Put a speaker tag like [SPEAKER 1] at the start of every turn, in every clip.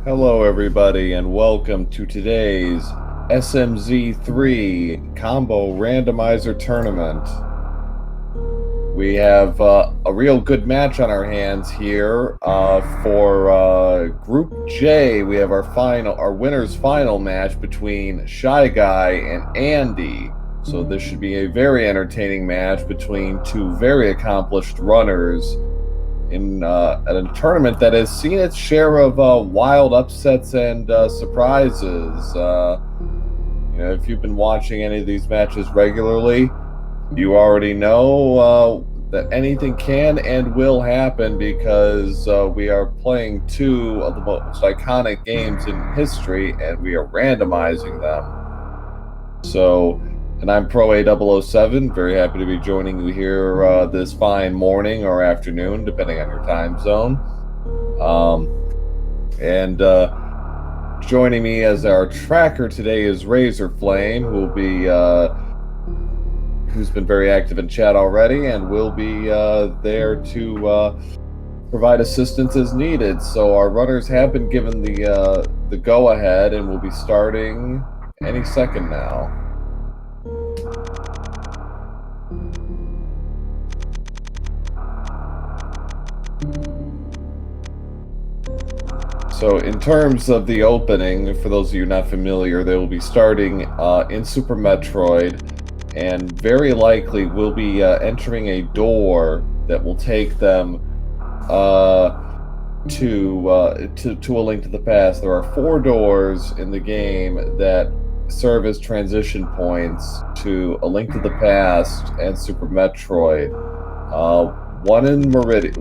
[SPEAKER 1] Hello everybody and welcome to today's SMZ3 Combo Randomizer Tournament. We have a real good match on our hands here. For Group J, we have our winner's final match between ShyGuy and Andy. So this should be a very entertaining match between two very accomplished runners in at a tournament that has seen its share of wild upsets and surprises. If you've been watching any of these matches regularly, you already know that anything can and will happen because we are playing two of the most iconic games in history, and we are randomizing them. So, and I'm Pro A007, very happy to be joining you here this fine morning or afternoon, depending on your time zone. Joining me as our tracker today is Razor Flame, who's been very active in chat already and will be there to provide assistance as needed. So our runners have been given the go-ahead and will be starting any second now. So in terms of the opening, for those of you not familiar, they will be starting in Super Metroid, and very likely will be entering a door that will take them to A Link to the Past. There are 4 doors in the game that serve as transition points to A Link to the Past and Super Metroid. One in Meridian,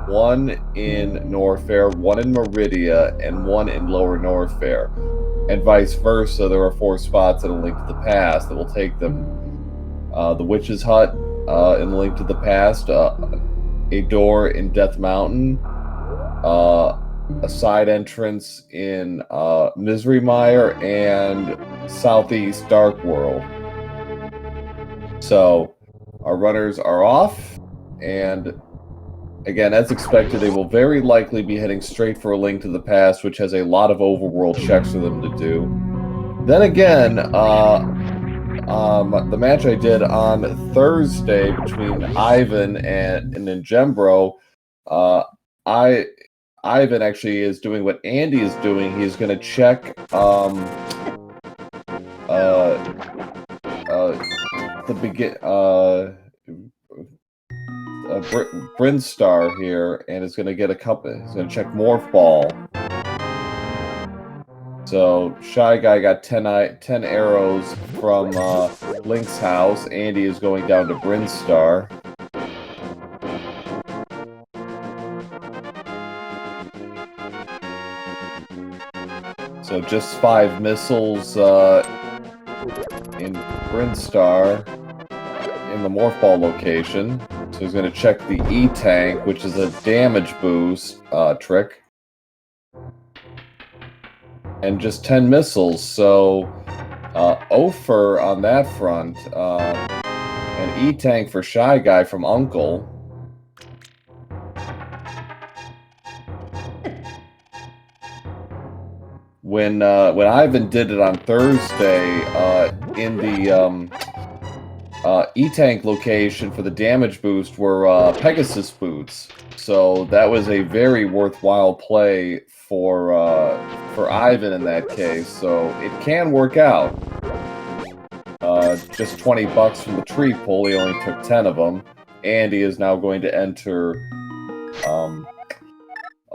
[SPEAKER 1] one in Norfair, one in Meridia, and one in Lower Norfair. And vice versa, there are 4 spots in A Link to the Past that will take them. The Witch's Hut in A Link to the Past, a door in Death Mountain, a side entrance in Misery Mire, and Southeast Dark World. So, our runners are off, and again, as expected, they will very likely be heading straight for A Link to the Past, which has a lot of overworld checks for them to do. Then again, the match I did on Thursday between Ivan and Ninjembro, Ivan actually is doing what Andy is doing. He's going to check Brinstar here, and is going to get a couple. He's going to check Morph Ball. So ShyGuy got 10 arrows from Link's house. Andy is going down to Brinstar. So just 5 missiles in Brinstar in the Morph Ball location. So he's going to check the E-Tank, which is a damage boost trick. And just 10 missiles, so Ofer on that front. And E-Tank for ShyGuy from Uncle. When Ivan did it on Thursday, in the E-Tank location for the damage boost were Pegasus boots. So that was a very worthwhile play for Ivan in that case. So it can work out. Just 20 bucks from the tree pull. He only took 10 of them. Andy is now going to enter A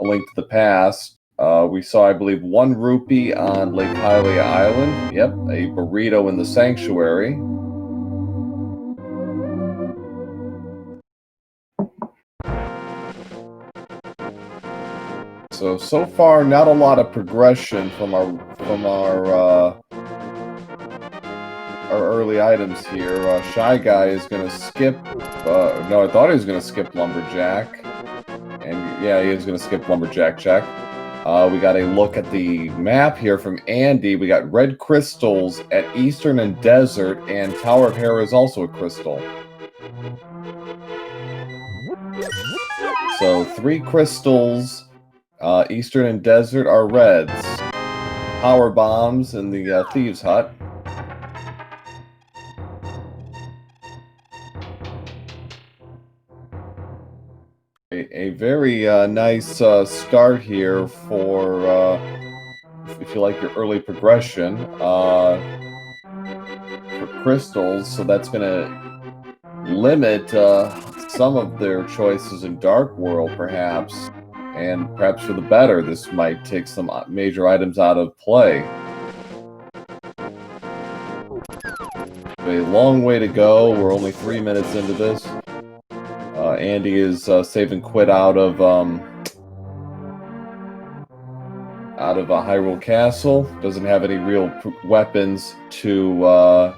[SPEAKER 1] Link to the Past. We saw, I believe, 1 rupee on Lake Hylia Island. Yep, a burrito in the Sanctuary. So far, not a lot of progression from our early items here. ShyGuy is going to skip. No, I thought he was going to skip Lumberjack, and yeah, he is going to skip Lumberjack check. We got a look at the map here from Andy. We got red crystals at Eastern and Desert, and Tower of Hera is also a crystal. So 3 crystals Eastern and Desert are reds. Power bombs in the Thieves' Hut. A very nice start here for if you like your early progression for crystals. So that's going to limit some of their choices in Dark World, perhaps. And perhaps for the better, this might take some major items out of play. A long way to go. We're only 3 minutes into this. Andy is saving quit out of Hyrule Castle. Doesn't have any real weapons to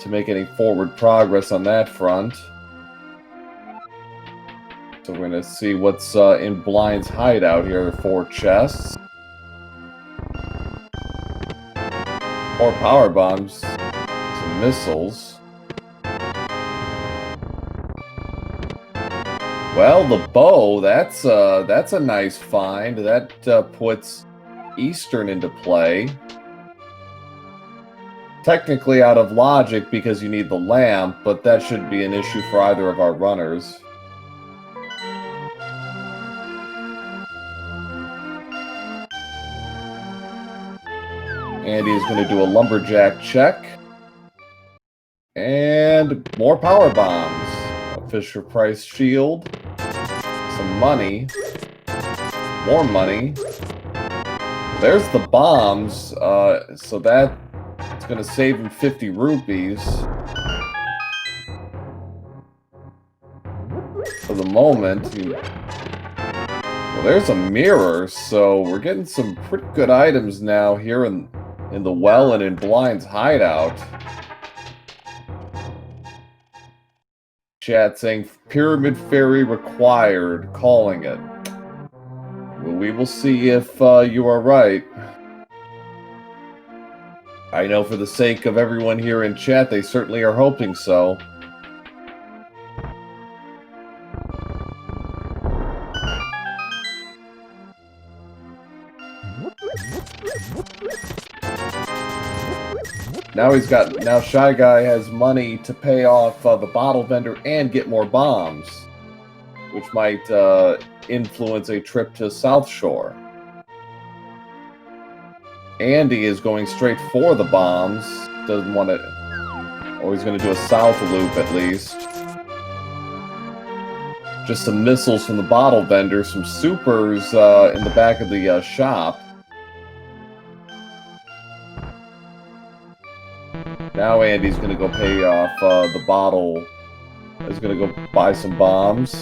[SPEAKER 1] make any forward progress on that front. So we're going to see what's in Blind's hideout here. 4 chests. More power bombs. Some missiles. Well, the bow, that's a nice find. That puts Eastern into play. Technically out of logic because you need the lamp, but that shouldn't be an issue for either of our runners. Andy is going to do a lumberjack check. And more power bombs. A Fisher-Price shield. Some money. More money. There's the bombs. So that's going to save him 50 rupees. For the moment. Well, there's a mirror. So we're getting some pretty good items now here in the well and in Blind's hideout. Chat saying Pyramid Fairy required, calling it. Well, we will see if you are right. I know for the sake of everyone here in chat, they certainly are hoping so. Now ShyGuy has money to pay off the bottle vendor and get more bombs, which might influence a trip to South Shore. Andy is going straight for the bombs. Doesn't want to... Oh, he's going to do a south loop at least. Just some missiles from the bottle vendor, some supers in the back of the shop. Now Andy's going to go pay off the bottle. He's going to go buy some bombs.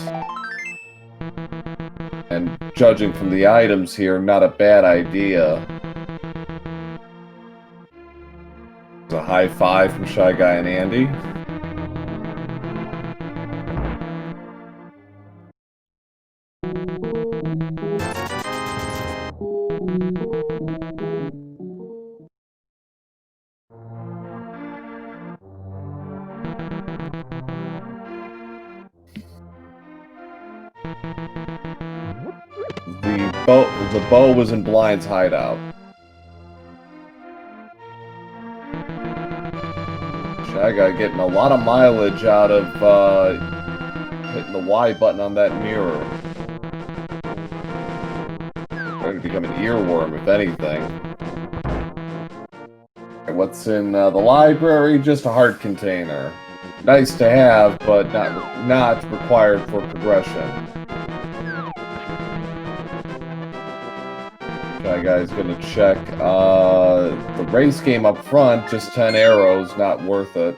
[SPEAKER 1] And judging from the items here, not a bad idea. It's a high five from ShyGuy and Andy. The bow was in Blind's hideout. ShyGuy getting a lot of mileage out of hitting the Y button on that mirror. Trying to become an earworm, if anything. And what's in the library? Just a heart container. Nice to have, but not required for progression. ShyGuy's gonna check the race game up front, just 10 arrows, not worth it.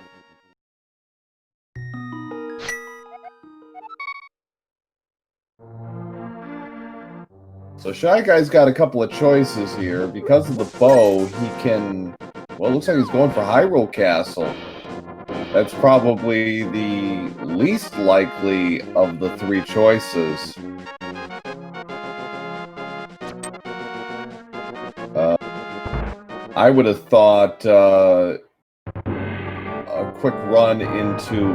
[SPEAKER 1] So ShyGuy's got a couple of choices here. Because of the bow, he can... Well, it looks like he's going for Hyrule Castle. That's probably the least likely of the 3 choices. I would have thought a quick run into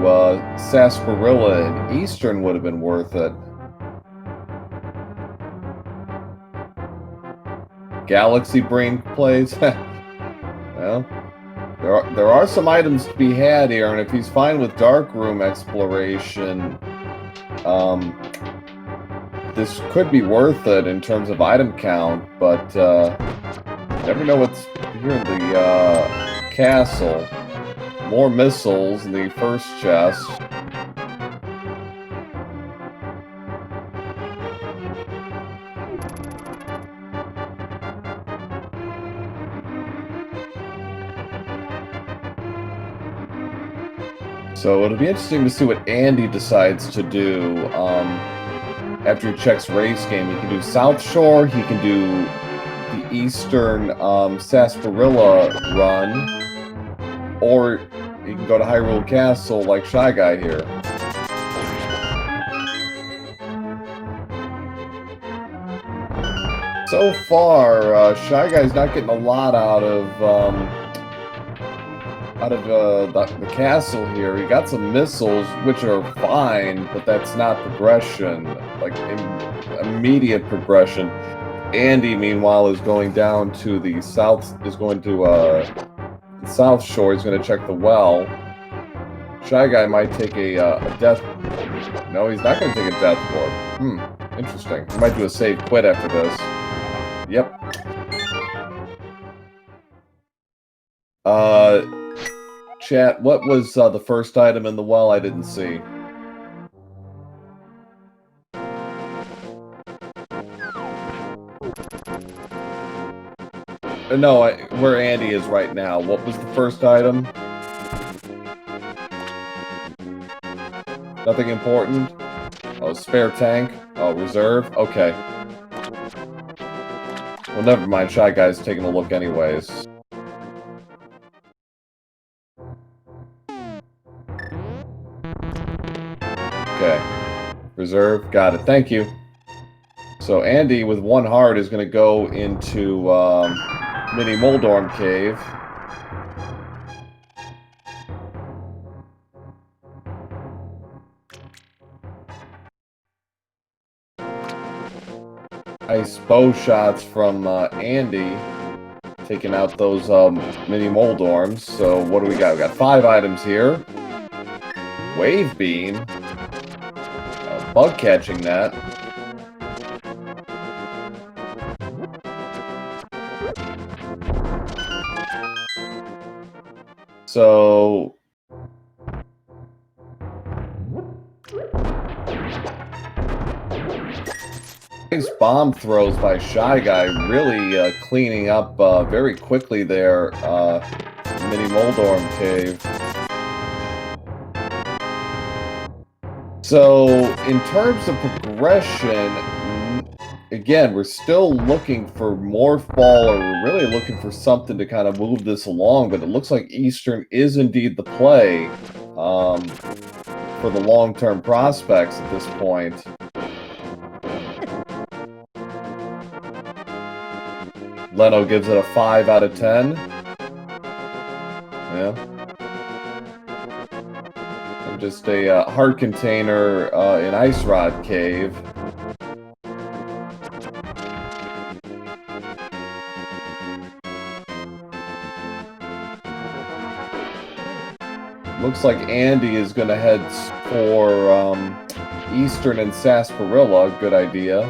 [SPEAKER 1] Sarsaparilla and Eastern would have been worth it. Galaxy Brain plays. Well, there are some items to be had here, and if he's fine with dark room exploration, this could be worth it in terms of item count, but you never know what's here in the castle. More missiles in the first chest. So it'll be interesting to see what Andy decides to do. After he checks race game, he can do South Shore, he can do the Eastern Sarsaparilla run, or he can go to Hyrule Castle like ShyGuy here. So far, ShyGuy's not getting a lot out of the castle here. He got some missiles, which are fine, but that's not progression, like immediate progression. Andy, meanwhile, is going down to the south, is going to the South Shore. He's going to check the well. ShyGuy might take a death... No, he's not going to take a death warp. Interesting. He might do a save quit after this. Yep. Chat, what was the first item in the well I didn't see? No, where Andy is right now. What was the first item? Nothing important? Oh, spare tank? Oh, reserve? Okay. Well, never mind. ShyGuy's taking a look anyways. Okay. Reserve. Got it. Thank you. So Andy, with one heart, is going to go into Mini Moldorm Cave. Nice bow shots from Andy, taking out those Mini Moldorms. So what do we got? We got 5 items here. Wave Beam. Bug catching net. So nice bomb throws by ShyGuy, really cleaning up very quickly there. Mini Moldorm Cave. So in terms of progression, again, we're still looking for Morph Ball, or we're really looking for something to kind of move this along, but it looks like Eastern is indeed the play for the long-term prospects at this point. Leno gives it a 5 out of 10. Yeah. And just a heart container in Ice Rod Cave. Looks like Andy is going to head for Eastern and Sarsaparilla. Good idea.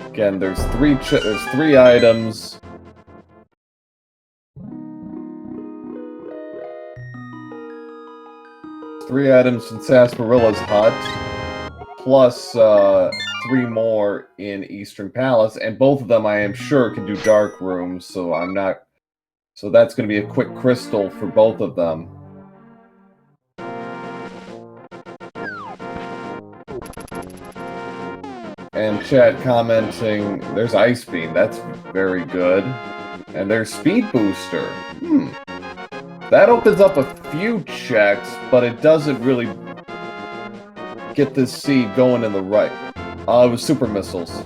[SPEAKER 1] Again, there's 3 items. Three items in Sarsaparilla's hut, plus 3 more in Eastern Palace, and both of them I am sure can do dark rooms, so I'm not. So that's going to be a quick crystal for both of them. And chat commenting, there's Ice Beam, that's very good. And there's Speed Booster. That opens up a few checks, but it doesn't really get this seed going in the right. It was Super Missiles.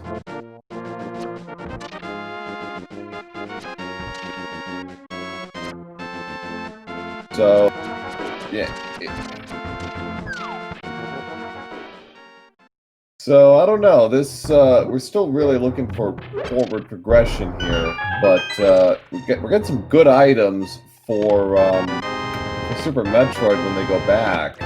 [SPEAKER 1] So, yeah. So I don't know. This we're still really looking for forward progression here, but we're getting some good items for Super Metroid when they go back.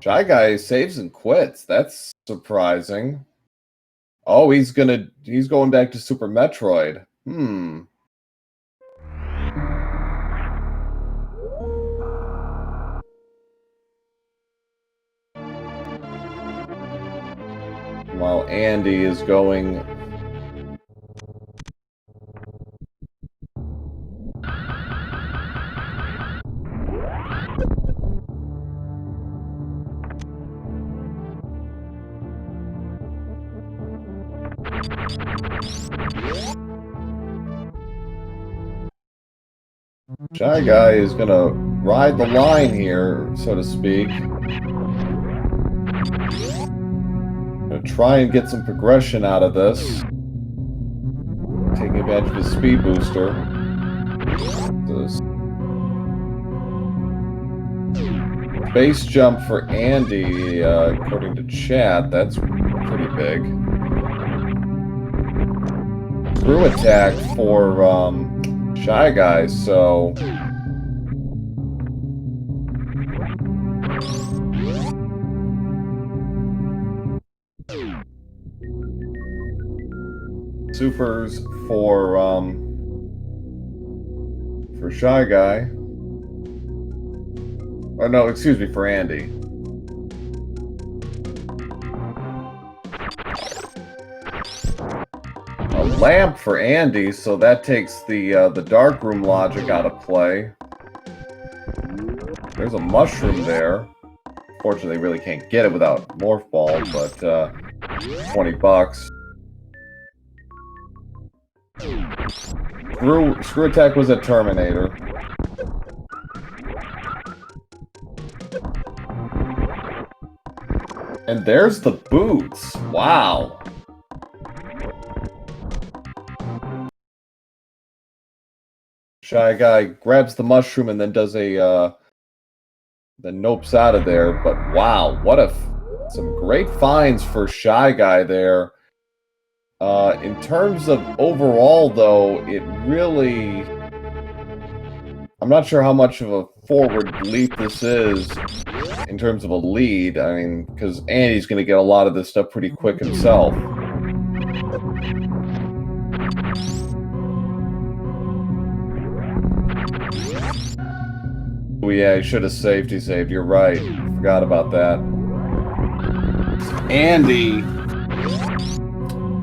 [SPEAKER 1] ShyGuy saves and quits. That's surprising. Oh, he's going back to Super Metroid. While Andy is going. ShyGuy is gonna ride the line here, so to speak. Gonna try and get some progression out of this. Taking advantage of his speed booster. Base jump for Andy, according to chat, that's pretty big. Screw attack for ShyGuy, so supers for ShyGuy. Oh no, excuse me, for Andy. A lamp for Andy, so that takes the dark room logic out of play. There's a mushroom there. Fortunately, really can't get it without Morph Ball, but $20. Screw attack was a Terminator. And there's the boots. Wow. ShyGuy grabs the mushroom and then does a then nopes out of there. But wow, what some great finds for ShyGuy there. In terms of overall, though, it really... I'm not sure how much of a forward leap this is in terms of a lead. I mean, because Andy's going to get a lot of this stuff pretty quick himself. Oh yeah, he should have saved. He saved. You're right. Forgot about that. Andy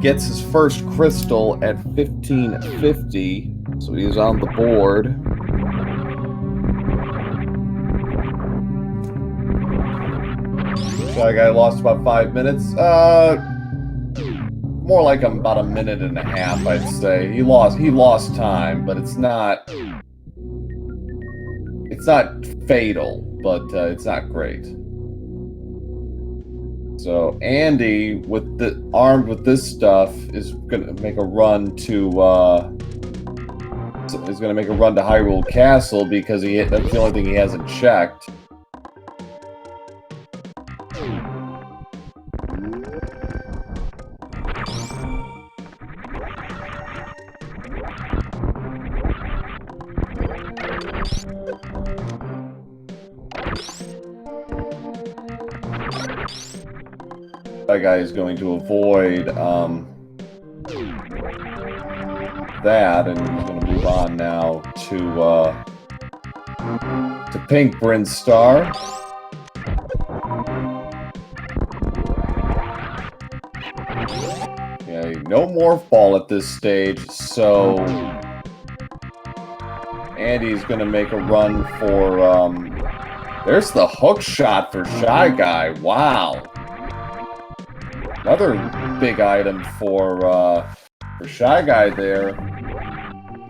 [SPEAKER 1] gets his first crystal at 1550, so he's on the board. ShyGuy lost about 5 minutes. More like about a minute and a half, I'd say. He lost time, but it's not fatal, but it's not great. So Andy, armed with this stuff, is gonna make a run to Hyrule Castle because that's the only thing he hasn't checked. That guy is going to avoid that, and he's going to move on now to Pink Brinstar. Okay, no Morph Ball at this stage, so Andy's going to make a run for there's the hook shot for ShyGuy. Wow. Another big item for ShyGuy there.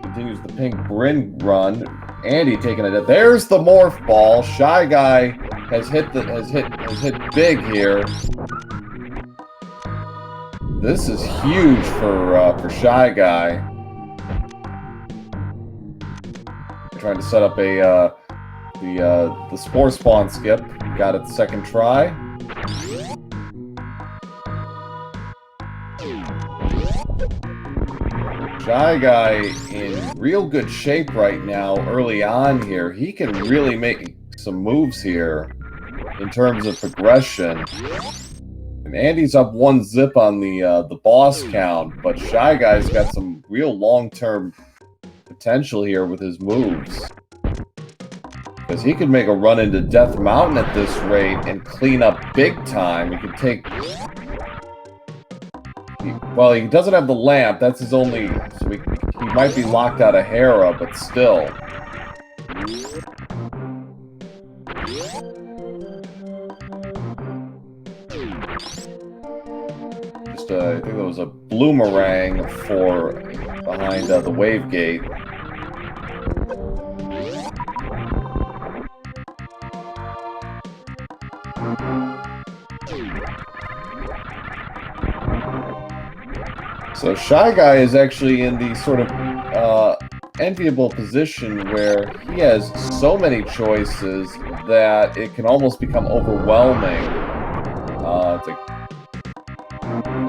[SPEAKER 1] Continues the Pink Brin run. Andy taking it. There's the Morph Ball. ShyGuy has hit big here. This is huge for ShyGuy. Trying to set up a The Spore Spawn skip. Got it second try. ShyGuy in real good shape right now early on here. He can really make some moves here in terms of progression. And Andy's up 1 zip on the boss count, but ShyGuy's got some real long-term potential here with his moves. Because he could make a run into Death Mountain at this rate and clean up big time. He could take... Well, he doesn't have the lamp. That's his only... So he might be locked out of Hera, but still. Just, I think there was a bloomerang for behind the wave gate. So ShyGuy is actually in the sort of enviable position where he has so many choices that it can almost become overwhelming.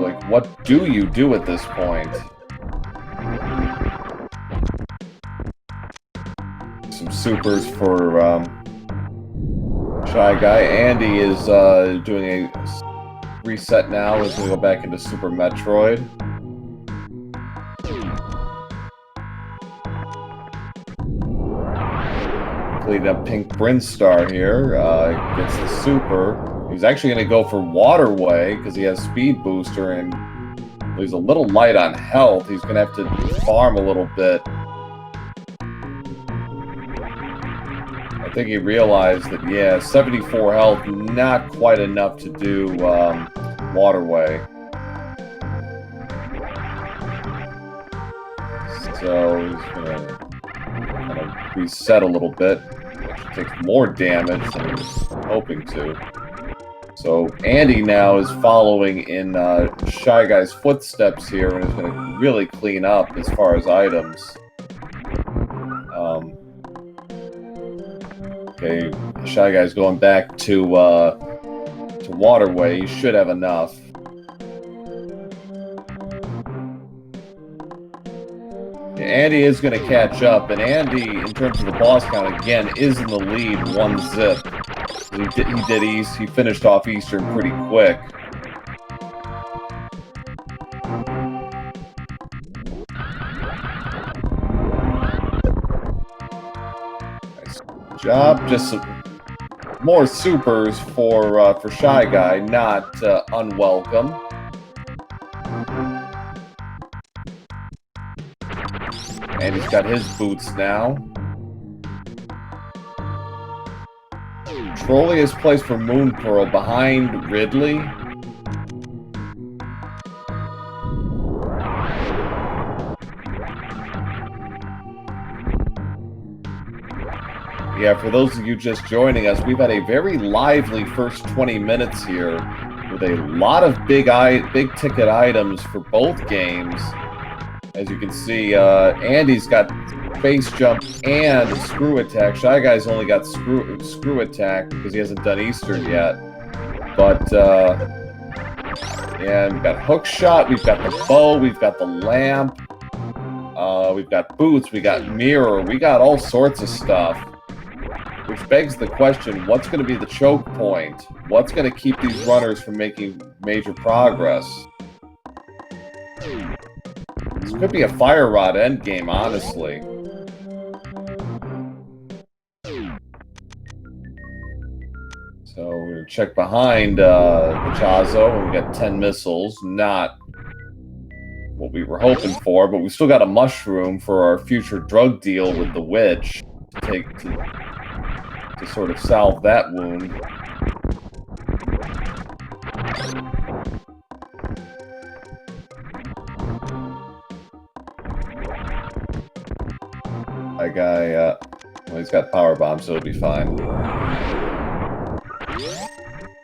[SPEAKER 1] Like, what do you do at this point? Some supers for ShyGuy. Andy is doing a reset now. He's going to go back into Super Metroid. Clean up Pink Brinstar here. Gets the super. He's actually going to go for Waterway because he has Speed Booster and he's a little light on health. He's going to have to farm a little bit. I think he realized that, yeah, 74 health, not quite enough to do Waterway. So he's going to kind of reset a little bit. Actually takes more damage than he was hoping to. So Andy now is following in ShyGuy's footsteps here and is going to really clean up as far as items. Okay, ShyGuy's going back to Waterway. He should have enough. Andy is going to catch up, and Andy, in terms of the boss count, again, is in the lead, 1 zip. He did East. He finished off Eastern pretty quick. Nice job. Just some more supers for ShyGuy, not unwelcome. And he's got his boots now. Trolley is placed for Moon Pearl behind Ridley. Yeah, for those of you just joining us, we've had a very lively first 20 minutes here with a lot of big ticket items for both games. As you can see, Andy's got base jump and screw attack. ShyGuy's only got screw attack because he hasn't done Eastern yet. But yeah, we've got hook shot, we've got the bow, we've got the lamp, we've got boots, we got mirror, we got all sorts of stuff. Which begs the question, what's going to be the choke point? What's going to keep these runners from making major progress? This could be a Fire Rod endgame, honestly. So we're going to check behind Pachazo, and we got 10 missiles. Not what we were hoping for, but we still got a mushroom for our future drug deal with the witch to sort of salve that wound. That guy, well, he's got power bombs, so it'll be fine.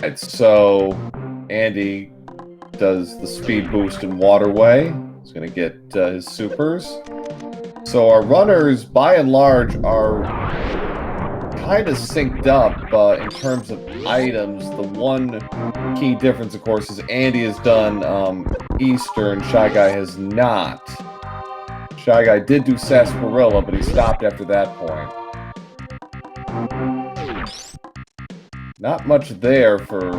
[SPEAKER 1] Alright, so Andy does the speed boost in Waterway. He's going to get his supers. So our runners, by and large, are kind of synced up in terms of items. The one key difference, of course, is Andy has done Eastern, ShyGuy has not. ShyGuy did do Sarsaparilla, but he stopped after that point. Not much there for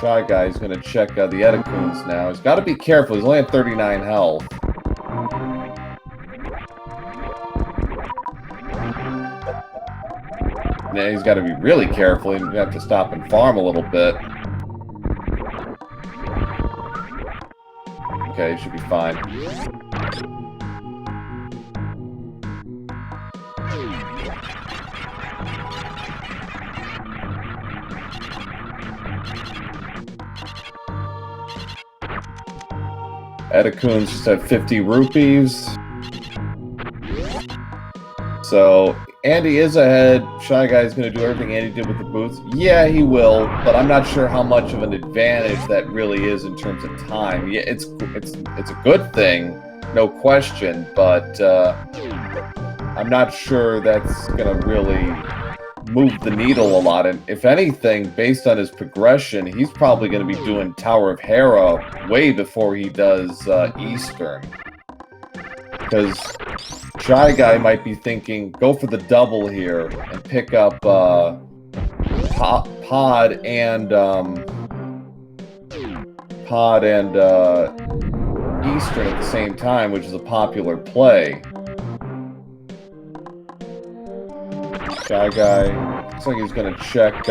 [SPEAKER 1] ShyGuy. He's going to check the Edicoons now. He's got to be careful. He's only at 39 health. Now he's got to be really careful. He's going to have to stop and farm a little bit. Okay, he should be fine. Edicoons just had 50 rupees. So Andy is ahead. ShyGuy is going to do everything Andy did with the boots. Yeah, he will, but I'm not sure how much of an advantage that really is in terms of time. Yeah, it's a good thing, no question, but I'm not sure that's going to really move the needle a lot. And if anything, based on his progression, he's probably going to be doing Tower of Hera way before he does Eastern. Because ShyGuy might be thinking, go for the double here and pick up Pod and Eastern at the same time, which is a popular play. ShyGuy looks like he's going to check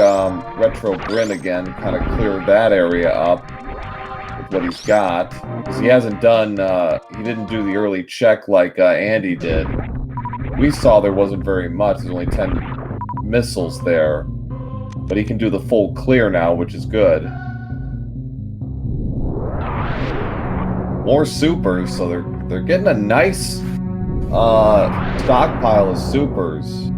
[SPEAKER 1] Retro Grin again, kind of clear that area up with what he's got. Because he hasn't done, he didn't do the early check like Andy did. We saw there wasn't very much, there's only 10 missiles there. But he can do the full clear now, which is good. More supers, so they're getting a nice stockpile of supers.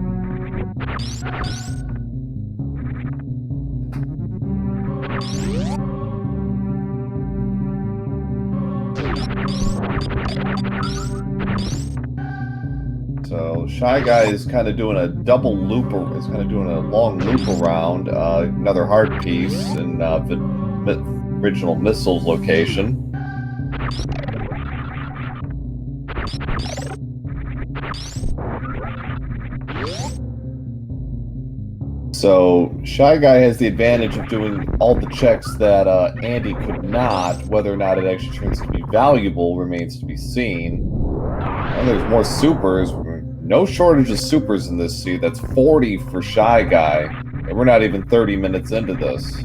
[SPEAKER 1] So ShyGuy is kind of doing a double loop, is kind of doing a long loop around another hard piece in the original missiles location. So ShyGuy has the advantage of doing all the checks that Andy could not. Whether or not it actually turns to be valuable remains to be seen. And there's more supers. No shortage of supers in this seed. That's 40 for ShyGuy. And we're not even 30 minutes into this.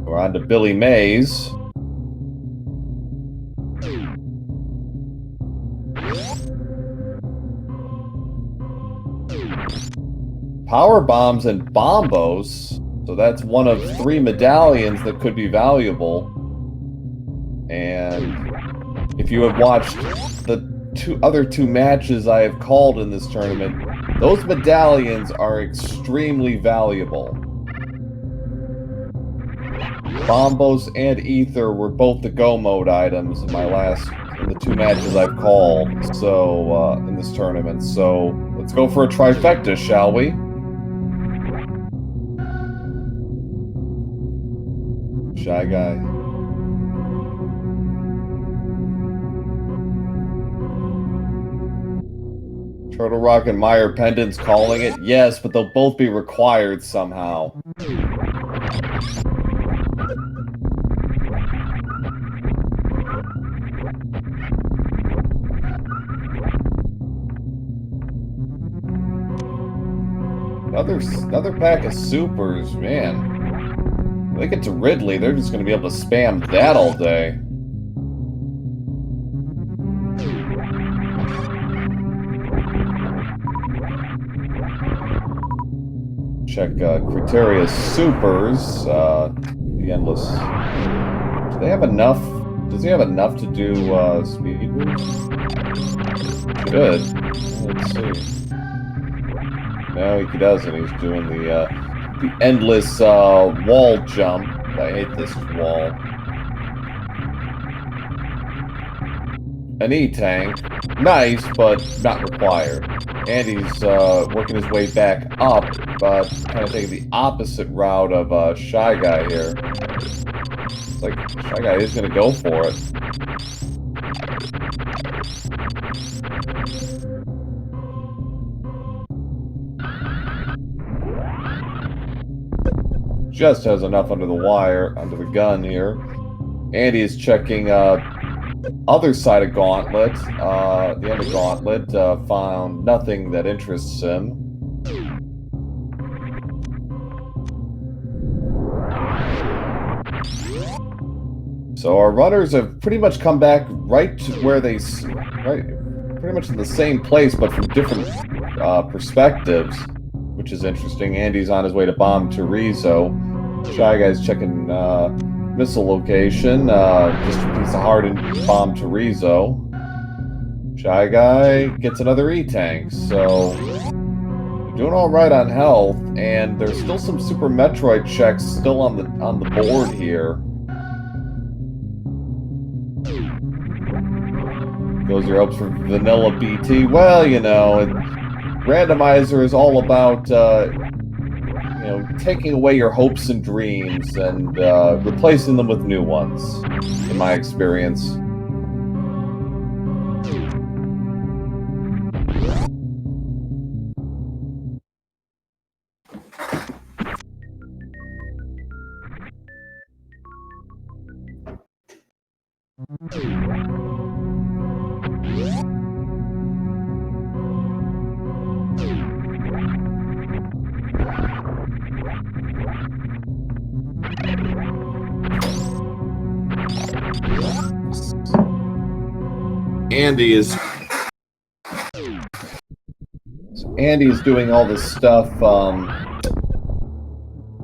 [SPEAKER 1] We're on to Billy Mays. Power bombs and bombos. So that's one of 3 medallions that could be valuable. And if you have watched the other two matches I have called in this tournament, those medallions are extremely valuable. Bombos and Ether were both the go mode items in the 2 matches I've called in this tournament. So let's go for a trifecta, shall we? ShyGuy. Turtle Rock and Meyer Pendant's calling it. Yes, but they'll both be required somehow. Another pack of supers, man. When they get to Ridley, they're just going to be able to spam that all day. Check Criteria's supers. The endless. Do they have enough? Does he have enough to do speed boost? Good. Let's see. No, he doesn't. He's doing the endless wall jump. I hate this wall. an E-tank. Nice, but not required. Andy's working his way back up, but kind of taking the opposite route of ShyGuy here. It's like ShyGuy is going to go for it. Just has enough under the wire, under the gun here. Andy is checking other side of Gauntlet. The end of Gauntlet found nothing that interests him. So our runners have pretty much come back right to where they, pretty much in the same place, but from different perspectives, which is interesting. Andy's on his way to bomb Torizo. ShyGuy's checking missile location, just a piece of heart and bomb Torizo. ShyGuy gets another E-tank, so doing all right on health, and there's still some Super Metroid checks still on the board here. Goes your hopes for vanilla BT. Well, you know, Randomizer is all about you know, taking away your hopes and dreams and replacing them with new ones, in my experience. Andy is doing all this stuff.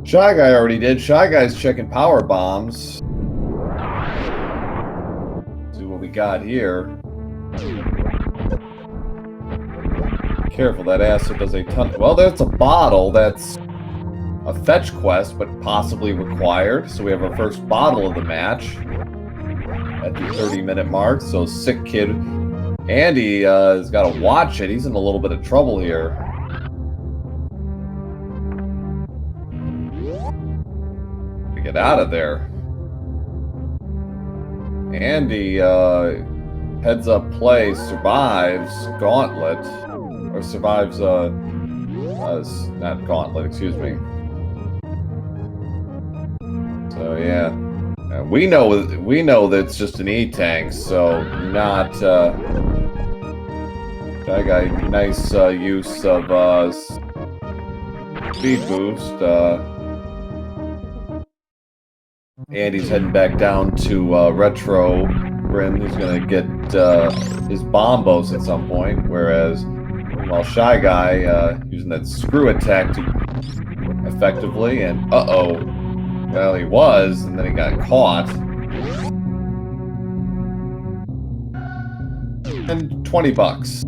[SPEAKER 1] ShyGuy already did. ShyGuy's checking power bombs. See what we got here. Careful, that acid does a ton. Well, that's a bottle. That's a fetch quest, but possibly required. So we have our first bottle of the match at the 30-minute mark. So sick kid. Andy has got to watch it. He's in a little bit of trouble here. To get out of there. Andy heads up play, survives Gauntlet, or survives not Gauntlet, excuse me. So yeah. We know that it's just an E-tank, so not ShyGuy, nice use of speed boost. Andy's heading back down to Retro Rim. He's gonna get his bombos at some point, whereas while ShyGuy using that screw attack to effectively, and well, he was, and then he got caught. And $20.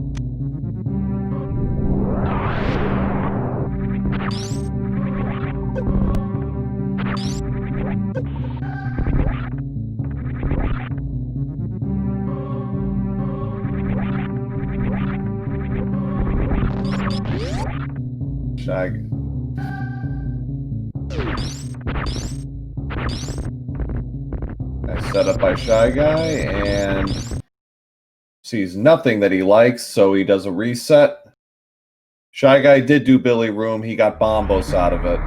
[SPEAKER 1] ShyGuy. Nice setup by ShyGuy, and sees nothing that he likes, so he does a reset. ShyGuy did do Billy Room. He got bombos out of it.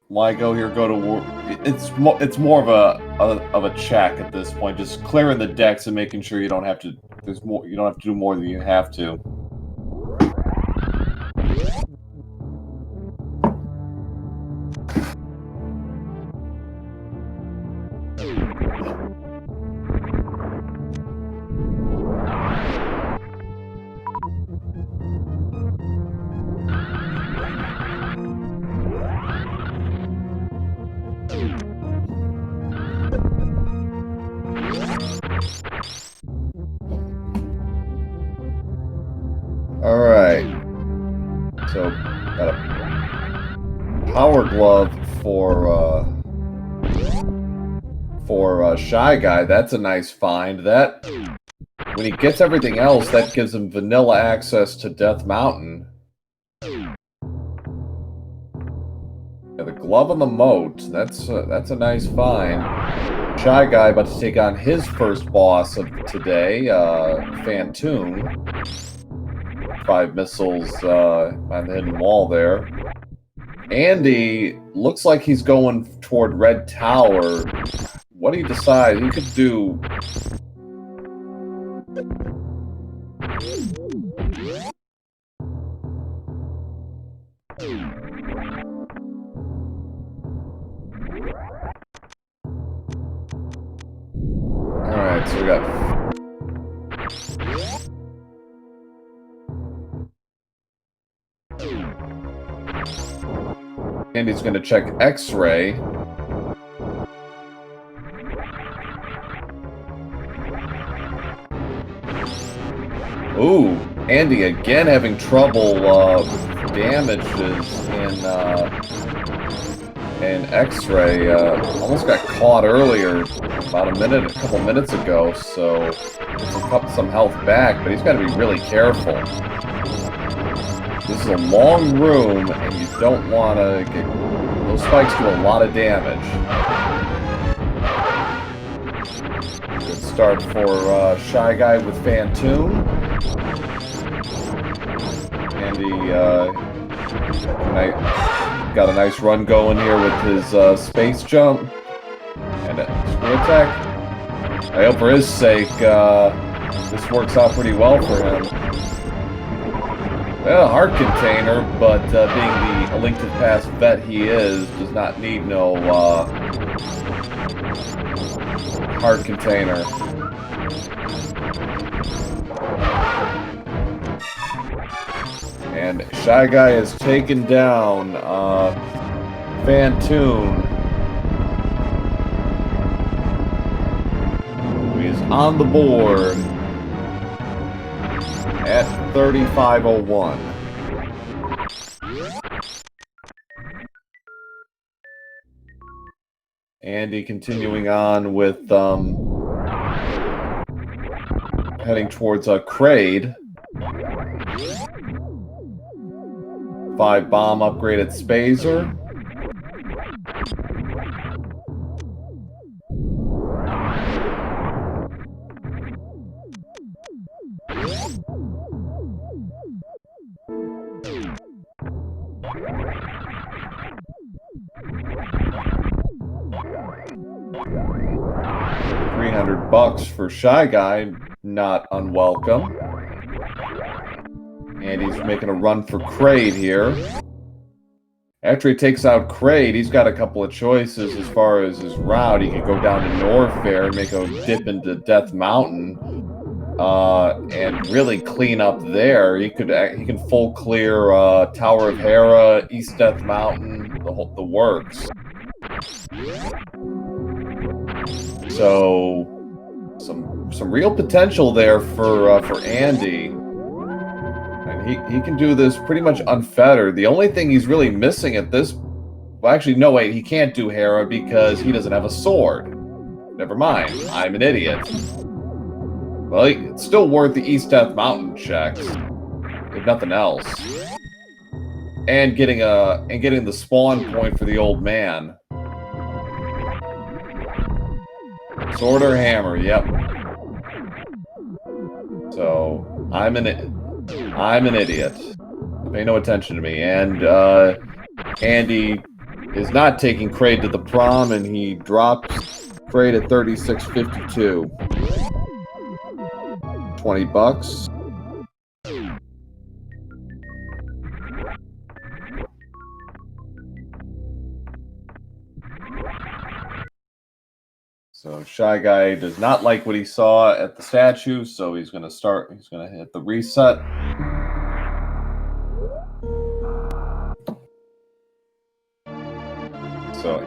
[SPEAKER 1] Why go here? Go to war. It's more of a check at this point, just clearing the decks and making sure you don't have to. There's more. You don't have to do more than you have to. Alright. So, got a power glove for for ShyGuy. That's a nice find. That, when he gets everything else, that gives him vanilla access to Death Mountain. Yeah, the glove on the moat. That's a nice find. ShyGuy about to take on his first boss of today, Phantoon. 5 missiles on the hidden wall there. Andy looks like he's going toward Red Tower. What do you decide? He could do... Alright, so we got... Andy's gonna check X-ray. Ooh, Andy again having trouble with damages in X-ray. Almost got caught earlier, about a couple minutes ago, so some health back, but he's got to be really careful. This is a long room, and you don't want to get... Those spikes do a lot of damage. Good start for ShyGuy with Phantoon. Andy got a nice run going here with his space jump. And a screw attack. I hope for his sake this works out pretty well for him. Well, heart container, but being the A Link to the Past vet he is, does not need no heart container. And ShyGuy has taken down Phantoon. Who is on the board at 3501. Andy continuing on with heading towards Kraid. 5 bomb upgraded Spazer. $300 for ShyGuy, not unwelcome. And he's making a run for Kraid here. After he takes out Kraid, he's got a couple of choices as far as his route. He could go down to Norfair, make a dip into Death Mountain, and really clean up there. He can full clear Tower of Hera, East Death Mountain, the works. So some real potential there for Andy. And he can do this pretty much unfettered. The only thing he's really missing at this... Well, actually, no, wait. He can't do Hera because he doesn't have a sword. Never mind. I'm an idiot. Well, it's still worth the East Death Mountain checks, if nothing else. And getting the spawn point for the old man. Sword or hammer? Yep. So I'm an idiot. Pay no attention to me. And Andy is not taking Kraid to the prom, and he drops Kraid at 36.52. $20. So ShyGuy does not like what he saw at the statue, so he's gonna hit the reset. So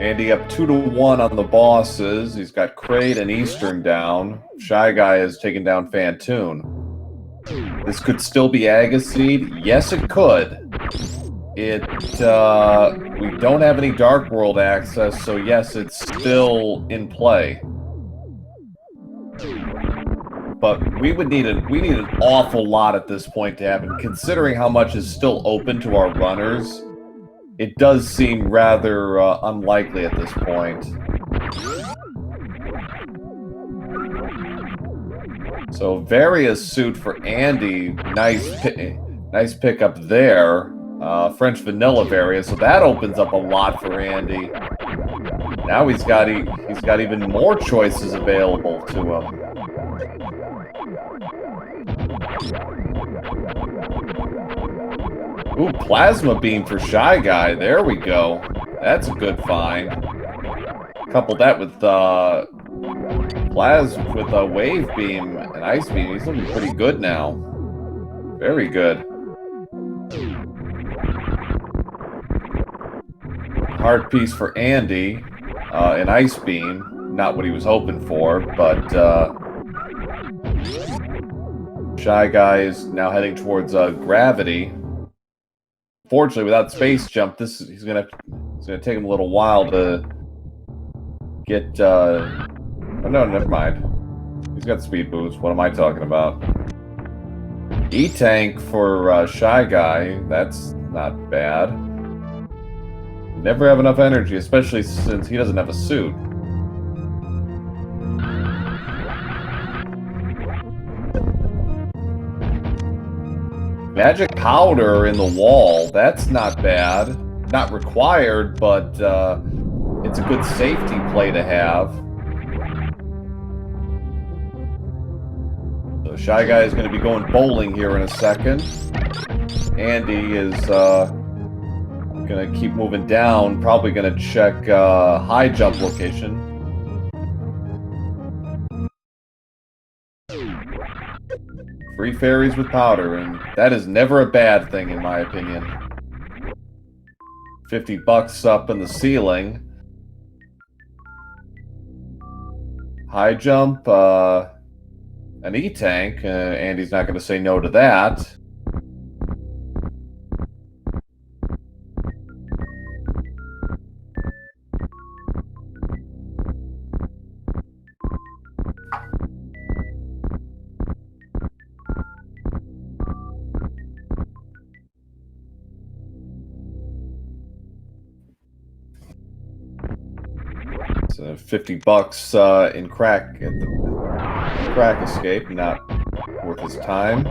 [SPEAKER 1] Andy up 2-1 on the bosses. He's got Kraid and Eastern down. ShyGuy has taken down Phantoon. This could still be Agassiz. Yes, it could. We don't have any Dark World access, so yes, it's still in play. But we need an awful lot at this point to happen, considering how much is still open to our runners. It does seem rather unlikely at this point. So Varia's suit for Andy, nice pickup there. French Vanilla Varia, so that opens up a lot for Andy. Now he's got even more choices available to him. Ooh, Plasma Beam for ShyGuy. There we go. That's a good find. Couple that with Wave Beam and Ice Beam. He's looking pretty good now. Very good. Hard piece for Andy. An Ice Beam. Not what he was hoping for, but ShyGuy is now heading towards Gravity. Fortunately, without Space Jump, he's gonna take him a little while to get. Oh no, never mind. He's got Speed Boost. What am I talking about? E-Tank for ShyGuy. That's not bad. Never have enough energy, especially since he doesn't have a suit. Magic Powder in the wall, that's not bad. Not required, but it's a good safety play to have. So ShyGuy is going to be going bowling here in a second. Andy is going to keep moving down, probably going to check high jump location. Free fairies with powder, and that is never a bad thing in my opinion. $50 up in the ceiling. High jump, an E-Tank, Andy's not going to say no to that. $50 in crack at the crack escape, not worth his time.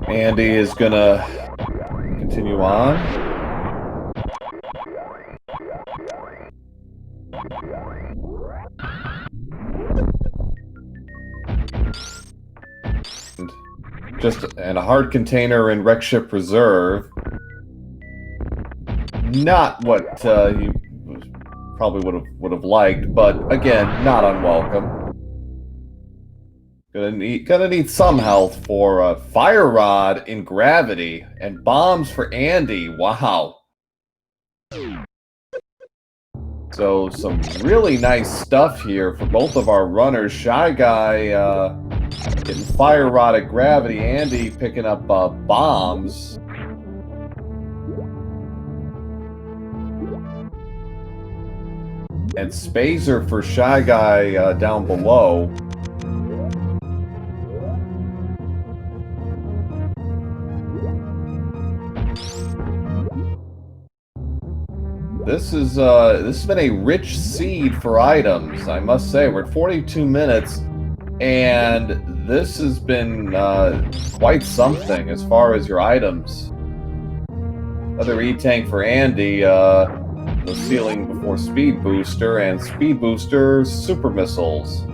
[SPEAKER 1] Andy is gonna continue on. And a hard container in Wreck Ship Reserve. Not what he probably would have liked, but again, not unwelcome. Gonna need some health for Fire Rod in Gravity and bombs for Andy. Wow. So some really nice stuff here for both of our runners. ShyGuy getting Fire Rod at Gravity. Andy picking up bombs. And Spazer for ShyGuy down below. This has been a rich seed for items, I must say. We're at 42 minutes, and this has been quite something as far as your items. Another E-Tank for Andy. The ceiling before Speed Booster, and Speed Booster Super Missiles.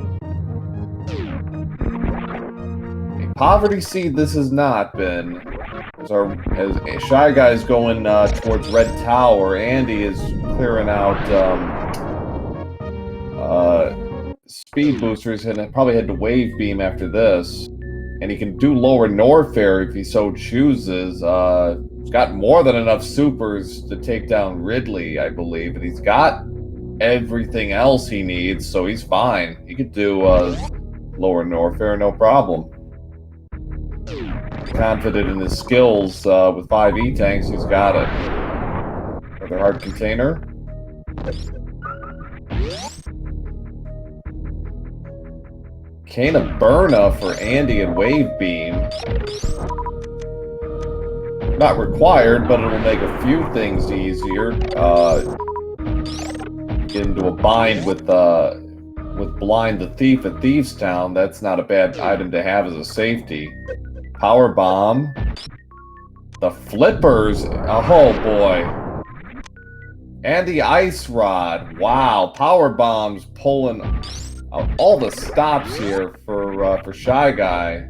[SPEAKER 1] A Poverty Seed this has not been. As ShyGuy is going towards Red Tower, Andy is clearing out Speed Boosters, and probably head to Wave Beam after this. And he can do Lower Norfair if he so chooses. He's got more than enough supers to take down Ridley, I believe, and he's got everything else he needs, so he's fine. He could do Lower Norfair, no problem. confident in his skills with 5 E-tanks. He's got it. Another hard container. Cane of Burna for Andy and Wave Beam. Not required, but it'll make a few things easier. Get into a bind with Blind the Thief at Thieves Town. That's not a bad item to have as a safety. Power Bomb. The Flippers. Oh boy. And the Ice Rod. Wow. Power Bomb's pulling out all the stops here for ShyGuy.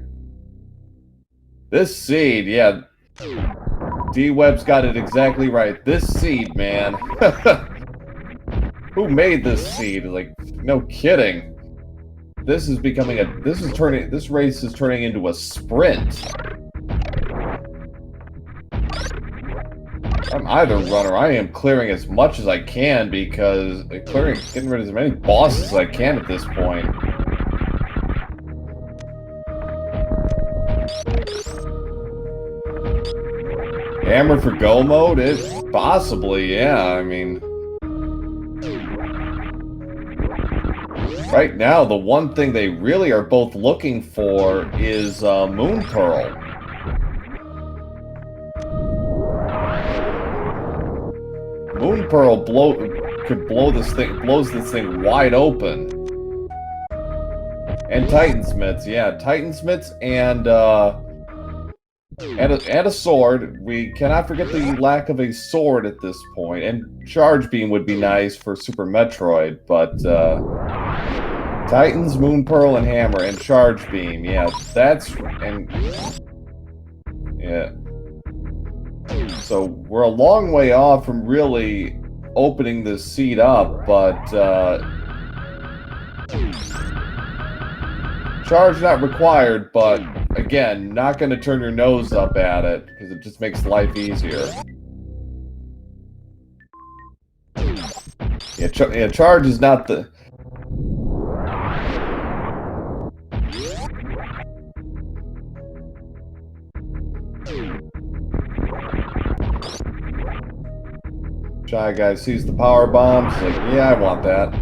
[SPEAKER 1] This seed, yeah. D-Web's got it exactly right. This seed, man. Who made this seed? Like, no kidding. This is becoming this race is turning into a sprint. I'm either runner. I am clearing as much as I can because getting rid of as many bosses as I can at this point. Hammer for go mode? Possibly, yeah. I mean, right now, the one thing they really are both looking for is Moon Pearl. Moon Pearl blows this thing wide open. And Titansmiths, yeah, Titansmiths and a sword. We cannot forget the lack of a sword at this point. And Charge Beam would be nice for Super Metroid, but Titans, Moon Pearl, and Hammer, and Charge Beam, yeah, yeah. So we're a long way off from really opening this seed up, but charge not required, but again, not going to turn your nose up at it because it just makes life easier. Yeah, charge is not the... ShyGuy sees the power bomb. He's like, yeah, I want that.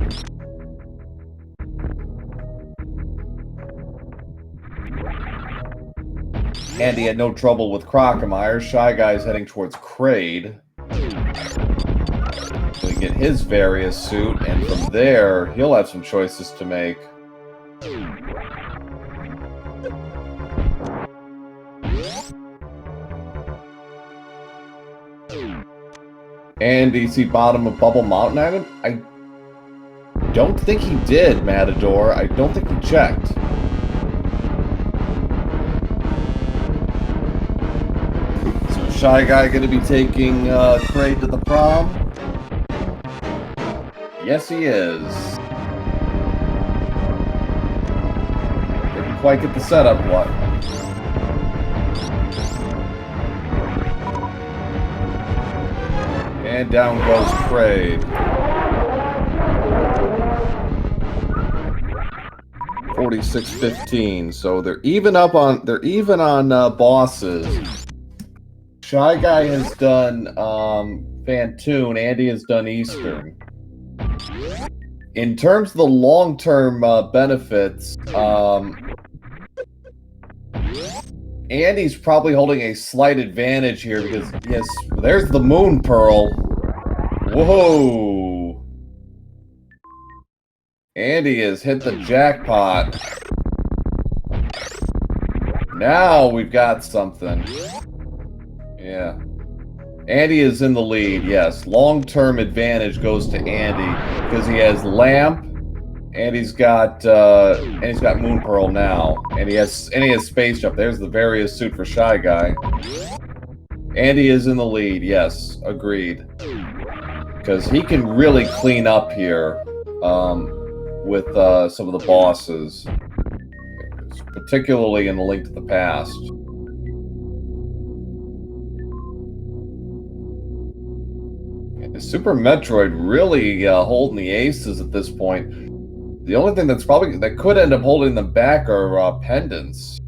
[SPEAKER 1] Andy had no trouble with Crocomire. ShyGuy's heading towards Kraid. So we get his various suit, and from there, he'll have some choices to make. And do you see bottom of Bubble Mountain item? I don't think he did, Matador. I don't think he checked. So ShyGuy going to be taking Kraid to the prom? Yes, he is. Didn't quite get the setup, what? And down goes Kraid. 46-15. So they're even on bosses. ShyGuy has done Fantoon. Andy has done Eastern. In terms of the long-term benefits, Andy's probably holding a slight advantage here because, yes, there's the Moon Pearl. Whoa! Andy has hit the jackpot. Now we've got something. Yeah. Andy is in the lead, yes. Long-term advantage goes to Andy because he has Lamp, and he's got Moon Pearl now, and he has Space Jump. There's the various suit for ShyGuy. Andy is in the lead, yes, agreed, because he can really clean up here with some of the bosses, particularly in the Link to the Past. Super Metroid really holding the aces at this point. The only thing that could end up holding them back are pendants.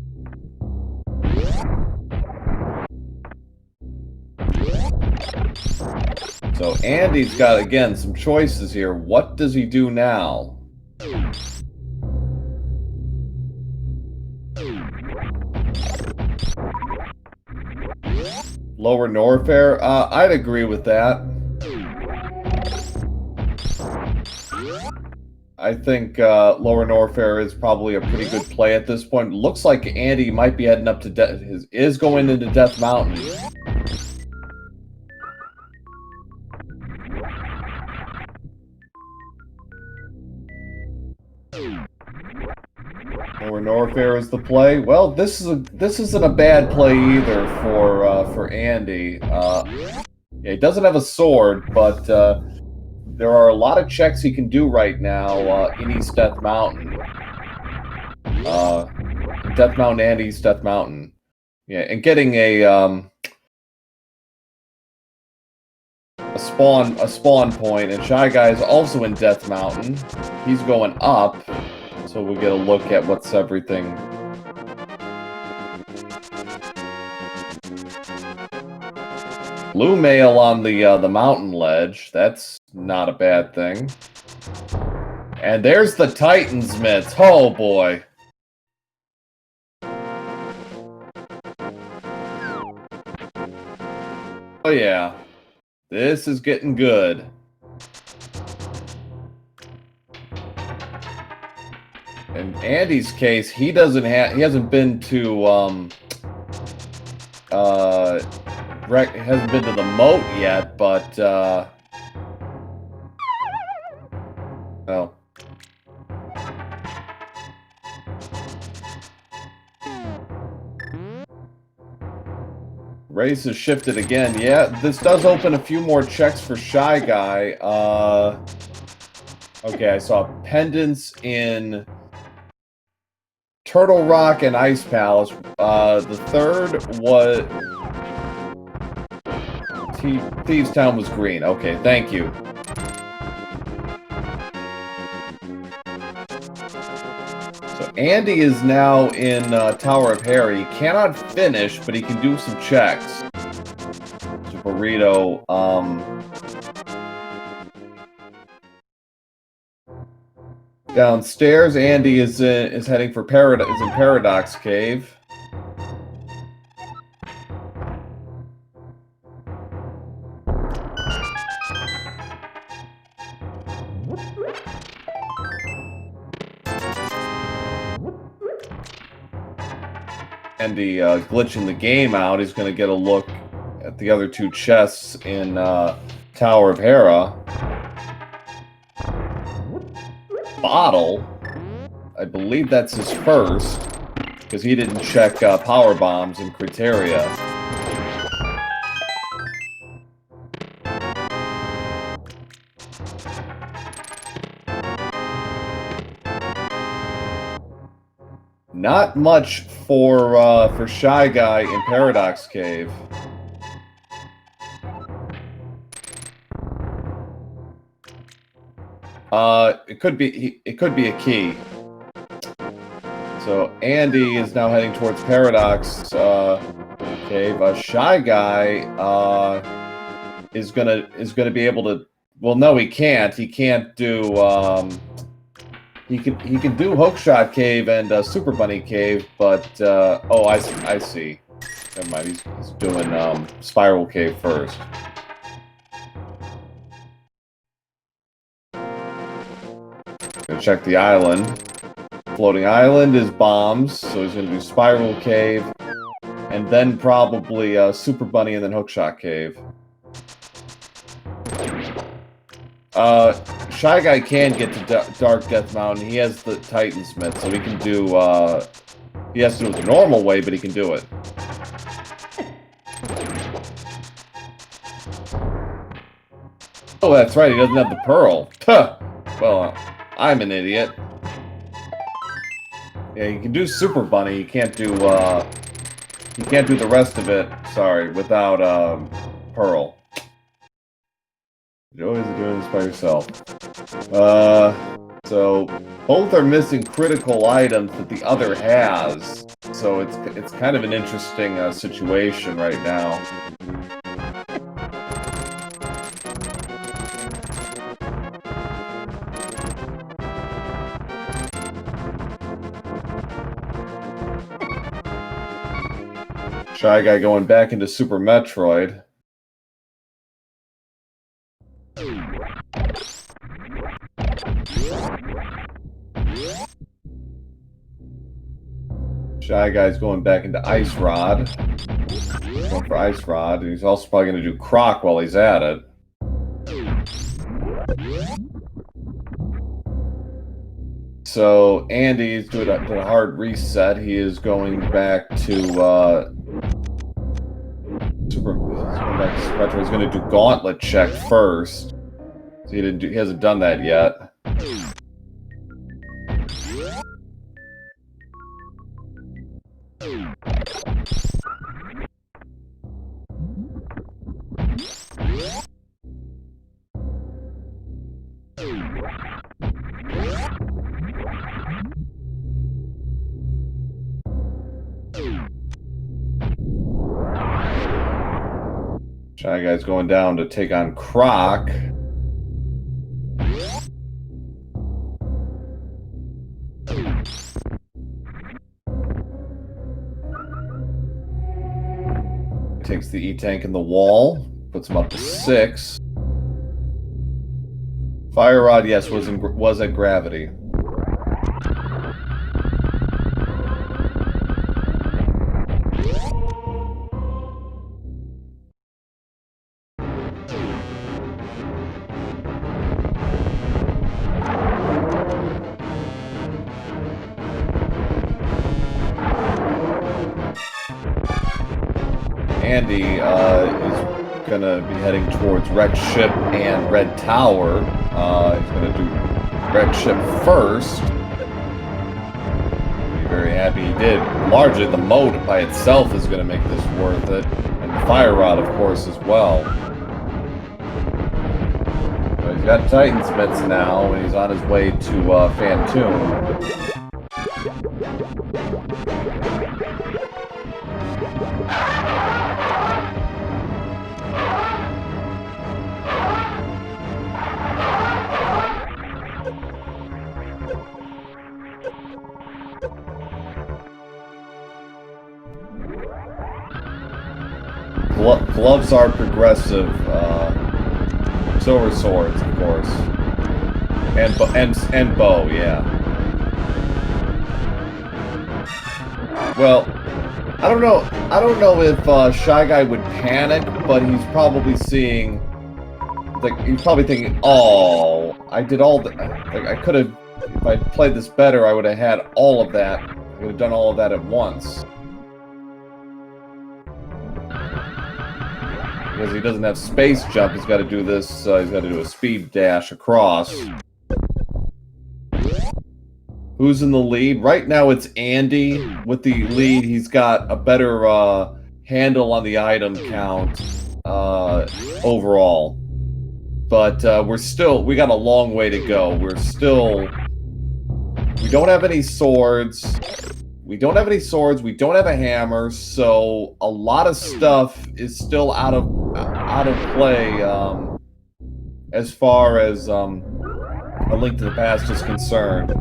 [SPEAKER 1] So Andy's got, again, some choices here. What does he do now? Lower Norfair? I'd agree with that. I think Lower Norfair is probably a pretty good play at this point. Looks like Andy might be heading up to is going into Death Mountain. Lower Norfair is the play. Well, this isn't a bad play either for Andy. Yeah, he doesn't have a sword, but there are a lot of checks he can do right now in East Death Mountain. Death Mountain and East Death Mountain. Yeah, and getting a spawn point, and ShyGuy is also in Death Mountain. He's going up, so we'll get a look at what's everything. Blue mail on the mountain ledge. That's not a bad thing. And there's the Titan's mitts. Oh boy. Oh yeah. This is getting good. In Andy's case, he hasn't been to hasn't been to the moat yet, but oh. Race has shifted again. Yeah, this does open a few more checks for ShyGuy. Okay, I saw pendants in Turtle Rock and Ice Palace. The third was Thieves Town was green. Okay, thank you. So Andy is now in Tower of Harry. He cannot finish, but he can do some checks. So Burrito, downstairs, Andy is heading for Paradox Cave. Andy glitching the game out. He's going to get a look at the other two chests in Tower of Hera. Bottle. I believe that's his first, because he didn't check power bombs in Criteria. Not much for ShyGuy in Paradox Cave. It could be a key. So Andy is now heading towards Paradox Cave. ShyGuy is gonna be able to. Well, no, he can't. He can't do. He can do Hookshot Cave and Super Bunny Cave, but oh, I see. Never mind. He's doing Spiral Cave first. Gonna check the island. Floating island is bombs, so he's gonna do Spiral Cave, and then probably Super Bunny and then Hookshot Cave. ShyGuy can get to Dark Death Mountain. He has the Titan Smith, so he can do, he has to do it the normal way, but he can do it. Oh, that's right, he doesn't have the pearl. Huh. Well, I'm an idiot. Yeah, you can do Super Bunny, you can't do the rest of it, sorry, without, pearl. You're always doing this by yourself. So both are missing critical items that the other has. So it's kind of an interesting situation right now. Shy Guy going back into Super Metroid. Shy Guy's going back into Ice Rod. Going for Ice Rod. And he's also probably going to do Croc while he's at it. So Andy's doing a hard reset. He is going back to Super Metroid. He's going to do Gauntlet check first. So he hasn't done that yet. Shy Guy's going down to take on Croc. Takes the E-Tank in the wall, puts him up to 6. Fire Rod, yes, was at gravity. Andy is going to be heading towards Wrecked Ship and Red Tower. He's going to do Wrecked Ship first. Be very happy he did. Largely, the mode by itself is going to make this worth it. And the Fire Rod, of course, as well. So he's got Titan's Mitts now, and he's on his way to Phantoon. Gloves are progressive. Silver swords, of course, and bow, yeah. Well, I don't know if Shy Guy would panic, but he's probably seeing, like, he's probably thinking, oh, I did all the, like, I could have, if I played this better, I would have had all of that. I would have done all of that at once. Because he doesn't have space jump, he's got to do this, he's got to do a speed dash across. Who's in the lead? Right now it's Andy with the lead. He's got a better handle on the item count overall. But we got a long way to go. We don't have any swords. We don't have a hammer, so a lot of stuff is still out of play as far as A Link to the Past is concerned.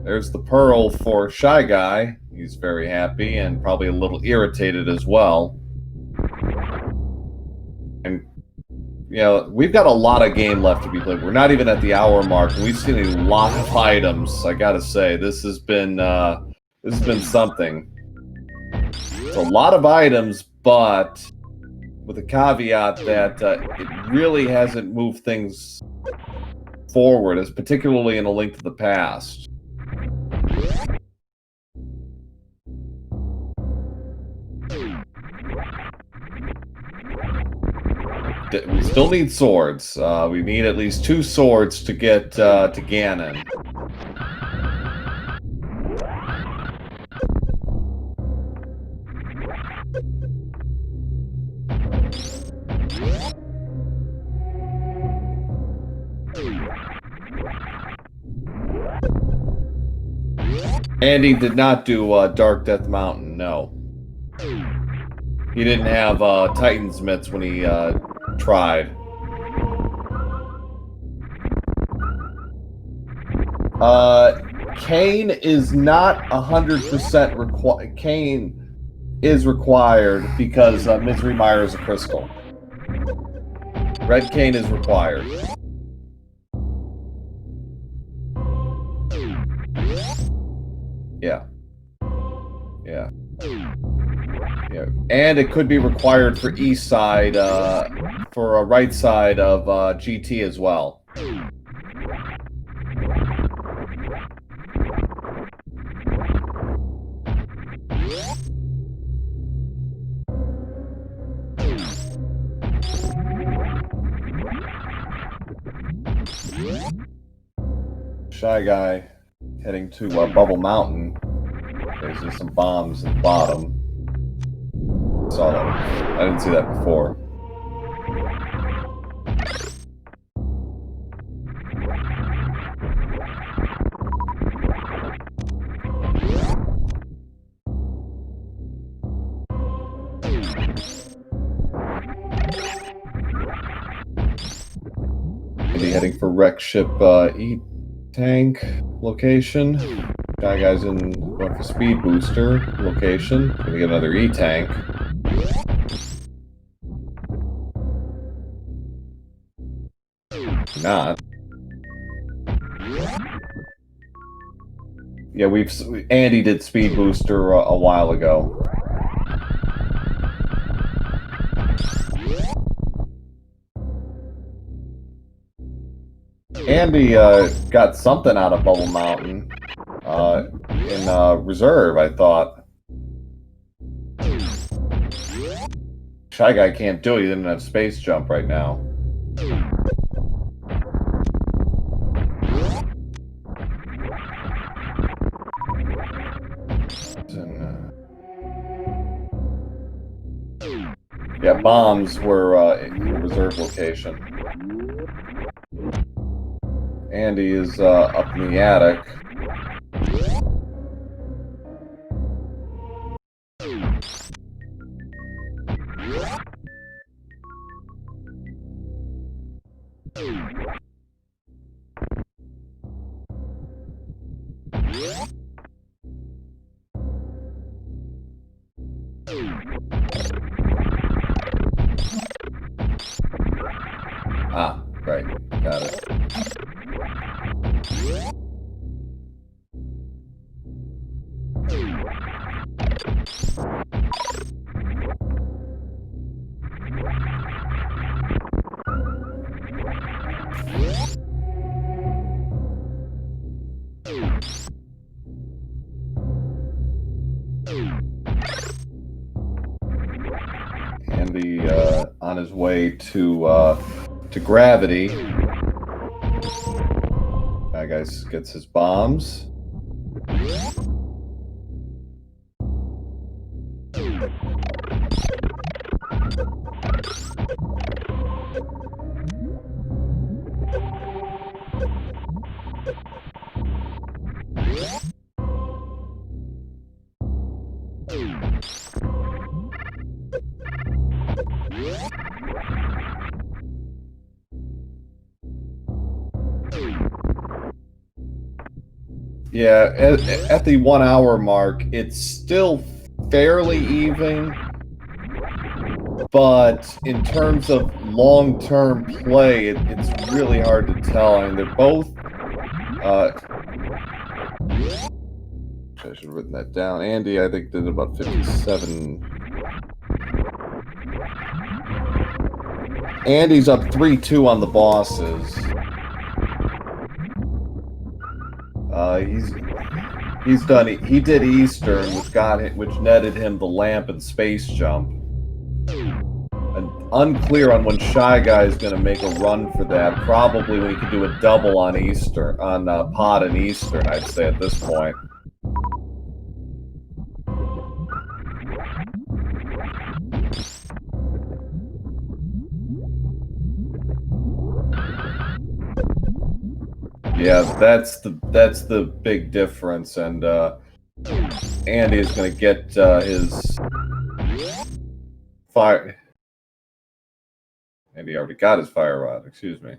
[SPEAKER 1] There's the pearl for Shy Guy. He's very happy and probably a little irritated as well. And you know, we've got a lot of game left to be played. We're not even at the hour mark. We've seen a lot of items. I gotta say, this has been something. It's a lot of items, but with a caveat that it really hasn't moved things forward, as particularly in A Link to the Past. We still need swords. We need at least 2 swords to get to Ganon. Andy did not do Dark Death Mountain, no. He didn't have Titan's Mitts when he tried. Kane is not 100% required. is required because Misery Mire is a crystal. Red cane is required. Yeah. Yeah. Yeah. And it could be required for east side, for a right side of GT as well. ShyGuy heading to Bubble Mountain. There's just some bombs at the bottom. Saw that. I didn't see that before. Maybe heading for wreck ship E-tank location. ShyGuy's going for speed booster location. Gonna get another E-tank. Not. Yeah, Andy did speed booster a while ago. Andy got something out of Bubble Mountain in reserve, I thought. ShyGuy can't do it. He didn't have space jump right now. Yeah, bombs were in the reserve location. Andy is up in the attic. Ah, right. Got it. Andy on his way to gravity. That guy gets his bombs. Yeah, at the 1 hour mark, it's still fairly even, but in terms of long-term play, it's really hard to tell. I mean, they're both... I should have written that down. Andy, I think, did about 57. Andy's up 3-2 on the bosses. He did Eastern, which netted him the lamp and space jump. And unclear on when ShyGuy is going to make a run for that. Probably when he could do a double on Eastern, on Pod and Eastern, I'd say at this point. Yeah, that's the big difference, and Andy is going to get his fire. Andy already got his fire rod. Excuse me.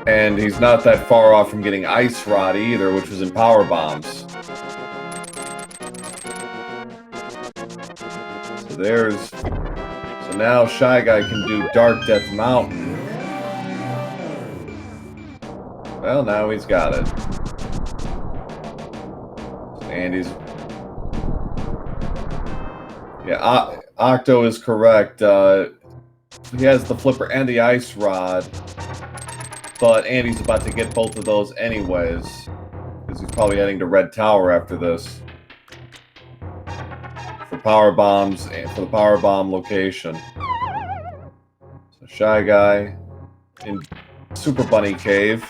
[SPEAKER 1] And he's not that far off from getting Ice Rod either, which was in Power Bombs. So there's... So now ShyGuy can do Dark Death Mountain. Well, now he's got it. And he's... Yeah, Octo is correct. He has the flipper and the ice rod, but Andy's about to get both of those anyways, because he's probably heading to Red Tower after this for power bombs and for the power bomb location. So ShyGuy in Super Bunny Cave.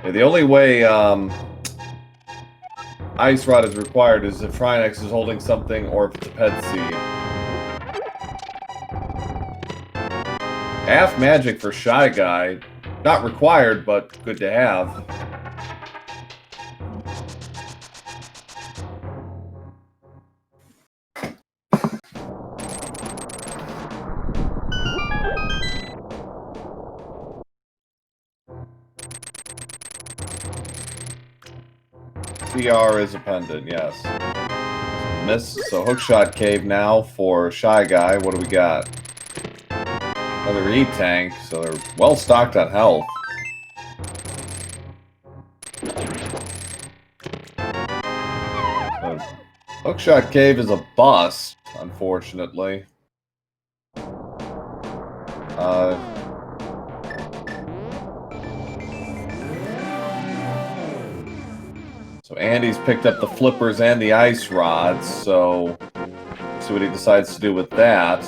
[SPEAKER 1] Yeah, the only way Ice Rod is required is if Trinex is holding something or if it's a pet seed. Half magic for ShyGuy. Not required, but good to have. PR is a pendant, yes. Miss. So Hookshot Cave now for ShyGuy. What do we got? Another E-Tank, so they're well stocked on health. So Hookshot Cave is a bust, unfortunately. So Andy's picked up the flippers and the ice rods, so see what he decides to do with that.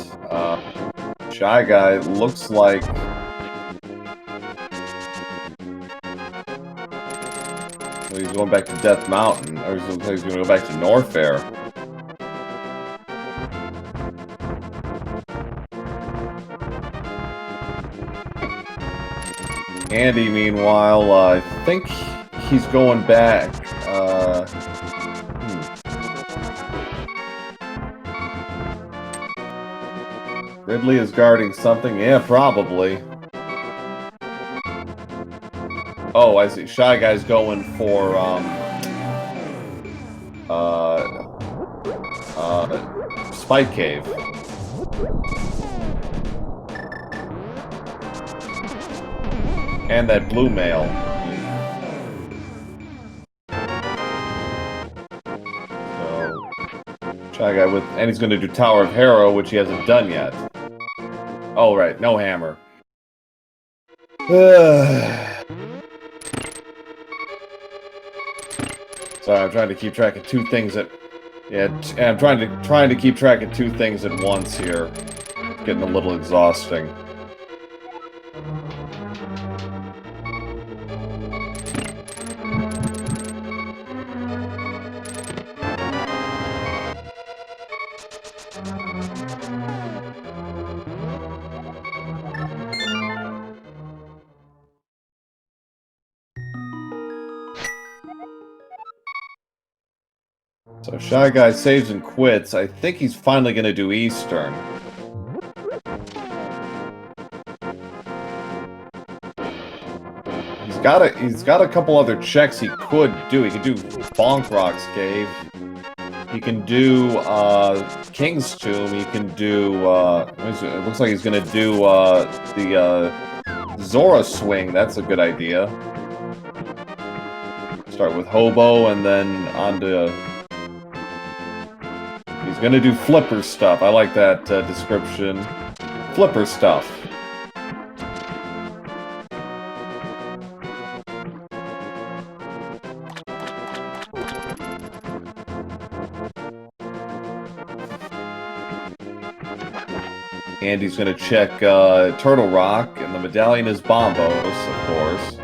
[SPEAKER 1] ShyGuy looks like he's going back to Death Mountain, or he's going to go back to Norfair. Andy, meanwhile, I think he's going back. Ridley is guarding something. Yeah, probably. Oh, I see. ShyGuy's going for Spike Cave. And that blue mail. So ShyGuy with, and he's going to do Tower of Harrow, which he hasn't done yet. Oh right, no hammer. Sorry, I'm trying to keep track of two things at... Yeah, I'm trying to keep track of two things at once here. It's getting a little exhausting. So ShyGuy saves and quits. I think he's finally going to do Eastern. He's got a couple other checks he could do. He could do Bonk Rock's Cave. He can do King's Tomb. He can do it looks like he's going to do the Zora Swing. That's a good idea. Start with Hobo and then on to... He's gonna do flipper stuff. I like that description. Flipper stuff. Andy's gonna check Turtle Rock, and the medallion is Bombos, of course.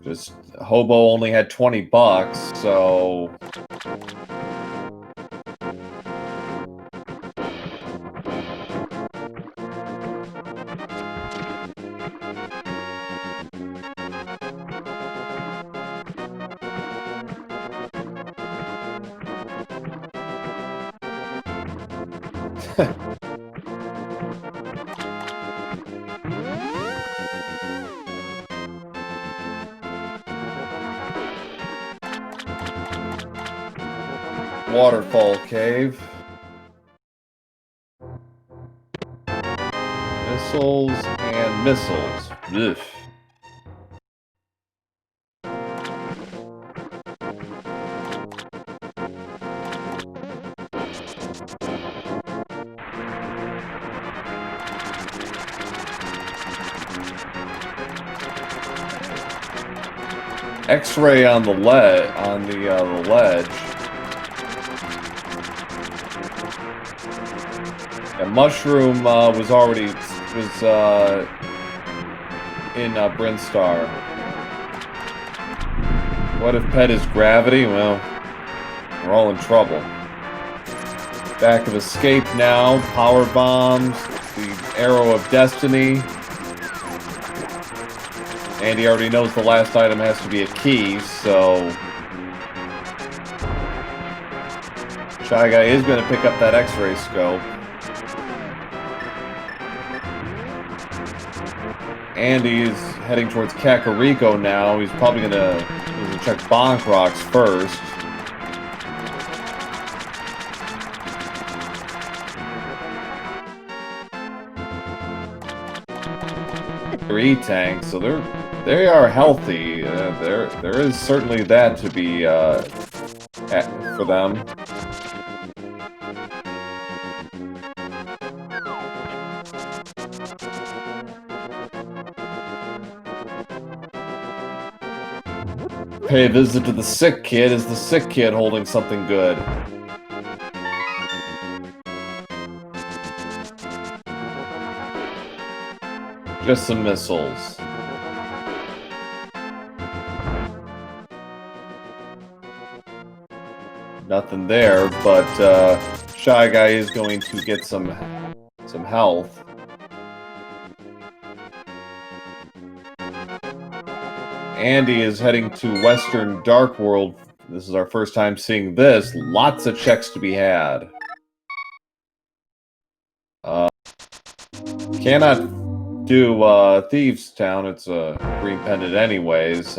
[SPEAKER 1] Just Hobo only had 20 bucks, so... waterfall cave. Missiles and missiles. Ugh. X-ray on the ledge. And mushroom was already in Brinstar. What if pet is gravity? Well, we're all in trouble. Back of escape now. Power bombs. The arrow of destiny. And he already knows the last item has to be a key, so ShyGuy is going to pick up that X-ray scope. Andy's heading towards Kakariko now. He's probably going to check Bonk Rocks first. E-tank, so they are healthy. There is certainly that to be for them. Pay a visit to the sick kid. Is the sick kid holding something good? Just some missiles. Nothing there, but ShyGuy is going to get some health. Andy is heading to Western Dark World. This is our first time seeing this. Lots of checks to be had. Cannot do Thieves Town. It's a green pendant anyways.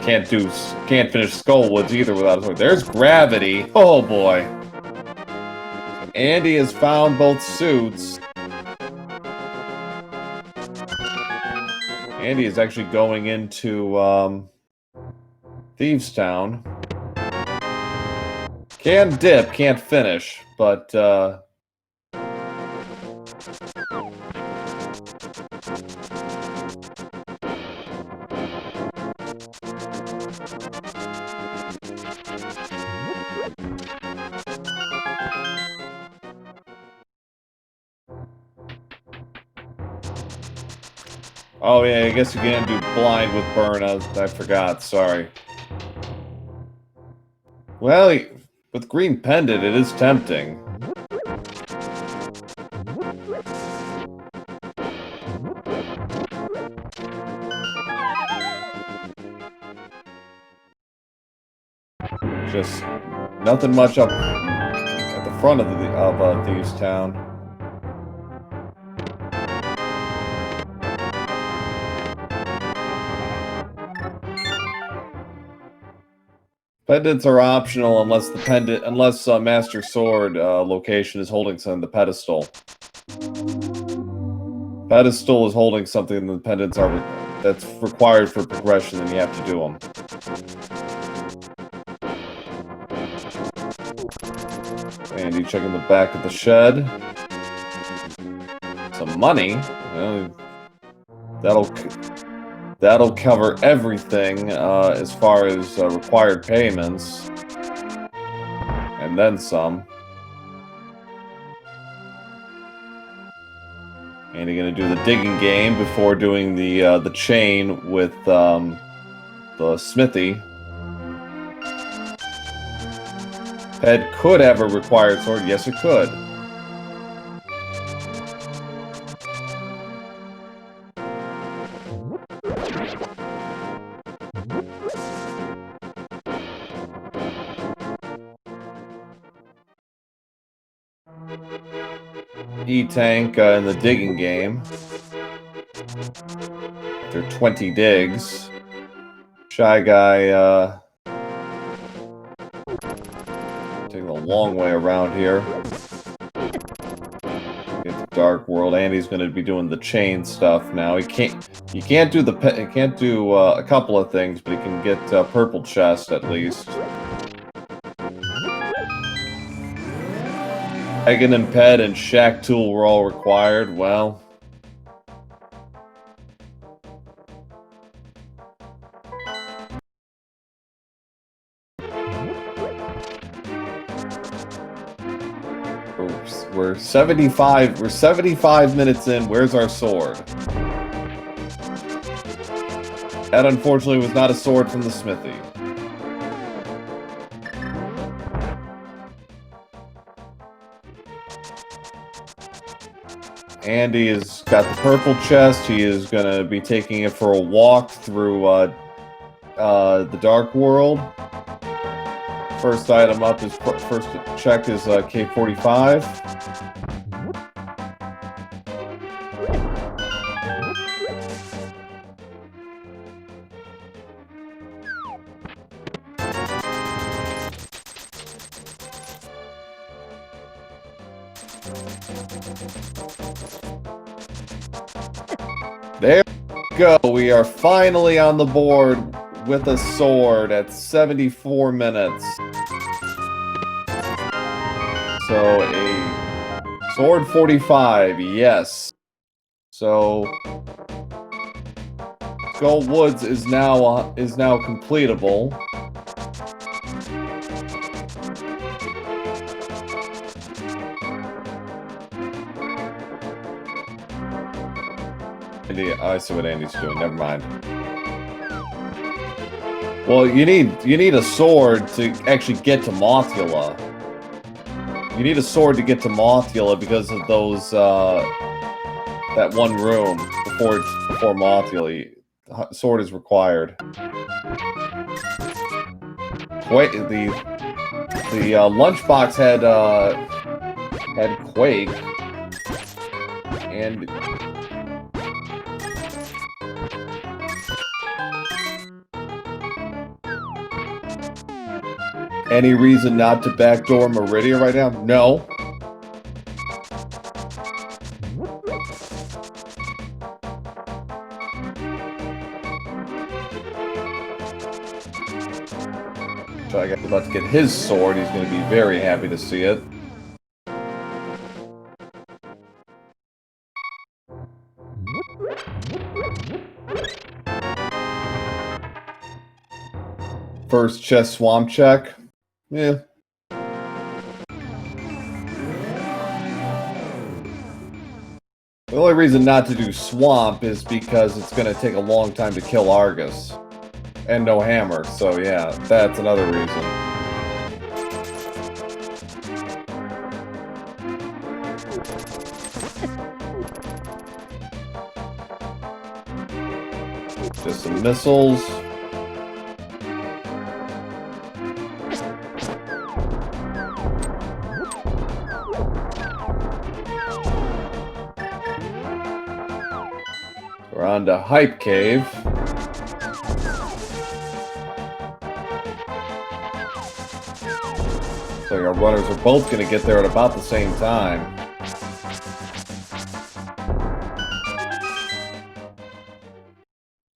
[SPEAKER 1] Can't finish Skullwoods either without a sword. There's gravity. Oh boy. Andy has found both suits. Andy is actually going into Thieves Town. Can dip, can't finish, but oh yeah, I guess you can do blind with burn. I forgot, sorry. Well, with green pendant, it is tempting. Just nothing much up at the front of Thieves Town. Pendants are optional unless Master Sword location is holding something. The pedestal. Pedestal is holding something, and the pendants are that's required for progression, and you have to do them. And you checking the back of the shed. Some money. Well, that'll cover everything as far as required payments, and then some. And you're gonna do the digging game before doing the chain with the smithy. Ped could have a required sword. Yes, it could. E-tank in the digging game. After 20 digs. ShyGuy long way around here. Get the Dark World. Andy's going to be doing the chain stuff now. He can't do a couple of things, but he can get purple chest at least. Megan and Ped and Shack Tool were all required. Well, we're 75 minutes in. Where's our sword? That unfortunately was not a sword from the smithy. Andy has got the purple chest. He is going to be taking it for a walk through the Dark World. First item up is first check is K45. There we go. We are finally on the board with a sword at 74 minutes. So a sword 45, yes. So Skull Woods is now completable. I see what Andy's doing. Never mind. Well, you need a sword to actually get to Mothula. You need a sword to get to Mothula because of those that one room before Mothula. Sword is required. Wait, the lunchbox had Quake and. Any reason not to backdoor Meridia right now? No. So I got about to get his sword. He's going to be very happy to see it. First chest swamp check. Yeah. The only reason not to do swamp is because it's going to take a long time to kill Argus. And no hammer, so yeah, that's another reason. Just some missiles. We're on to Hype Cave. So our runners are both going to get there at about the same time.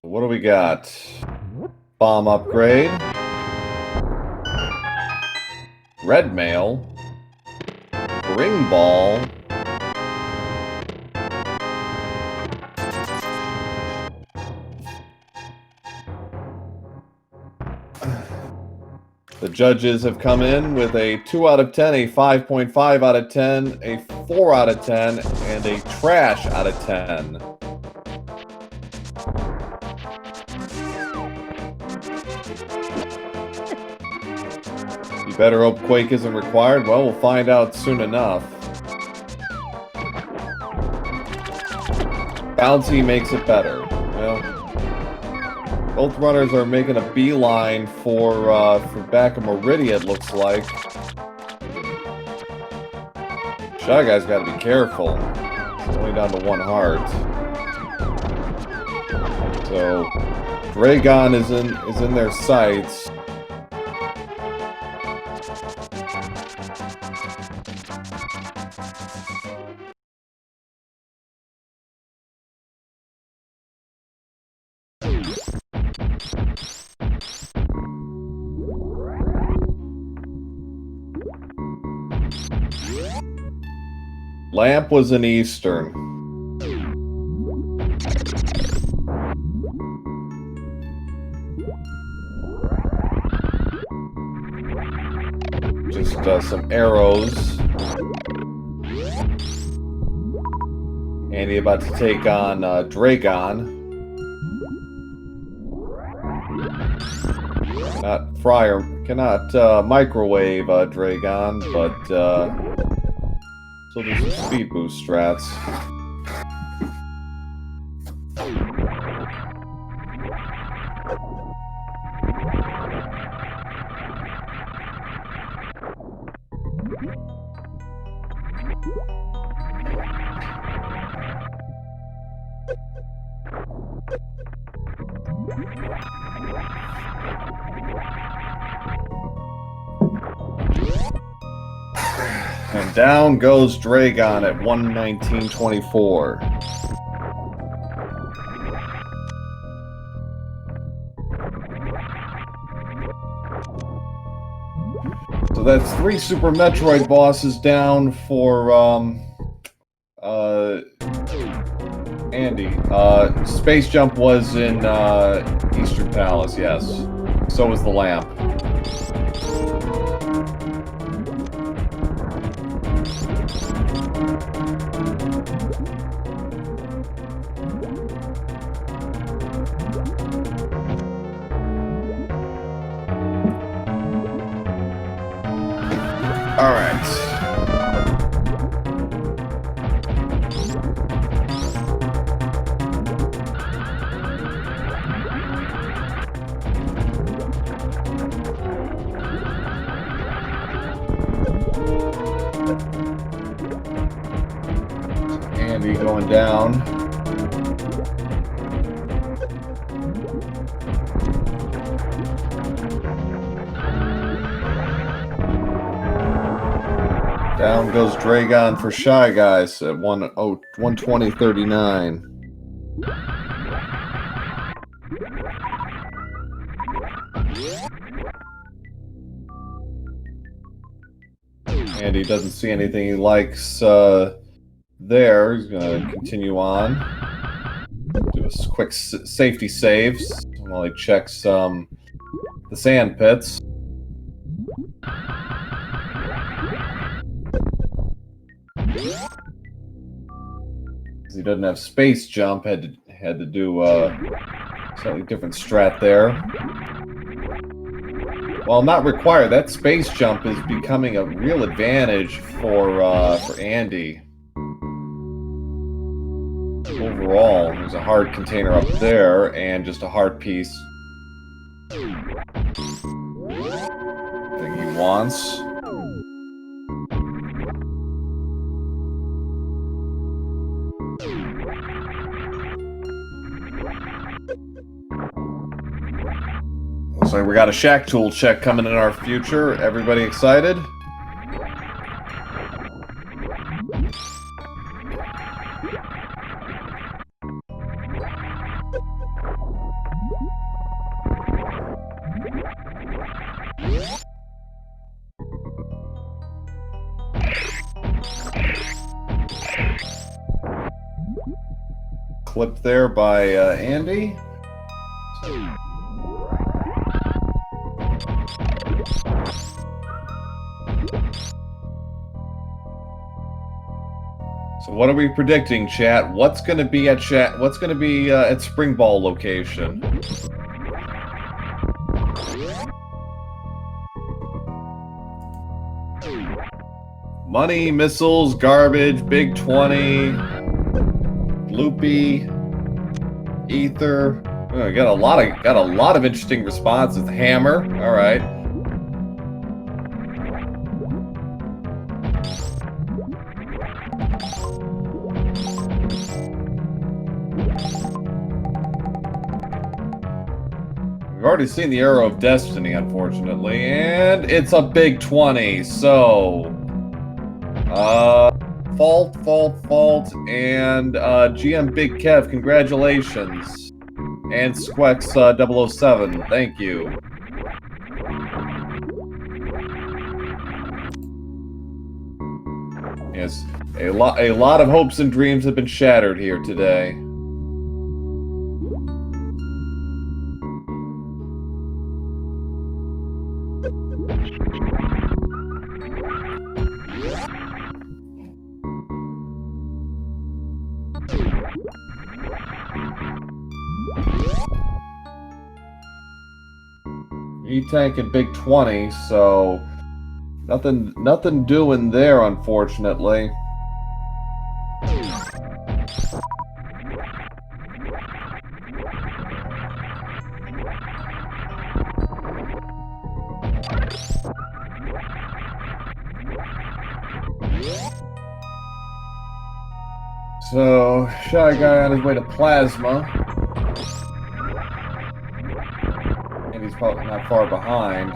[SPEAKER 1] What do we got? Bomb upgrade. Red mail. Ring ball. The judges have come in with a 2 out of 10, a 5.5 out of 10, a 4 out of 10, and a trash out of 10. You better hope Quake isn't required. Well, we'll find out soon enough. Bouncy makes it better. Well, both runners are making a beeline for back of Meridia, it looks like. ShyGuy's got to be careful. It's only down to 1 heart. So Dragon is in their sights. Lamp was in Eastern. Just some arrows. Andy about to take on Dragon. Not Fryer, cannot microwave Dragon, but still do some speed boost strats. And down goes Dragon at 119.24. So that's 3 Super Metroid bosses down for Andy. Space Jump was in Eastern Palace, yes. So was the lamp. All right. Andy going down. Down goes Dragon for Shy Guys at 120.39. Andy doesn't see anything he likes there. He's going to continue on. Do a quick safety saves while he checks the sand pits. He doesn't have space jump, had to do slightly different strat there. While not required, that space jump is becoming a real advantage for Andy. Overall, there's a hard container up there and just a hard piece. Thing he wants. Looks like we got a Shack Tool check coming in our future. Everybody excited? Clip there by Andy. So what are we predicting, chat? What's going to be at What's going to be at Spring Ball location? Money, missiles, garbage, big 20, loopy, ether. Oh, got a lot of interesting responses. Hammer, all right. We've already seen the Arrow of Destiny, unfortunately, and it's a big 20. So, Fault, and GM Big Kev, congratulations. And Squex 007, thank you. Yes, a lot of hopes and dreams have been shattered here today. E-Tank and Big 20, so nothing doing there, unfortunately. So, ShyGuy on his way to Plasma. And he's probably not far behind.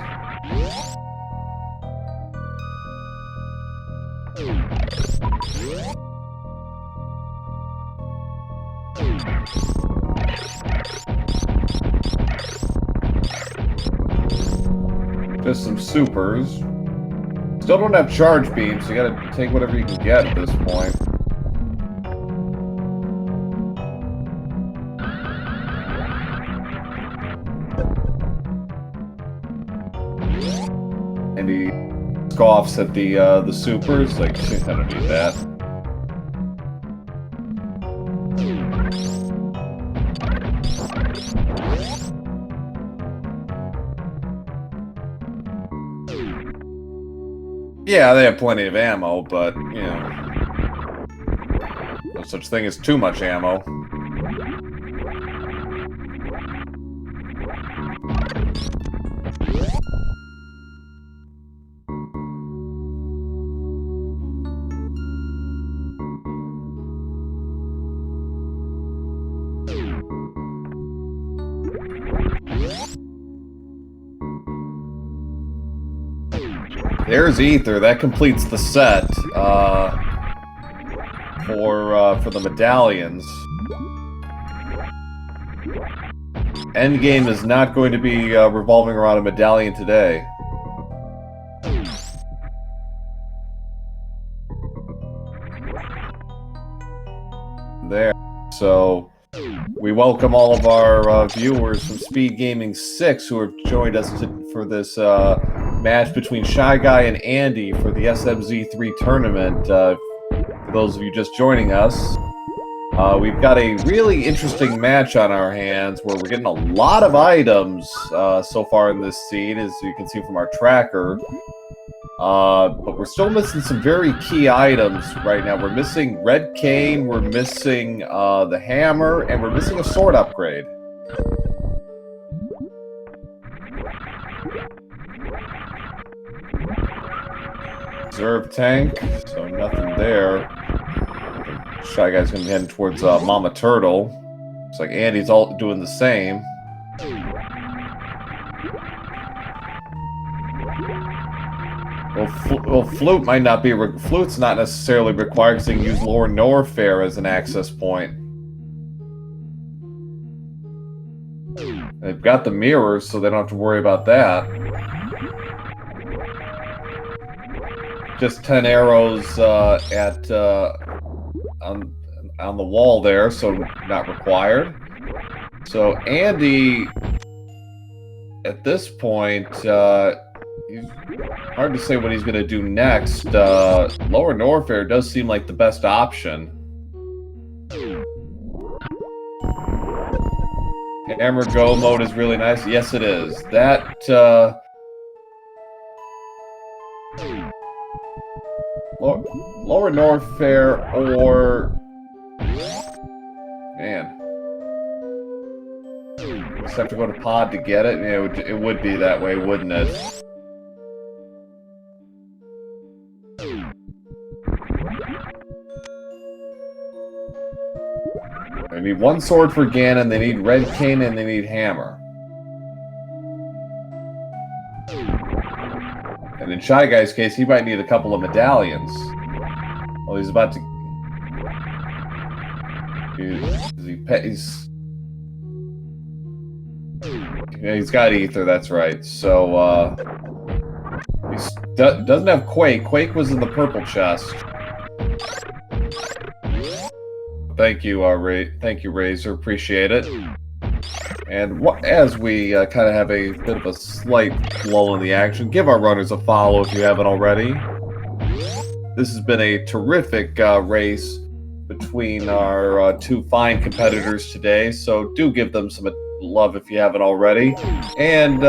[SPEAKER 1] Just some supers. Still don't have charge beams, so you gotta take whatever you can get at this point. And he scoffs at the supers, like, I don't need that. Yeah, they have plenty of ammo, but, you know, no such thing as too much ammo. There's Ether. That completes the set for the medallions. Endgame is not going to be revolving around a medallion today. There. So we welcome all of our viewers from SpeedGaming 6 who have joined us for this match between ShyGuy and Andy for the SMZ3 tournament. For those of you just joining us, we've got a really interesting match on our hands where we're getting a lot of items so far in this seed, as you can see from our tracker. But we're still missing some very key items right now. We're missing Red Cane, we're missing the hammer, and we're missing a sword upgrade. Reserve tank, so nothing there. ShyGuy's gonna be heading towards Mama Turtle. Looks like Andy's all doing the same. Well, Flute might not be. Flute's not necessarily required because they can use Lower Norfair as an access point. They've got the mirrors, so they don't have to worry about that. Just 10 arrows on the wall there, so not required. So Andy, at this point, he's hard to say what he's going to do next. Lower Norfair does seem like the best option. Hammer Go mode is really nice. Yes, it is. That Lower Norfair or man, just have to go to pod to get it. Yeah, it would be that way, wouldn't it? They need one sword for Ganon, they need Red Cane, and they need Hammer. And in ShyGuy's case, he might need a couple of medallions. Well, he's about to... He's got Ether, that's right. So, he doesn't have Quake. Quake was in the purple chest. Thank you, thank you, Razor. Appreciate it. And as we kind of have a bit of a slight lull in the action, give our runners a follow if you haven't already. This has been a terrific race between our two fine competitors today, so do give them some love if you haven't already. And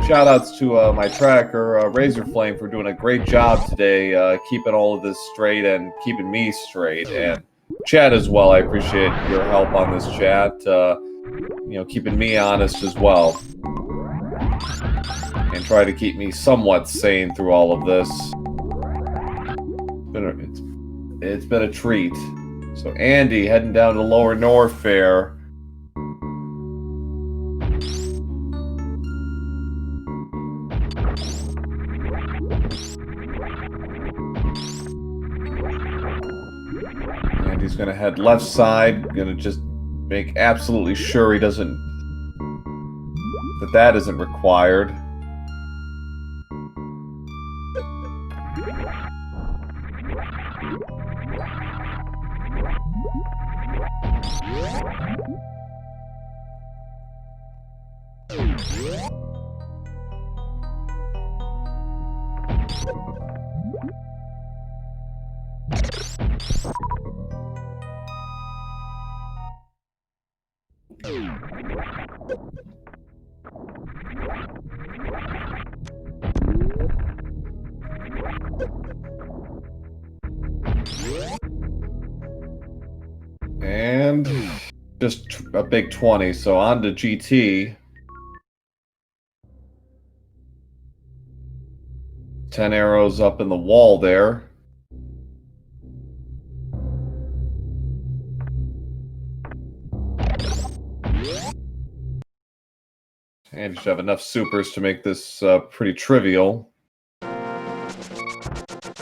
[SPEAKER 1] shout-outs to my tracker, Razor Flame, for doing a great job today, keeping all of this straight and keeping me straight. And chat as well, I appreciate your help on this chat. You know, keeping me honest as well. And try to keep me somewhat sane through all of this. It's been a treat. So Andy heading down to Lower Norfair. Andy's gonna head left side, gonna just make absolutely sure he doesn't, that isn't required. And just a big 20, so on to GT. 10 arrows up in the wall there. And you should have enough supers to make this pretty trivial.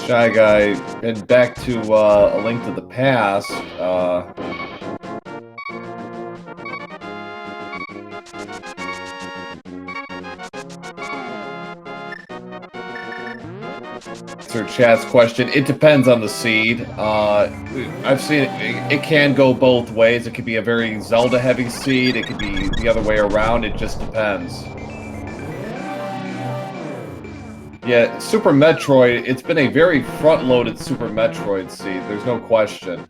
[SPEAKER 1] ShyGuy, heading back to A Link to the Past. Answer chat's question. It depends on the seed. I've seen it can go both ways. It could be a very Zelda-heavy seed. It could be the other way around. It just depends. Yeah, Super Metroid, it's been a very front-loaded Super Metroid seed. There's no question.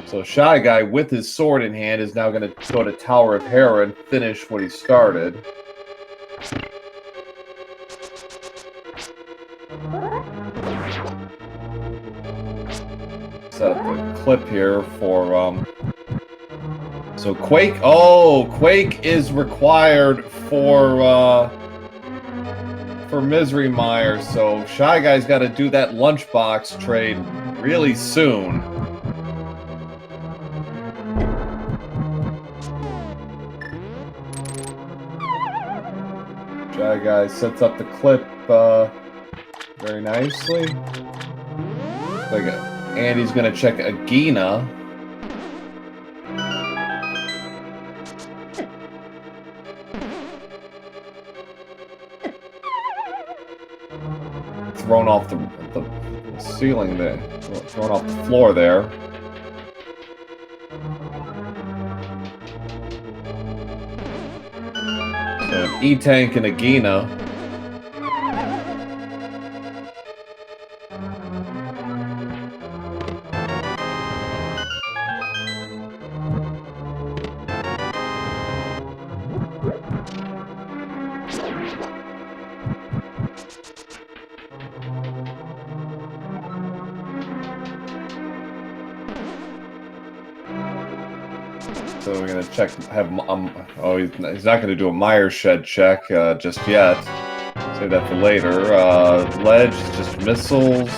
[SPEAKER 1] So ShyGuy, with his sword in hand, is now going to go to Tower of Hera and finish what he started. Set up a clip here for, so Quake, Quake is required for Misery Mire, so ShyGuy's got to do that lunchbox trade really soon. ShyGuy sets up the clip very nicely. Like Andy's gonna check Agina. Thrown off the ceiling there, thrown off the floor there. So E-Tank and Agina. So we're gonna check. Oh, he's not gonna do a Meyer Shed check just yet. Save that for later. Ledge is just missiles.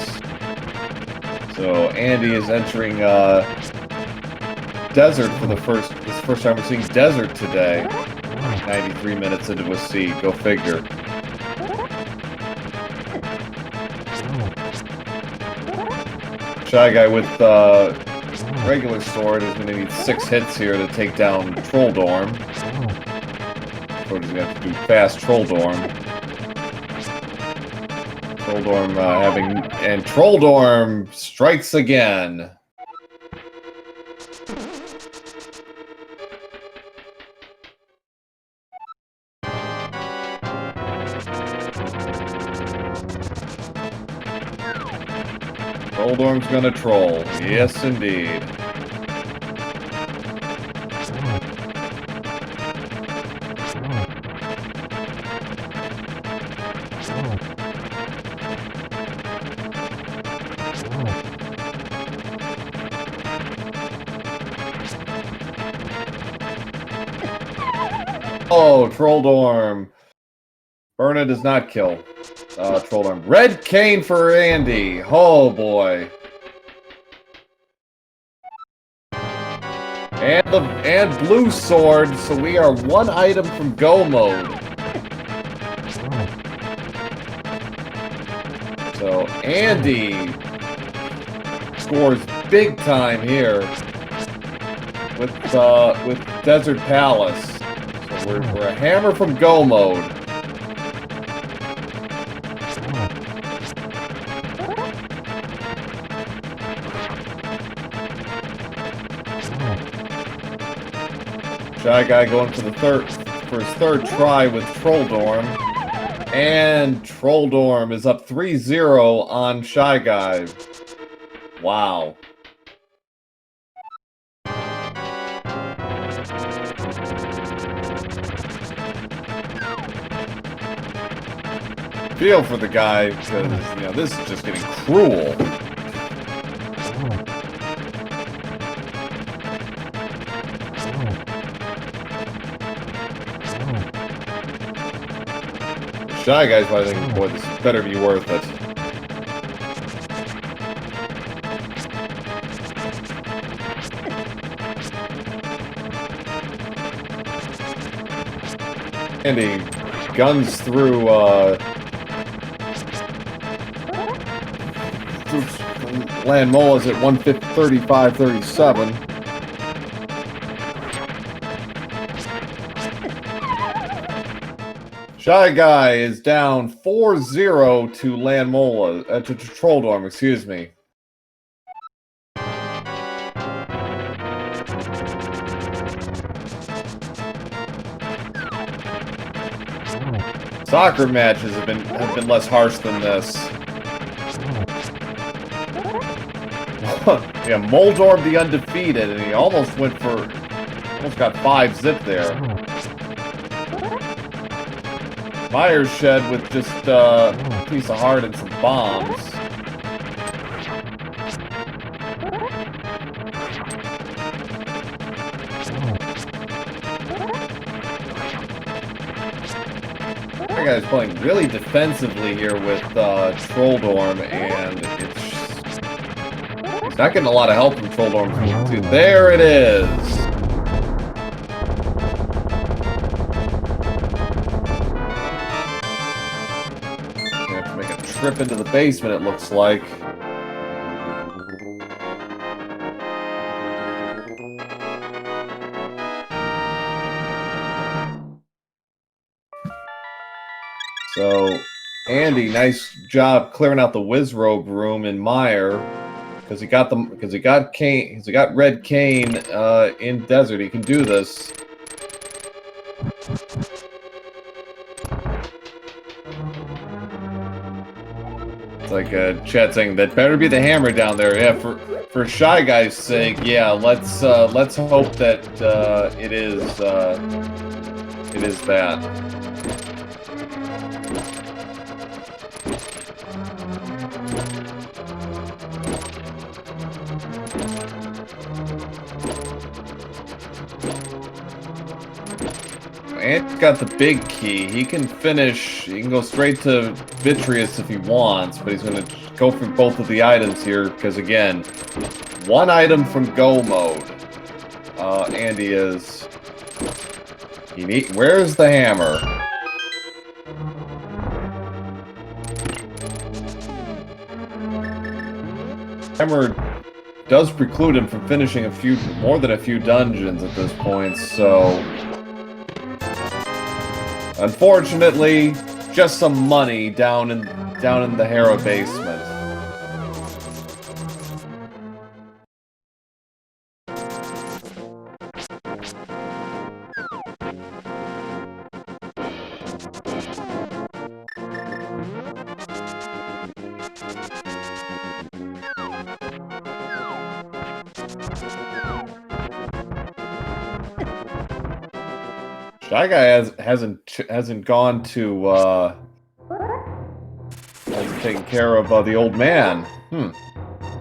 [SPEAKER 1] So Andy is entering desert for this first time we're seeing desert today. 93 minutes into a seed. Go figure. ShyGuy with regular sword is going to need 6 hits here to take down Trolldorm. So he's going to have to do fast Trolldorm. Trolldorm and Trolldorm strikes again. Troldorm's gonna troll. Yes, indeed. Oh, Troldorm. Burna does not kill Troldorm. Red cane for Andy. Oh, boy. And blue sword, so we are one item from go mode. So Andy scores big time here with Desert Palace. So we're a hammer from go mode. ShyGuy going for his third try with Troldorm. And Troldorm is up 3-0 on ShyGuy. Wow. Feel for the guy, because, you know, this is just getting cruel. ShyGuy's probably thinking, boy, this better be worth it. And he guns through, Land Mola's at 135.37. ShyGuy is down 4-0 to Land Mola, to Troldorm, excuse me. Soccer matches have been less harsh than this. Yeah, Moldorm the undefeated, and he almost got 5 zip there. Myers shed with just a piece of heart and some bombs. That guy's playing really defensively here with Troldorm, and he's not getting a lot of help from Troldorm. There it is! Gonna have to make a trip into the basement, it looks like. So, Andy, nice job clearing out the Wizrobe room in Meyer, because he got Red Cane in Desert. He can do this. It's like chat saying that better be the hammer down there. Yeah, for ShyGuy's sake, yeah. Let's hope that it is that. Ant's got the big key. He can finish. He can go straight to Vitreous if he wants, but he's going to go for both of the items here because, again, one item from go mode. Andy is. Where's the hammer? Hammer does preclude him from finishing more than a few dungeons at this point, so. Unfortunately, just some money down in the Hera basement. ShyGuy hasn't gone to hasn't taken care of the old man.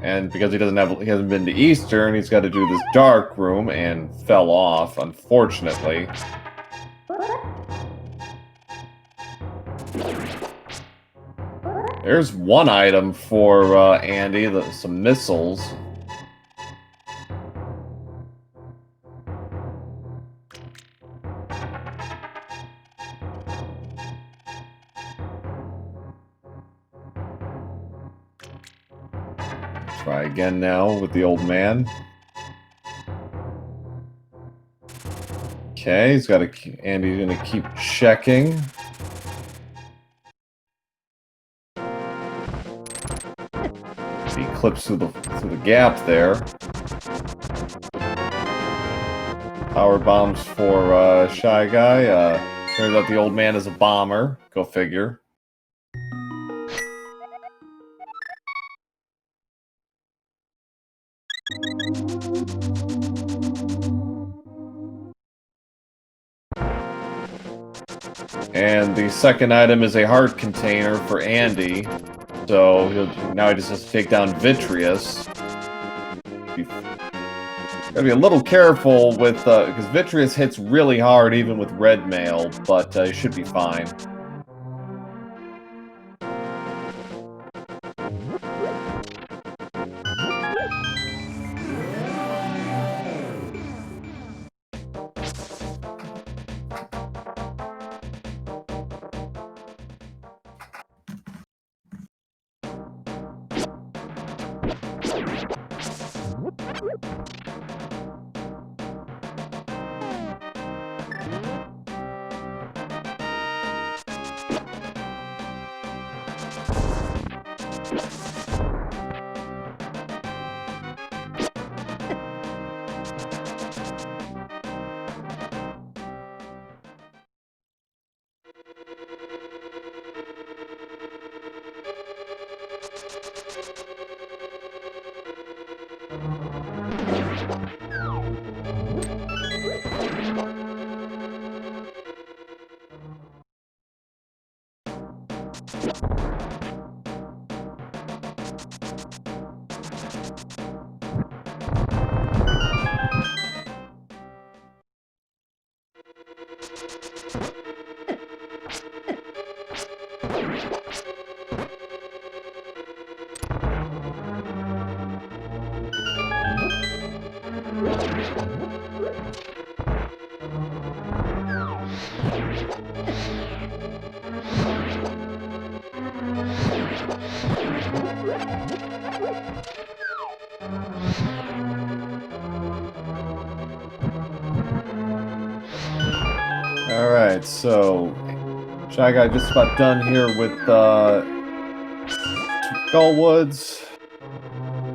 [SPEAKER 1] And because he hasn't been to Eastern, he's got to do this dark room and fell off, unfortunately. There's one item for Andy, some missiles. Try again now with the old man. Okay, he's got to. Andy's gonna keep checking. He clips through the gap there. Power bombs for ShyGuy. Turns out the old man is a bomber. Go figure. And the second item is a heart container for Andy. So now he just has to take down Vitreous. Gotta be a little careful with, because Vitreous hits really hard even with red mail, but he should be fine. Alright, so ShyGuy just about done here with Gullwoods.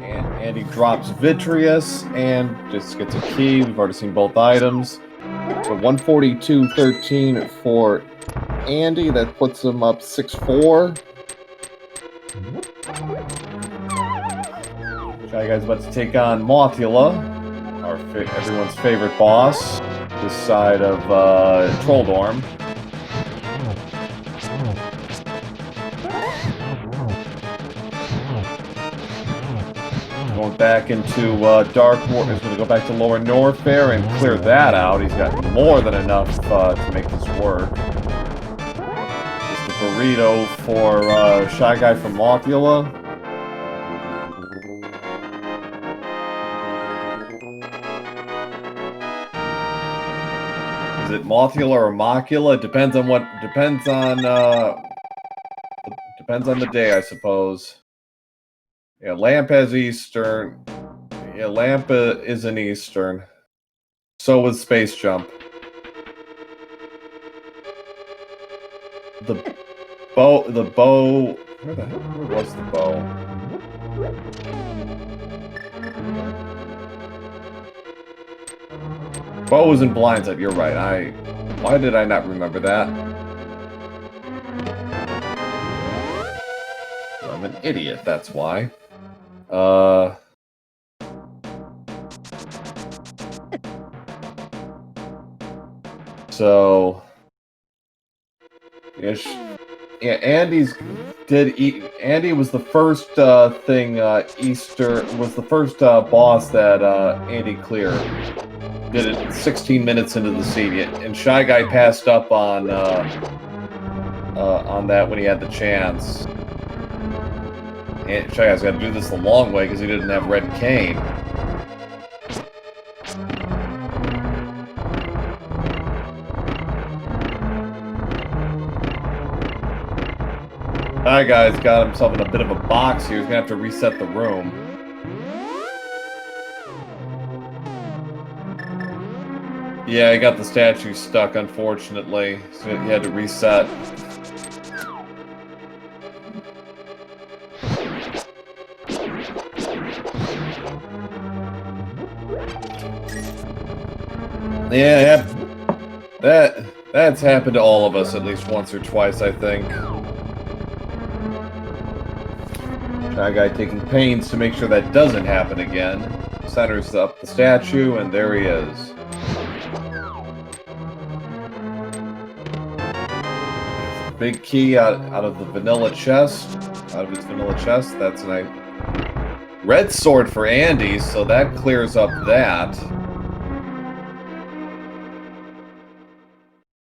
[SPEAKER 1] And Andy drops Vitreous and just gets a key. We've already seen both items. So 142.13 for Andy. That puts him up 6-4. ShyGuy's about to take on Mothula, everyone's favorite boss, this side of Trolldorm. Going back into Dark War. He's going to go back to Lower Norfair and clear that out. He's got more than enough to make this work. Just the burrito for ShyGuy from Mothula. Is it Mothula or Mocula? Depends on the day, I suppose. Yeah, Lamp has Eastern. Yeah, Lamp is an Eastern. So was Space Jump. The bow. Where was the bow? Bow was in Blindside. You're right. Why did I not remember that? I'm an idiot. That's why. So, yeah, Andy was the first was the first boss that Andy cleared. Did it 16 minutes into the seed, and ShyGuy passed up on that when he had the chance. And ShyGuy's got to do this the long way because he didn't have red cane. ShyGuy's got himself in a bit of a box here. He's gonna have to reset the room. Yeah, he got the statue stuck, unfortunately, so he had to reset. Yeah, that's happened to all of us at least once or twice, I think. ShyGuy taking pains to make sure that doesn't happen again. Centers up the statue, and there he is. Big key out of the vanilla chest. Out of his vanilla chest. That's a nice red sword for Andy, so that clears up that.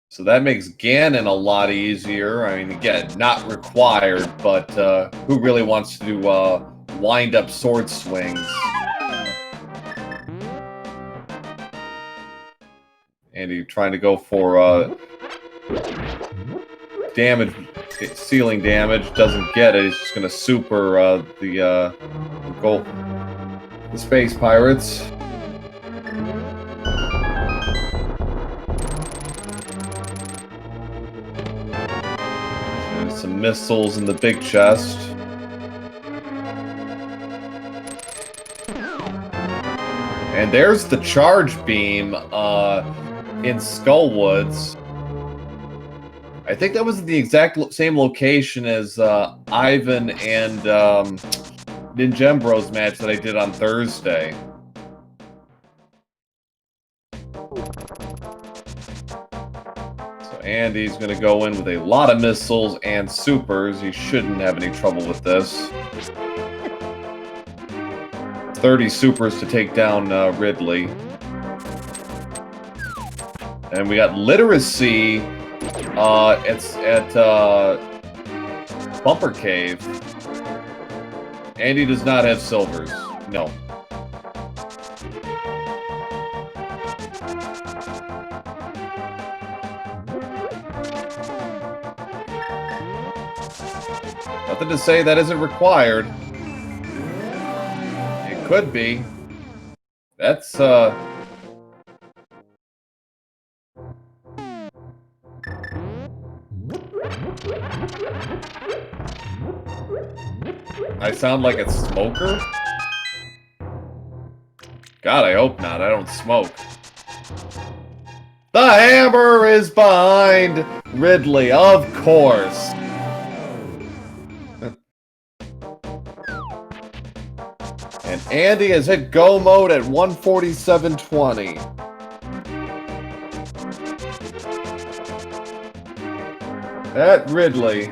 [SPEAKER 1] So that makes Ganon a lot easier. I mean, again, not required, but who really wants to do wind-up sword swings? Andy trying to go for damage, ceiling damage, doesn't get it. He's just gonna super the space pirates. There's some missiles in the big chest. And there's the charge beam in Skullwoods. I think that was the exact same location as Ivan and Ninjembro's match that I did on Thursday. So Andy's going to go in with a lot of missiles and supers. He shouldn't have any trouble with this. 30 supers to take down Ridley. And we got Literacy. It's at Bumper Cave. Andy does not have silvers. No. Nothing to say that isn't required. It could be. That's I sound like a smoker? God, I hope not. I don't smoke. The hammer is behind Ridley, of course. And Andy has hit go mode at 147.20. At Ridley.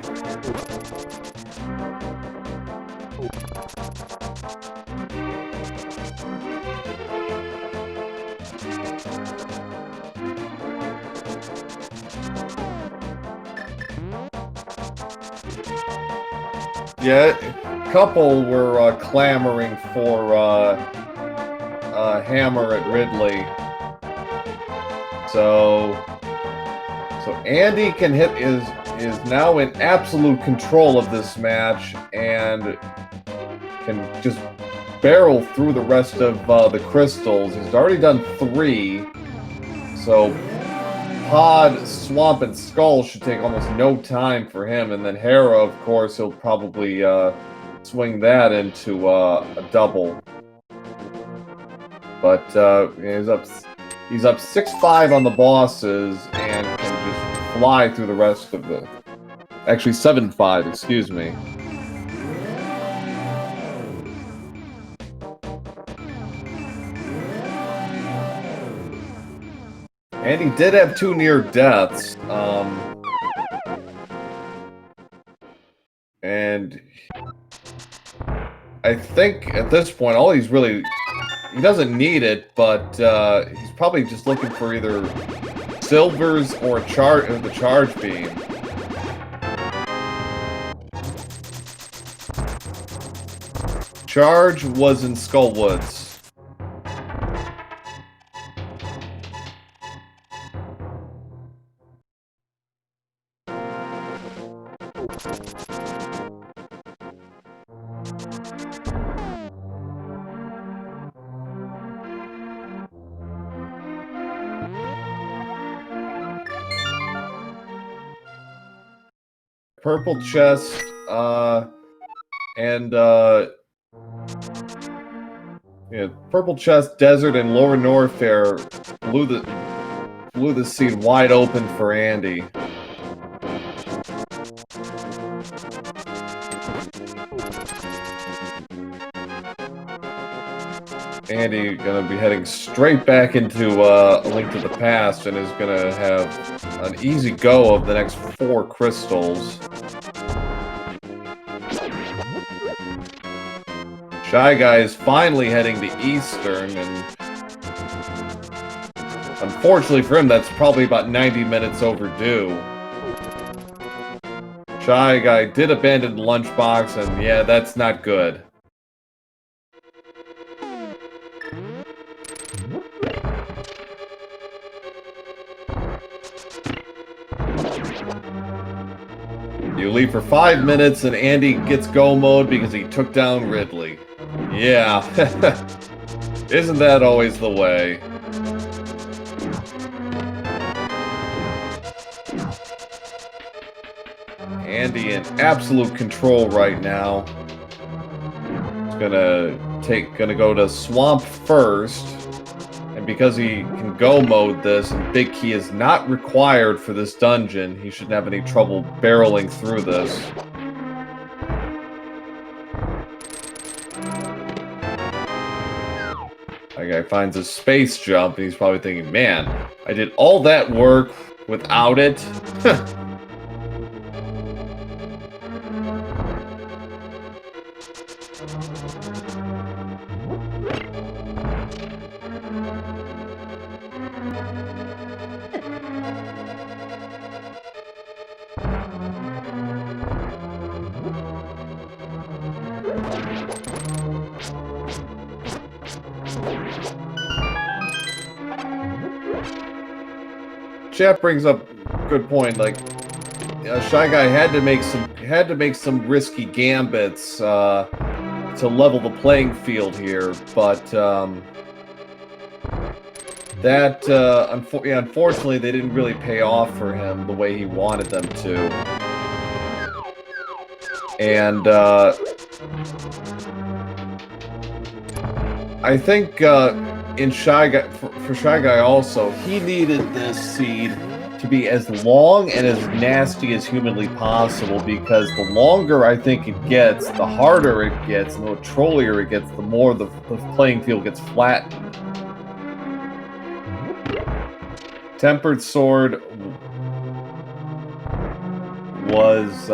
[SPEAKER 1] Yeah, a couple were clamoring for a hammer at Ridley. So Andy can hit is now in absolute control of this match and can just barrel through the rest of the crystals. He's already done 3, so Pod, Swamp, and Skull should take almost no time for him, and then Hera, of course, he'll probably swing that into a double. But he's up 6-5 on the bosses and can just fly through the rest of the. Actually, 7-5, excuse me. And he did have 2 near deaths. And I think at this point, all he's really... He doesn't need it, but he's probably just looking for either silvers or the charge beam. Charge was in Skullwoods. Purple chest, and yeah, purple chest, desert, and lower Norfair blew the seed wide open for Andy. Andy gonna be heading straight back into A Link to the Past and is gonna have an easy go of the next 4 crystals. ShyGuy is finally heading to Eastern, and unfortunately for him, that's probably about 90 minutes overdue. ShyGuy did abandon the lunchbox, and yeah, that's not good. You leave for 5 minutes and Andy gets go mode because he took down Ridley. Yeah. Isn't that always the way? Andy in absolute control right now. He's gonna go to Swamp first. And because he can go mode this, and Big Key is not required for this dungeon, he shouldn't have any trouble barreling through this. That guy finds a space jump, and he's probably thinking, man, I did all that work without it? Chat brings up a good point. Like, ShyGuy had to make some risky gambits to level the playing field here, but unfortunately they didn't really pay off for him the way he wanted them to. And I think in ShyGuy, for ShyGuy also, he needed this seed to be as long and as nasty as humanly possible, because the longer I think it gets, the harder it gets, and the trollier it gets, the more the playing field gets flattened. Tempered Sword was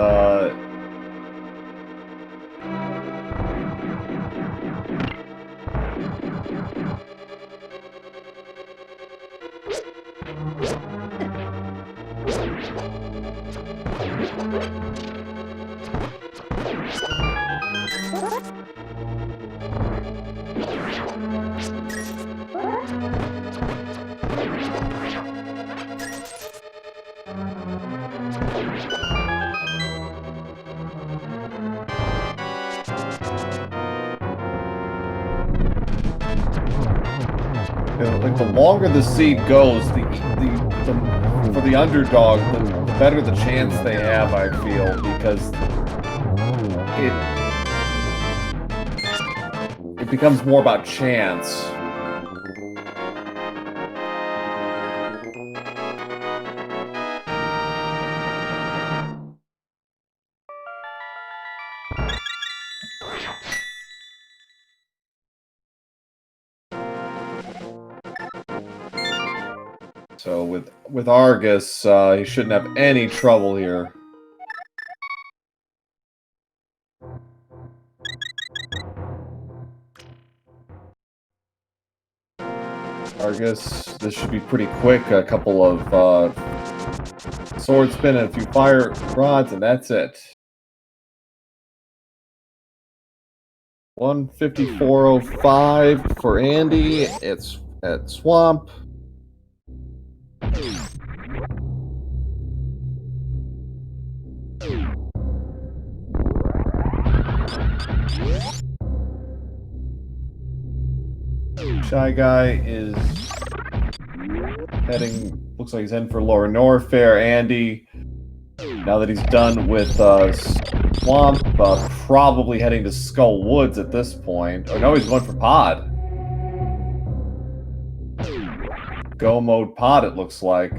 [SPEAKER 1] like the longer the seed goes, for the underdog, the better the chance they have, I feel, because it becomes more about chance. So with Argus, he shouldn't have any trouble here. Argus, this should be pretty quick. A couple of sword spin and a few fire rods, and that's it. 154.05 for Andy. It's at Swamp. ShyGuy is heading, looks like he's heading for Lower Norfair. Andy, now that he's done with Swamp, probably heading to Skull Woods at this point. Or no, he's going for Pod. Go mode Pod, it looks like.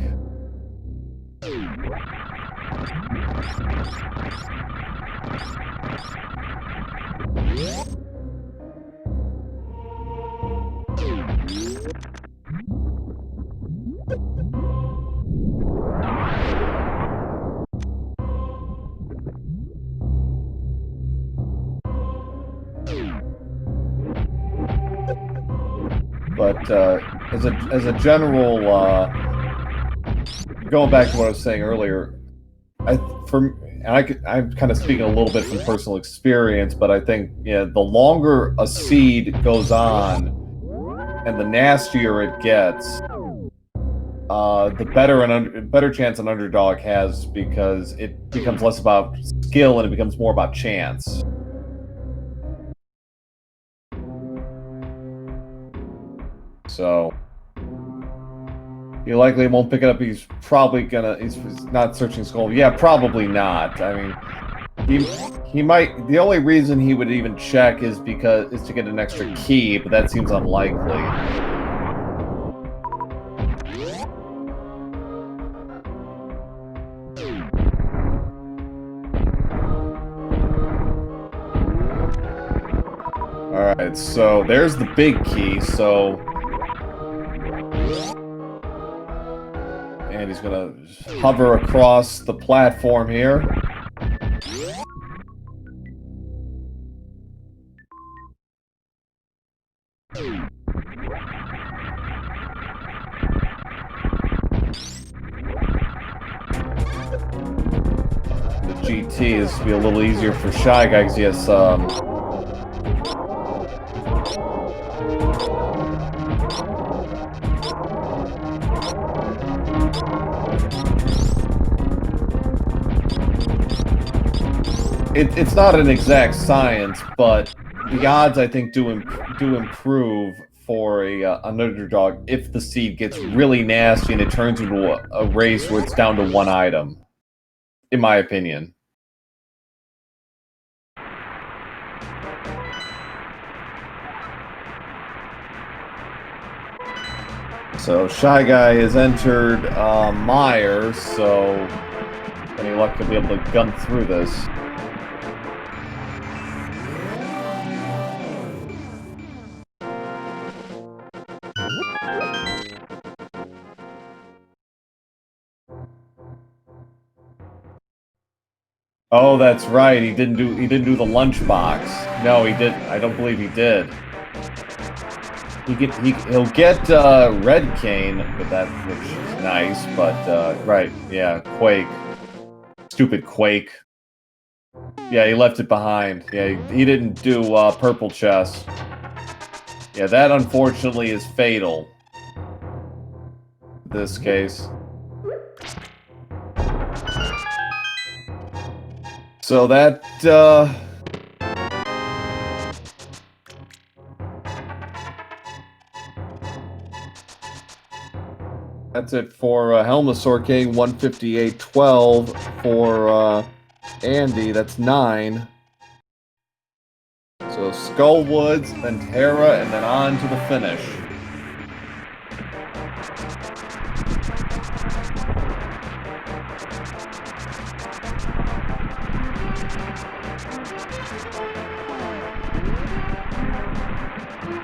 [SPEAKER 1] But as a general, going back to what I was saying earlier, I'm kind of speaking a little bit from personal experience, but I think the longer a seed goes on, and the nastier it gets, the better chance an underdog has, because it becomes less about skill and it becomes more about chance. So he likely won't pick it up. He's probably gonna. He's not searching Skull. Yeah, probably not. I mean, he might. The only reason he would even check is to get an extra key, but that seems unlikely. All right, so there's the big key. So. And he's gonna hover across the platform here. The GT is to be a little easier for ShyGuy because he has It's not an exact science, but the odds, I think, do improve for an underdog if the seed gets really nasty and it turns into a race where it's down to one item, in my opinion. So ShyGuy has entered Myers, so any luck to be able to gun through this. Oh, that's right. He didn't do the lunchbox. No, he didn't. I don't believe he did. He'll get Red Cane, but which is nice. But right, yeah, Quake. Stupid Quake. Yeah, he left it behind. Yeah, he didn't do Purple Chest. Yeah, that unfortunately is fatal. In this case. So that, that's it for Helmasaur King, 158.12 for Andy, that's 9. So Skull Woods, then Terra, and then on to the finish.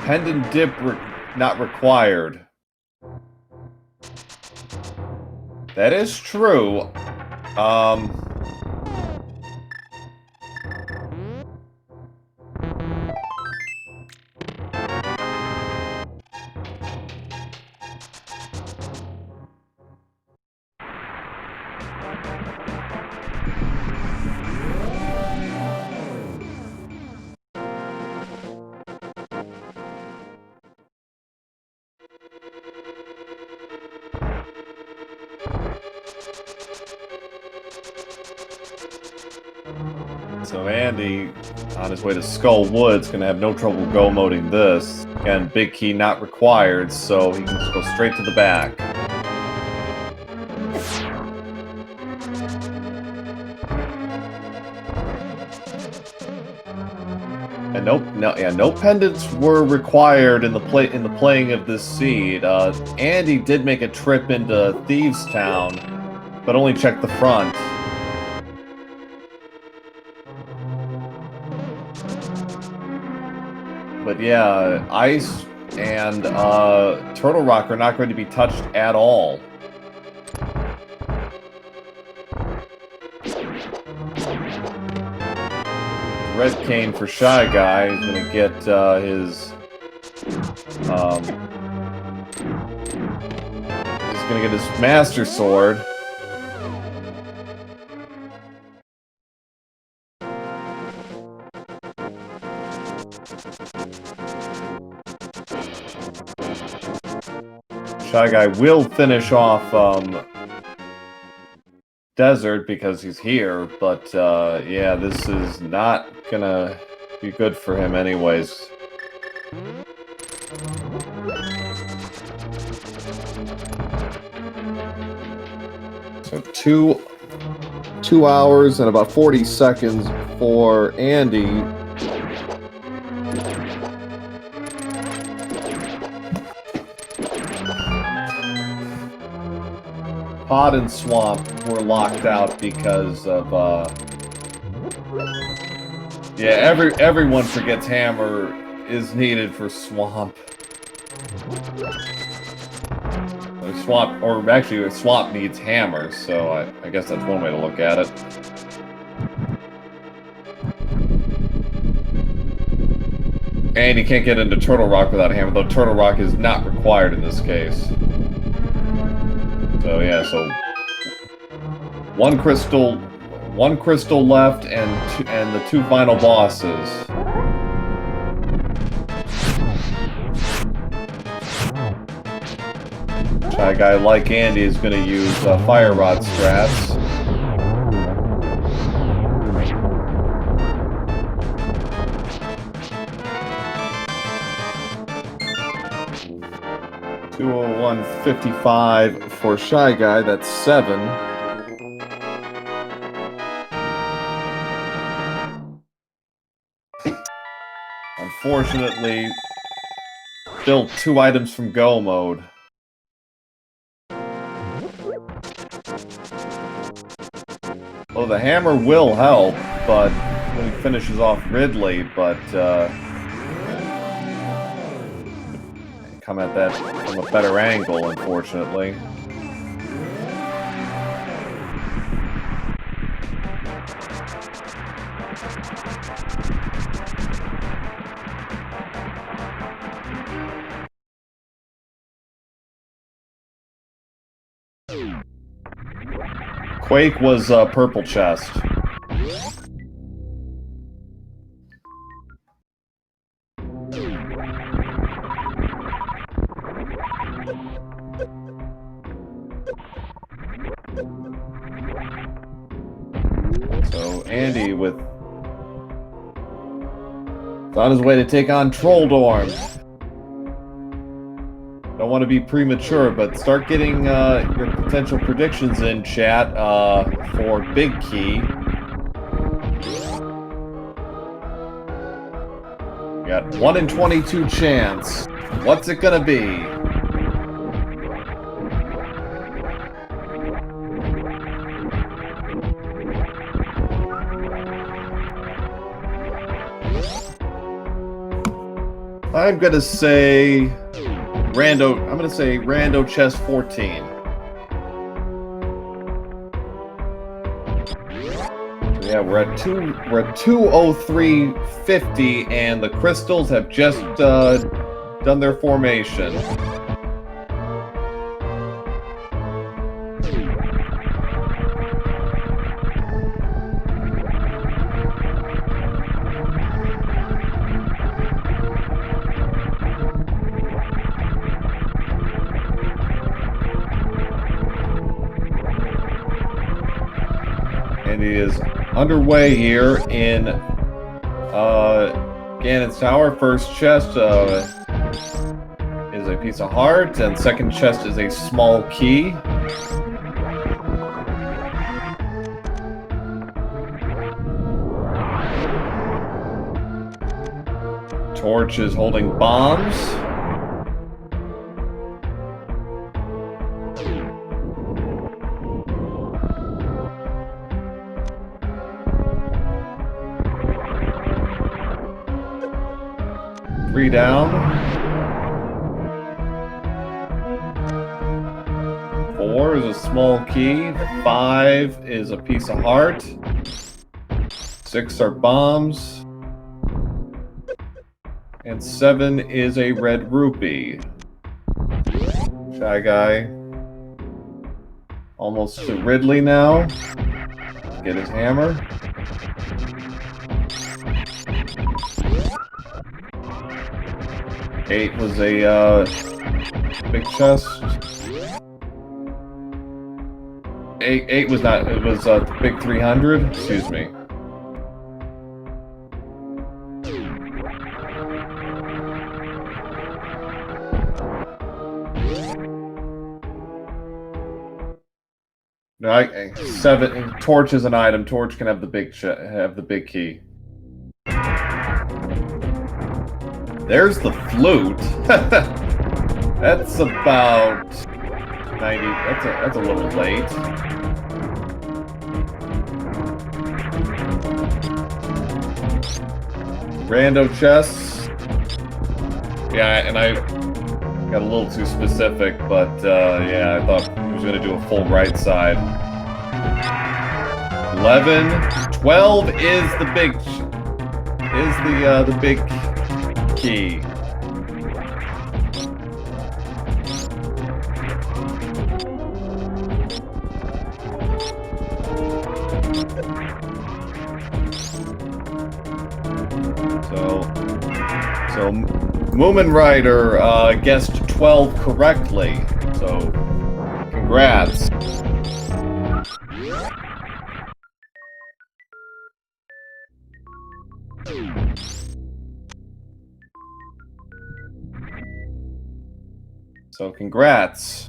[SPEAKER 1] Pendant dip not required. That is true. So Andy, on his way to Skull Woods, gonna have no trouble go-moding this. Again, big key not required, so he can just go straight to the back. And no pendants were required in the playing of this seed. Andy did make a trip into Thieves Town, but only checked the front. But yeah, Ice and Turtle Rock are not going to be touched at all. Red Cane for ShyGuy is going to get his Master Sword. ShyGuy will finish off Desert because he's here, but yeah, this is not gonna be good for him anyways. So 2 hours and about 40 seconds for Andy. Pod and Swamp were locked out because of yeah, everyone forgets Hammer is needed for Swamp. Swamp needs Hammer, so I guess that's one way to look at it. And you can't get into Turtle Rock without Hammer, though Turtle Rock is not required in this case. So yeah, so one crystal left, and the 2 final bosses. ShyGuy, like Andy, is going to use Fire Rod strats. $201.55 for ShyGuy. That's 7. Unfortunately, still 2 items from Go mode. Well, the Hammer will help, but when he finishes off Ridley, but come at that from a better angle, unfortunately. Quake was purple chest. So Andy on his way to take on Trolldorm. Don't want to be premature, but start getting your potential predictions in, chat, for Big Key. We got 1 in 22 chance. What's it gonna be? I'm gonna say Rando chest 14. Yeah, we're at 203.50, and the crystals have just done their formation. And he is underway here in Ganon's Tower. First chest is a piece of heart, and second chest is a small key. Torch is holding bombs. Three down. 4 is a small key. 5 is a piece of heart. 6 are bombs. And 7 is a red rupee. ShyGuy. Almost to Ridley now. Get his hammer. Eight was a big chest. Eight was not. It was the big 300. Excuse me. No, 7. Torch is an item. Torch can have the big key. There's the flute. That's about 90. That's a little late. Rando chests. Yeah, and I got a little too specific, but yeah, I thought I was gonna do a full right side. 11, 12 is the big key. So Moomin Rider guessed 12 correctly. So congrats. So congrats.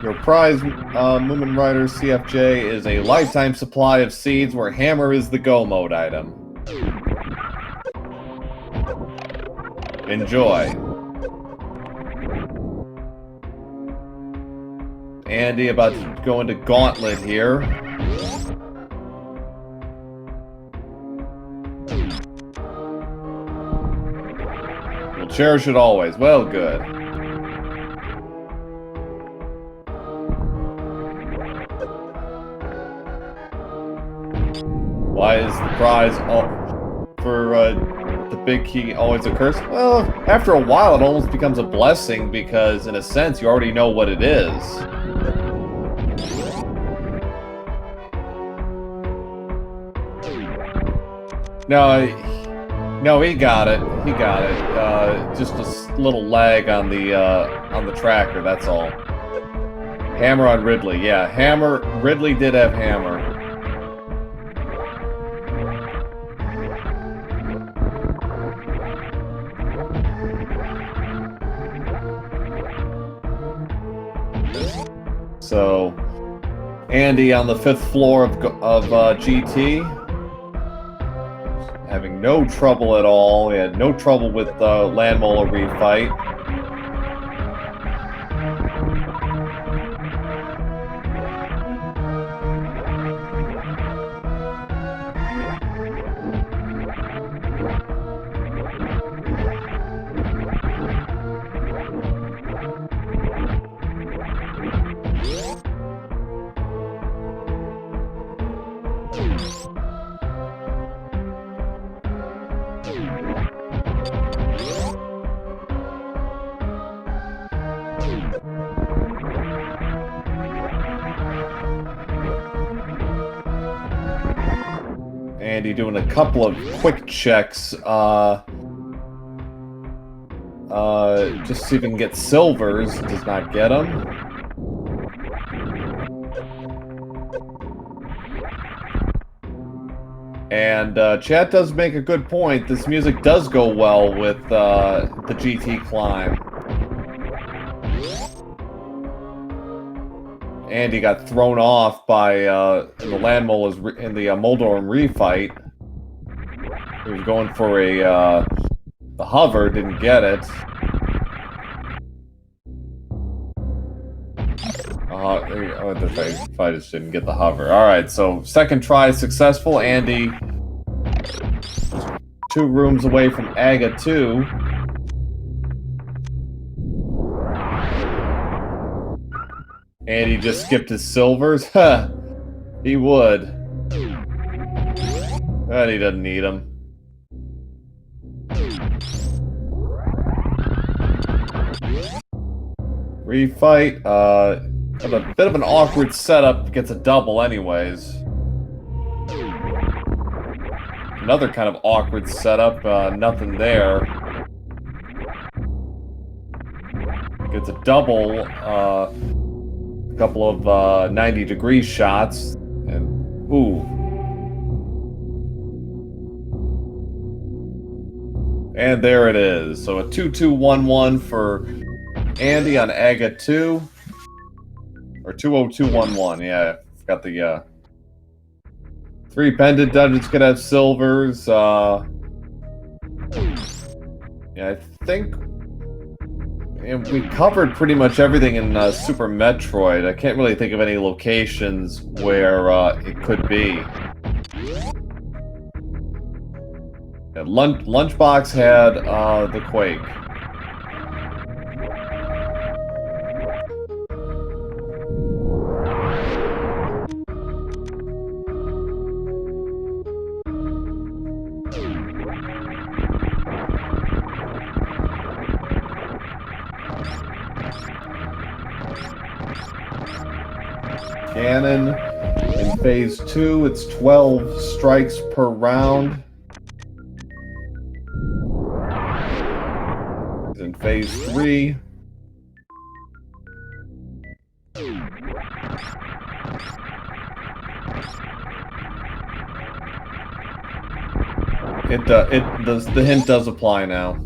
[SPEAKER 1] Your prize, Moomin Rider CFJ, is a lifetime supply of seeds where hammer is the go mode item. Enjoy. Andy about to go into Gauntlet here. We'll cherish it always. Well, good. Why is the prize for the big key always a curse? Well, after a while it almost becomes a blessing because, in a sense, you already know what it is. No, he got it. He got it. Just a little lag on the tracker. That's all. Hammer on Ridley. Yeah, Ridley did have hammer. So, Andy on the 5th floor of GT, having no trouble at all. He had no trouble with Landmola refight. Andy doing a couple of quick checks, just so you can get silvers. Does not get them. And chat does make a good point. This music does go well with the GT climb. Andy got thrown off by in the Moldorm refight. He was going for the hover, didn't get it. If I just didn't get the hover. Alright, so second try successful. Andy 2 rooms away from Aga 2. Andy just skipped his silvers? Huh. He would. But he doesn't need them. Refight, with a bit of an awkward setup, gets a double anyways. Another kind of awkward setup, nothing there. Gets a double, a couple of 90-degree shots, and ooh. And there it is. So a 2-2-1-1 for Andy on Aga 2. Or 2-0-2-1-1, yeah, I've got the 3 pendant dungeons could have silvers. Yeah, I think we covered pretty much everything in Super Metroid. I can't really think of any locations where it could be. Yeah, Lunchbox had the Quake. Cannon in phase 2, it's 12 strikes per round. In phase 3, the hint does apply now.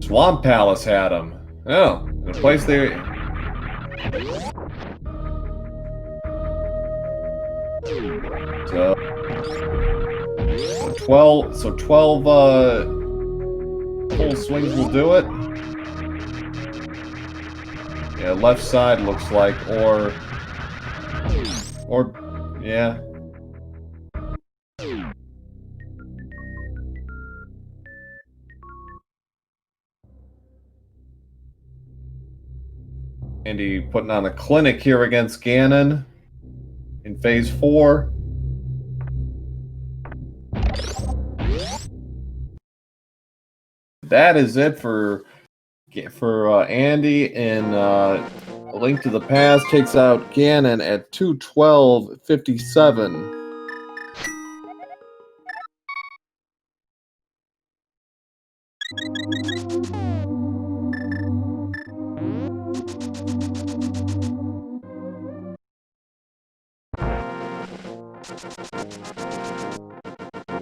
[SPEAKER 1] Swamp Palace had him. Oh, in a place there. So 12 full swings will do it. Yeah, left side looks like, or yeah. Andy putting on a clinic here against Ganon in phase 4. That is it for Andy in A Link to the Past. Takes out Ganon at 2:12:57.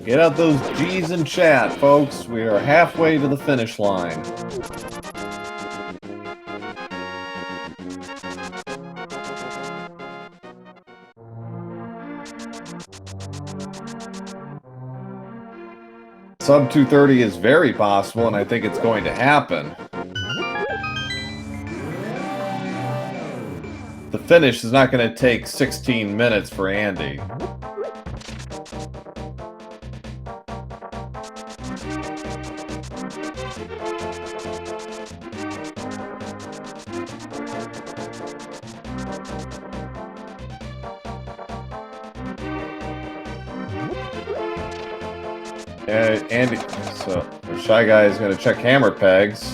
[SPEAKER 1] Get out those G's in chat, folks. We are halfway to the finish line. Sub 230 is very possible, and I think it's going to happen. The finish is not going to take 16 minutes for Andy. Andy, so the Shy Guy is going to check hammer pegs.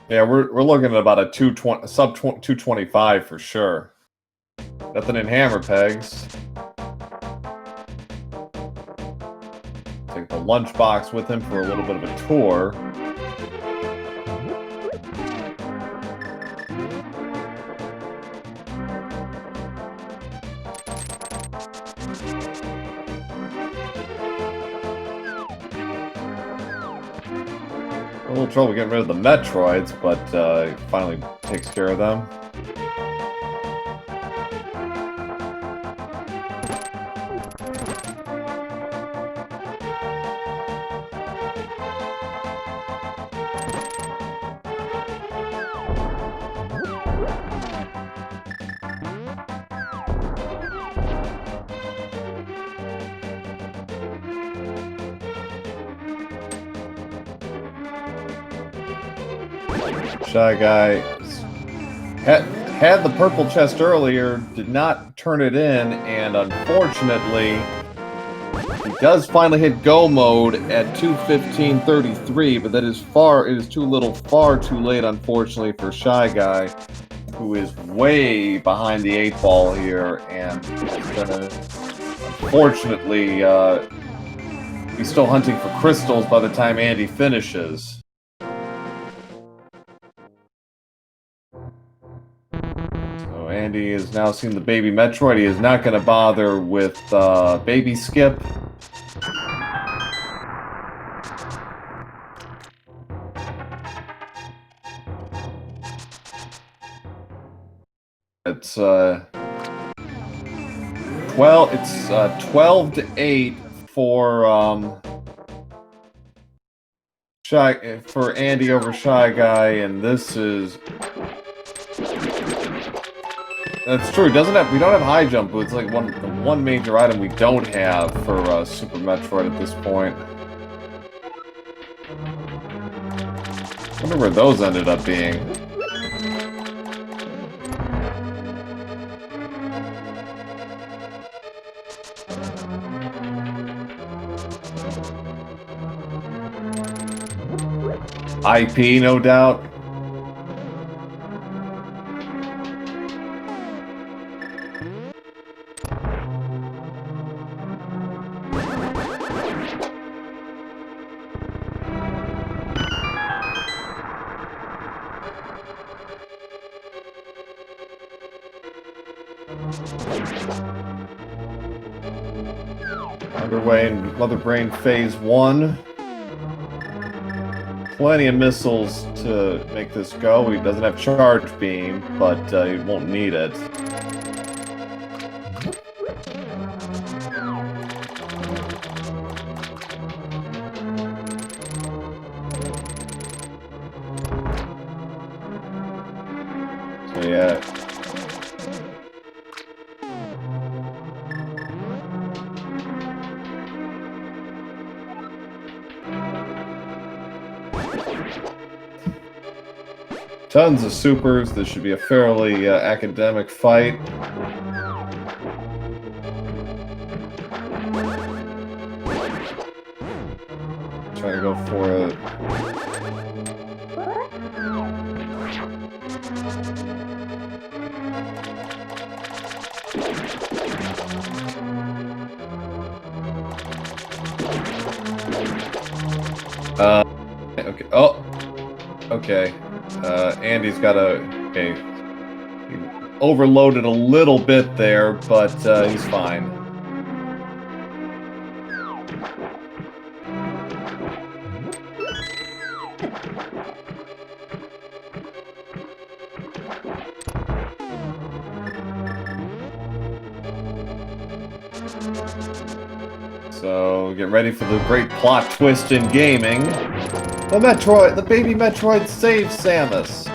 [SPEAKER 1] Yeah, we're looking at about a 220, sub 225 for sure. Nothing in hammer pegs. Take the lunchbox with him for a little bit of a tour. A little trouble getting rid of the Metroids, but he finally takes care of them. Shy Guy had the purple chest earlier, did not turn it in, and unfortunately, he does finally hit go mode at 2:15:33, but that is far too late, unfortunately, for Shy Guy, who is way behind the 8-ball here, and is gonna, unfortunately, he's still hunting for crystals by the time Andy finishes. Andy has now seen the baby Metroid. He is not going to bother with baby Skip. It's 12 to 8 for for Andy over Shy Guy, and this is. That's true. We don't have high jump boots. Like the one major item we don't have for Super Metroid at this point. I wonder where those ended up being. IP, no doubt. Underway in Mother Brain Phase 1. Plenty of missiles to make this go. He doesn't have Charge Beam, but he won't need it. So yeah. Tons of supers. This should be a fairly academic fight. Trying to go for it. Okay. Oh. Okay. Andy's got okay. He overloaded a little bit there, but he's fine. So get ready for the great plot twist in gaming. The baby Metroid saves Samus.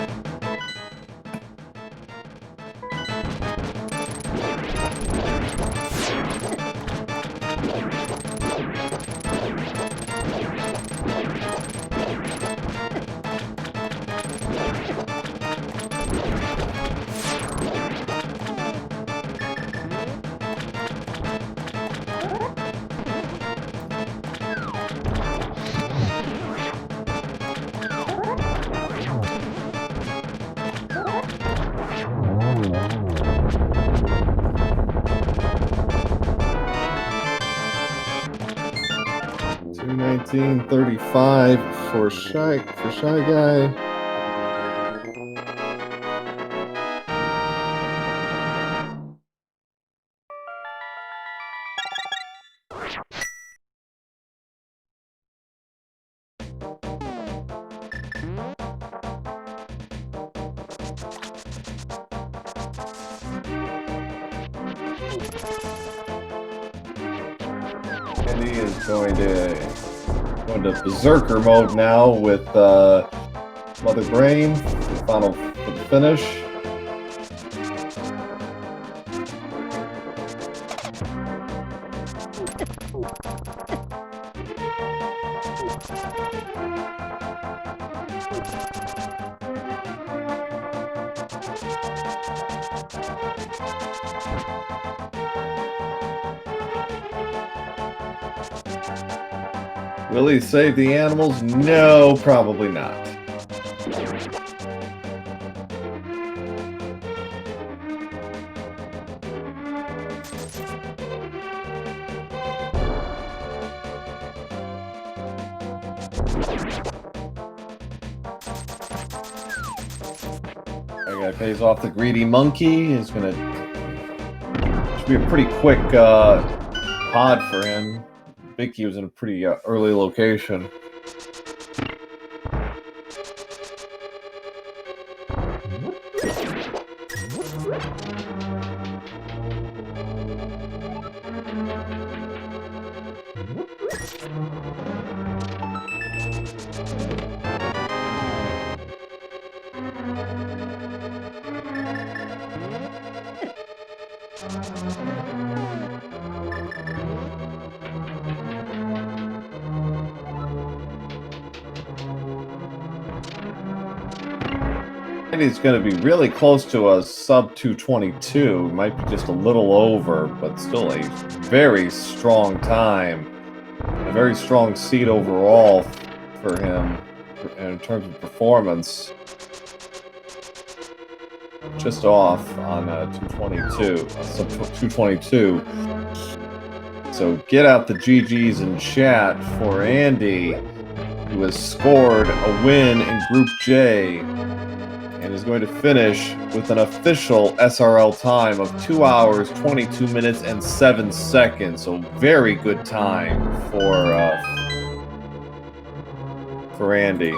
[SPEAKER 1] $19.35 for ShyGuy. And he is going to berserker mode now with Mother Brain for the finish. Will he save the animals? No, probably not. That guy pays off the greedy monkey. Should be a pretty quick pod for him. Vicky was in a pretty early location. He's going to be really close to a sub 222. Might be just a little over, but still a very strong time. A very strong seed overall for him in terms of performance. Just off on 222, sub 222. So get out the GGs in chat for Andy, who has scored a win in Group J. And is going to finish with an official SRL time of 2 hours, 22 minutes, and 7 seconds. So very good time for Andy.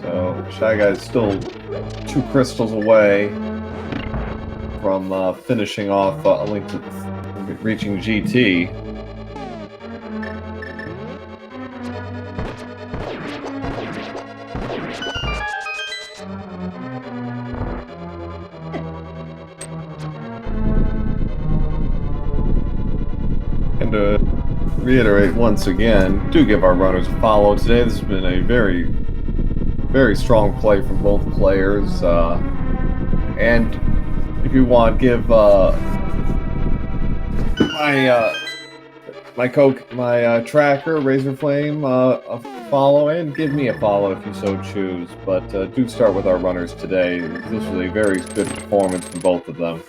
[SPEAKER 1] So ShyGuy is still 2 crystals away from finishing off a link to reaching GT. And to reiterate once again, do give our runners a follow today. This has been a very strong play from both players, and if you want, give my tracker Razorflame a follow, and give me a follow if you so choose. But do start with our runners today. This was a very good performance from both of them.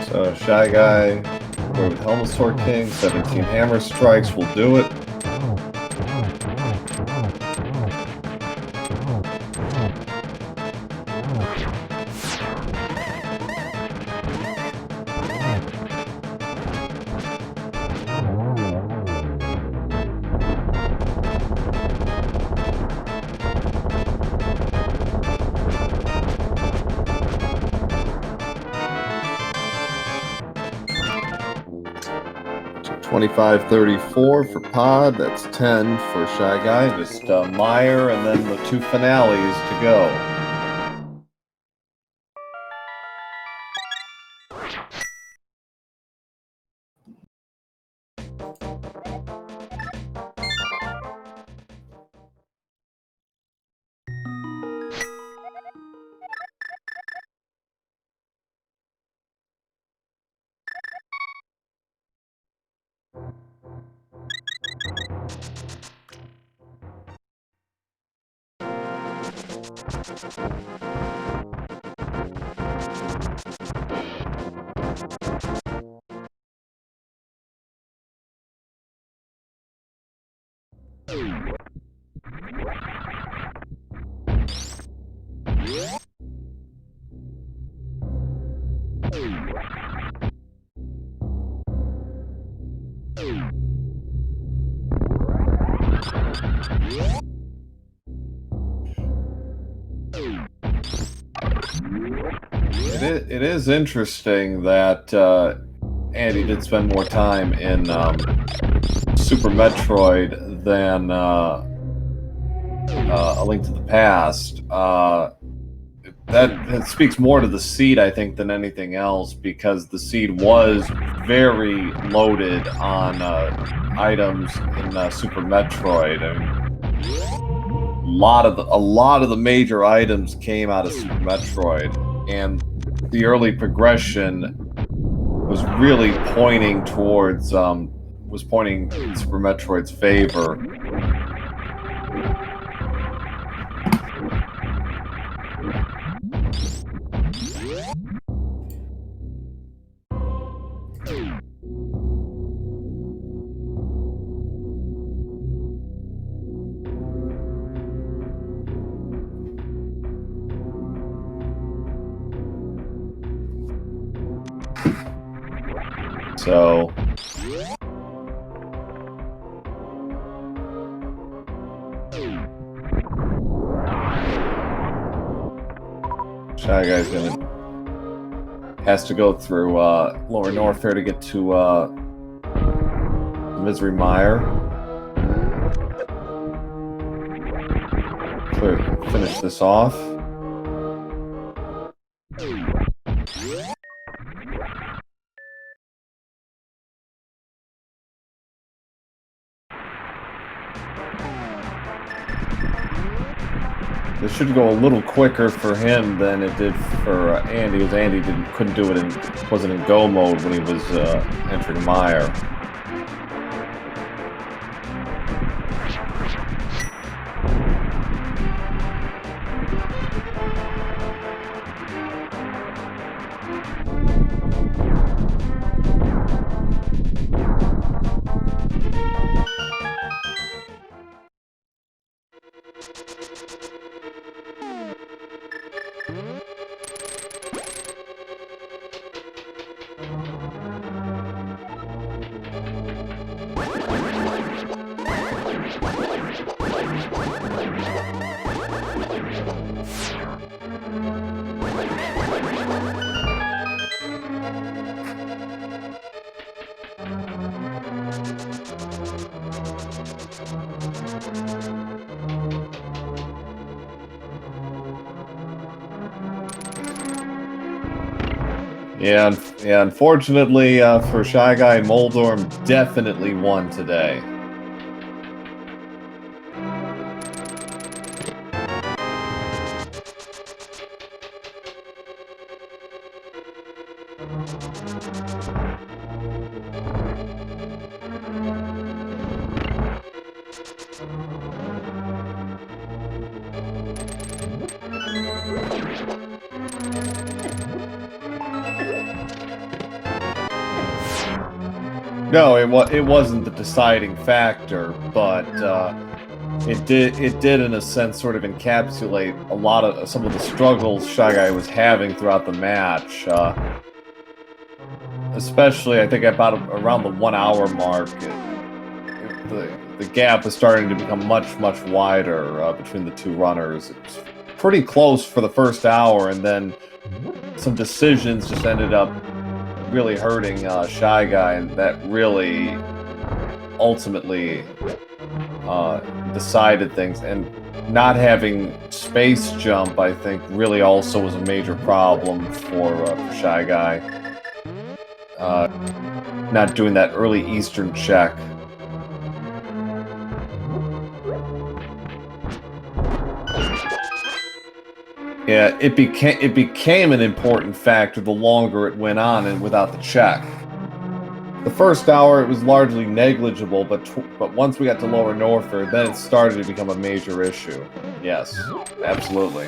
[SPEAKER 1] So, ShyGuy, we're with Helmet Sword King, 17 Hammer Strikes will do it. $25.34 for Pod, that's 10 for ShyGuy, just Meyer, and then the two finales to go. It is interesting that Andy did spend more time in Super Metroid than A Link to the Past. That speaks more to the seed, I think, than anything else, because the seed was very loaded on items in Super Metroid. I mean, a lot of the major items came out of Super Metroid, and the early progression was really pointing towards was pointing in Super Metroid's favor. So ShyGuy's has to go through Lower North there to get to Misery Mire. Finish this off. This should go a little quicker for him than it did for Andy, because Andy couldn't do it wasn't in go mode when he was entering Mire. Yeah, unfortunately for ShyGuy, Moldorm definitely won today. No, it wasn't the deciding factor, but it did in a sense sort of encapsulate a lot of some of the struggles ShyGuy was having throughout the match. Especially, I think about around the 1 hour mark, the gap was starting to become much wider between the two runners. It was pretty close for the first hour, and then some decisions just ended up really hurting ShyGuy, and that really ultimately decided things. And not having space jump, I think, really also was a major problem for ShyGuy. Not doing that early Eastern check. Yeah, it became an important factor the longer it went on and without the check. The first hour it was largely negligible, but once we got to Lower Northford, then it started to become a major issue. Yes, absolutely.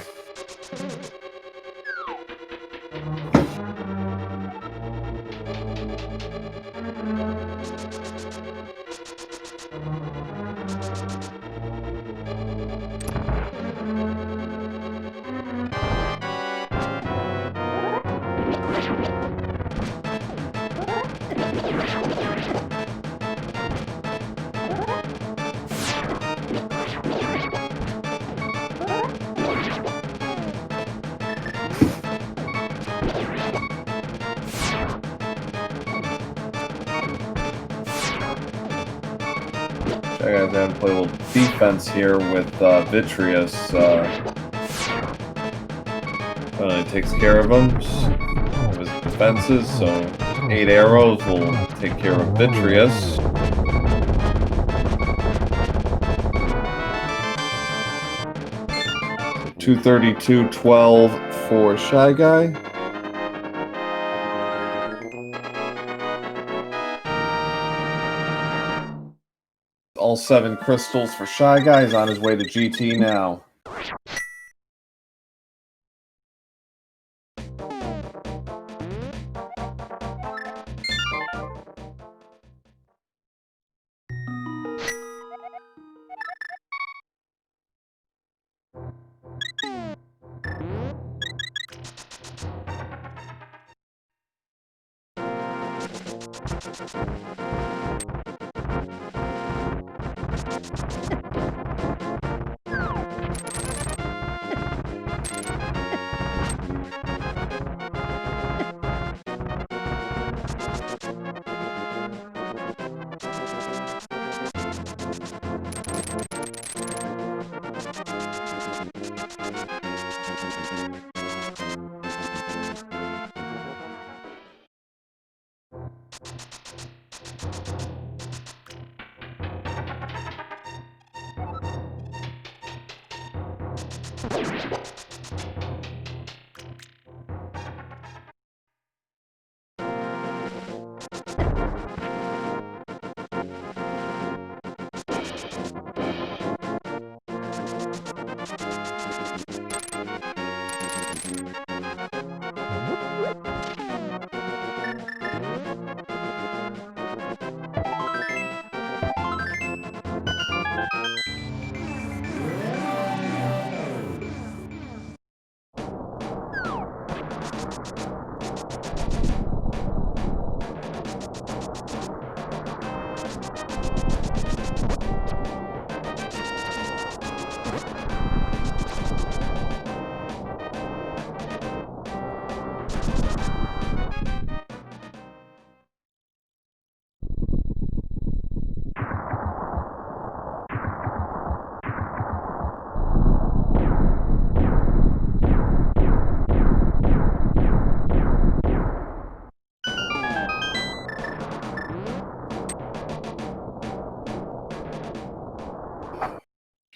[SPEAKER 1] I gotta have to play a little defense here with Vitreous. He takes care of him, of his defenses, so 8 arrows will take care of Vitreous. $232.12 for ShyGuy. All 7 crystals for ShyGuy. He's on his way to GT now.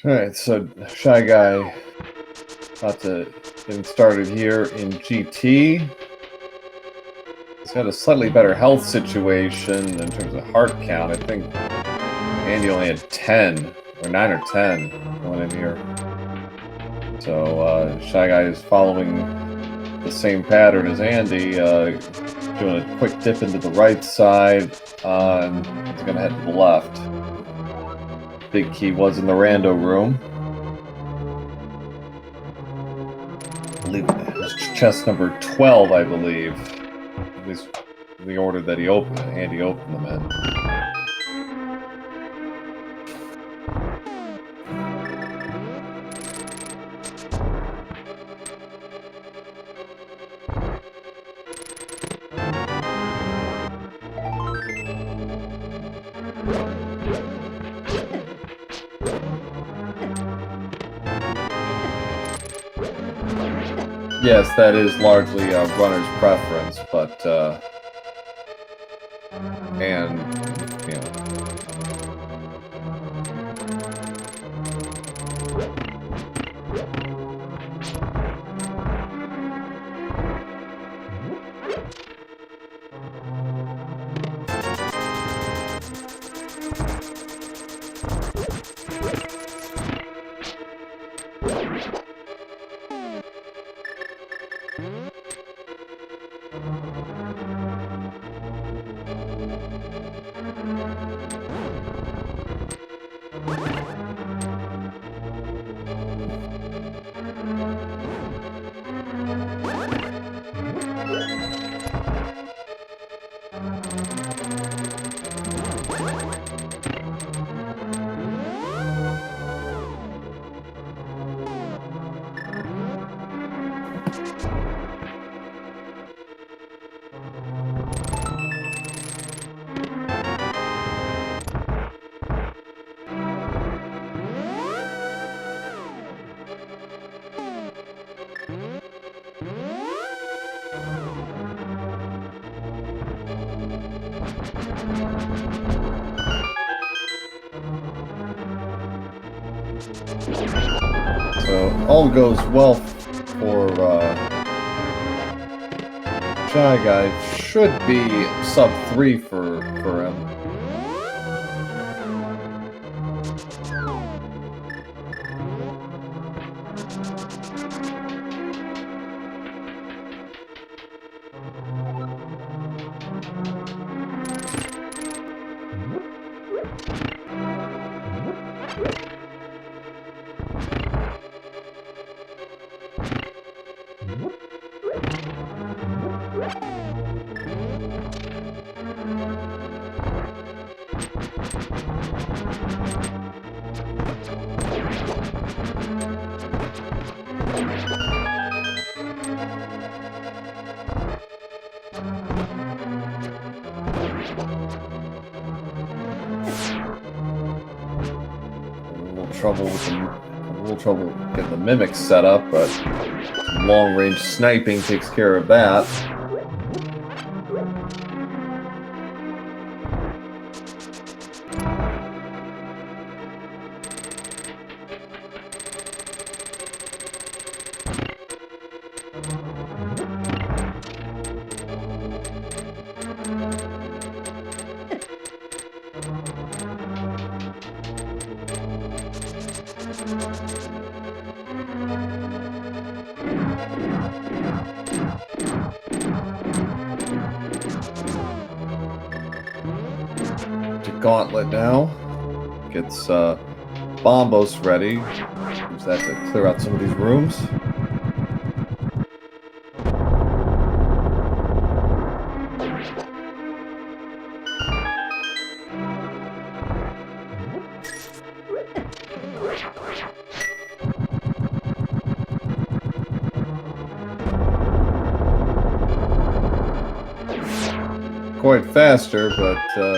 [SPEAKER 1] Alright, so Shy Guy about to get started here in GT. He's got a slightly better health situation in terms of heart count. I think Andy only had 10, or 9 or 10 going in here. So Shy Guy is following the same pattern as Andy, doing a quick dip into the right side, and he's going to head to the left. Big key was in the rando room. I believe it was chest number 12, I believe. At least the order that Andy opened them in. Yes, that is largely a runner's preference, but, and, you know. So all goes well for Shy Guy. Should be sub 3 for him. A little trouble getting the mimics set up, but long-range sniping takes care of that. Gauntlet now. Gets Bombos ready. Use that to clear out some of these rooms. Quite faster, but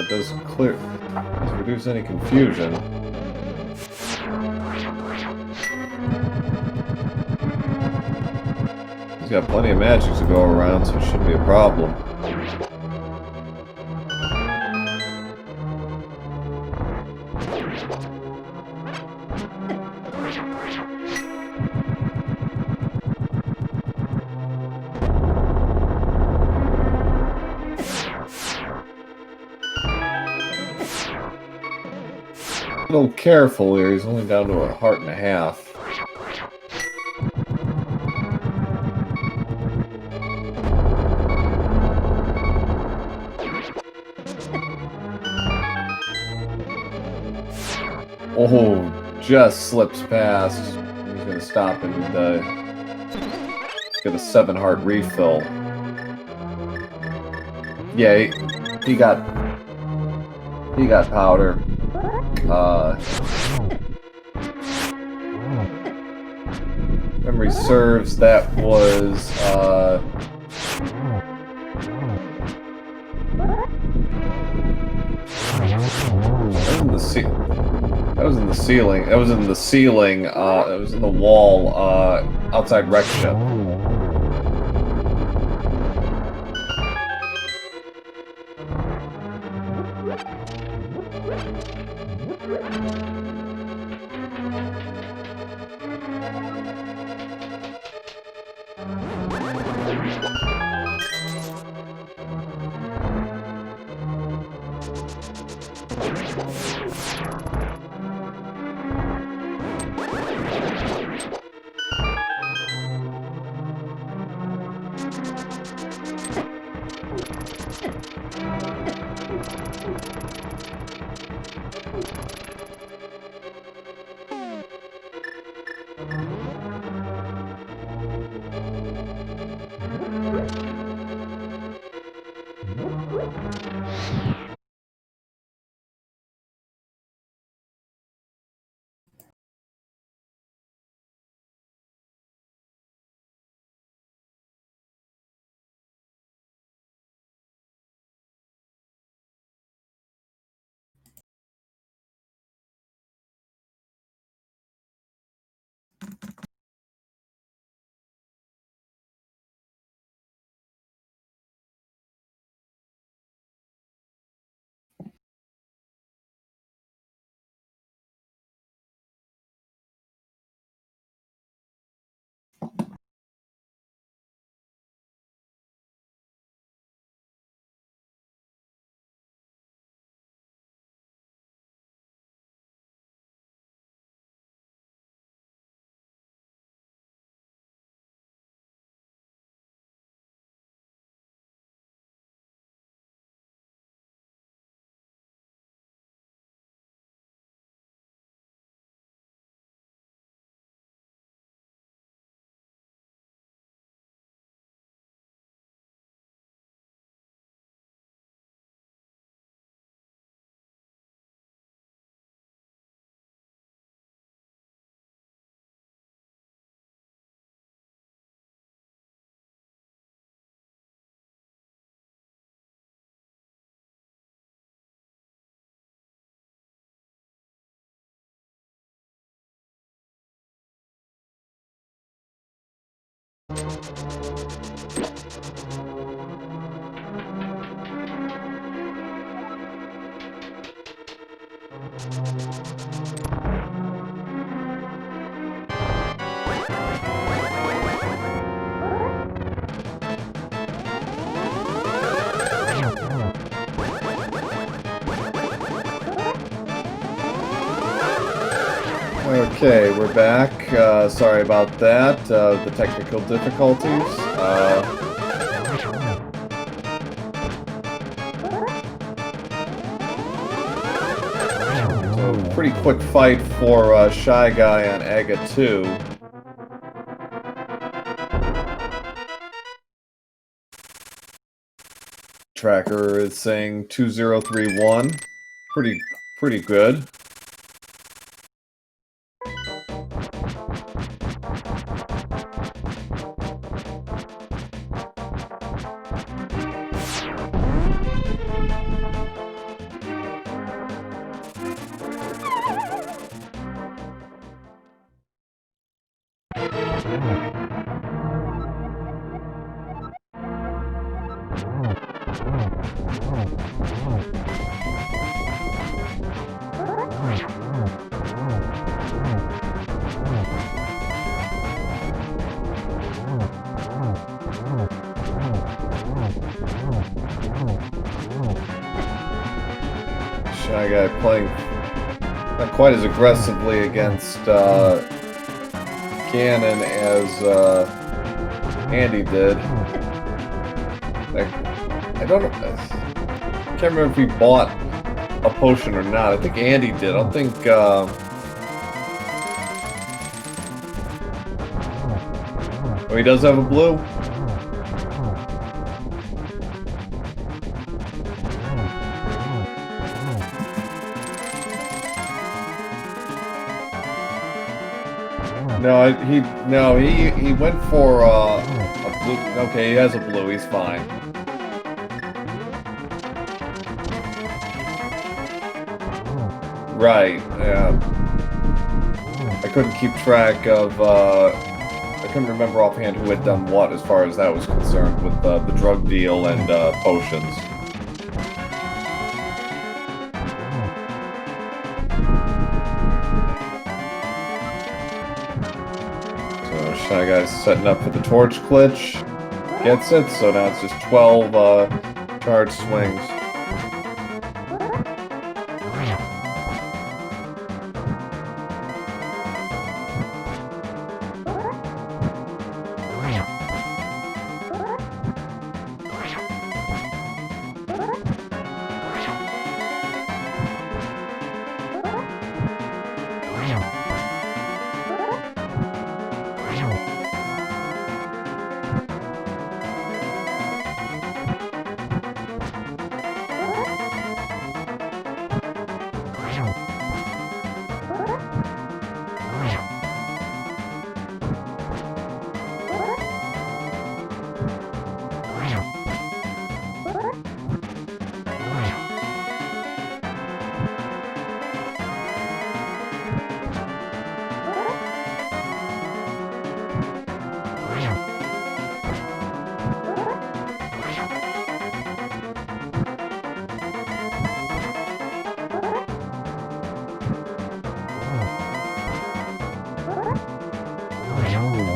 [SPEAKER 1] doesn't reduce any confusion. He's got plenty of magic to go around, so it shouldn't be a problem. A little careful here. He's only down to a heart and a half. Oh, just slips past. He's gonna stop and get a 7-heart refill. Yeah, he got powder. Memory serves, that was that was in the ceiling. That was in the ceiling. It was in the wall outside Wreck Ship. Okay, we're back. Sorry about that, the technical difficulties. So, pretty quick fight for ShyGuy on Aga 2. Tracker is saying 2031. Pretty good. ShyGuy Not quite as aggressively against Ganon as Andy did. I don't know. I can't remember if he bought a potion or not. I think Andy did. I don't think. Oh, he does have a blue? No, he went for a blue. Okay, he has a blue. He's fine. Right. Yeah. I couldn't keep track of. I couldn't remember offhand who had done what as far as that was concerned with the drug deal and potions. ShyGuy's setting up for the torch glitch. Gets it, so now it's just 12 charge swings.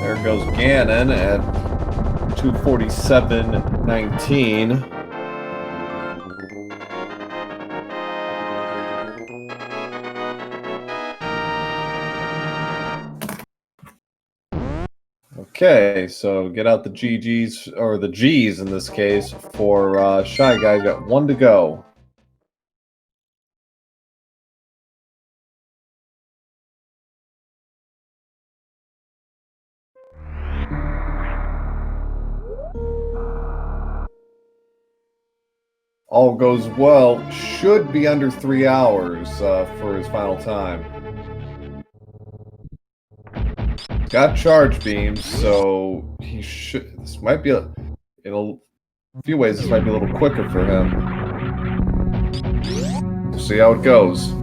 [SPEAKER 1] There goes Ganon at 247.19. Okay, so get out the GGs, or the Gs in this case, for ShyGuy. Got one to go. All goes well, should be under 3 hours for his final time. Got charge beams, so he should. This might be in a few ways. This might be a little quicker for him. We'll see how it goes.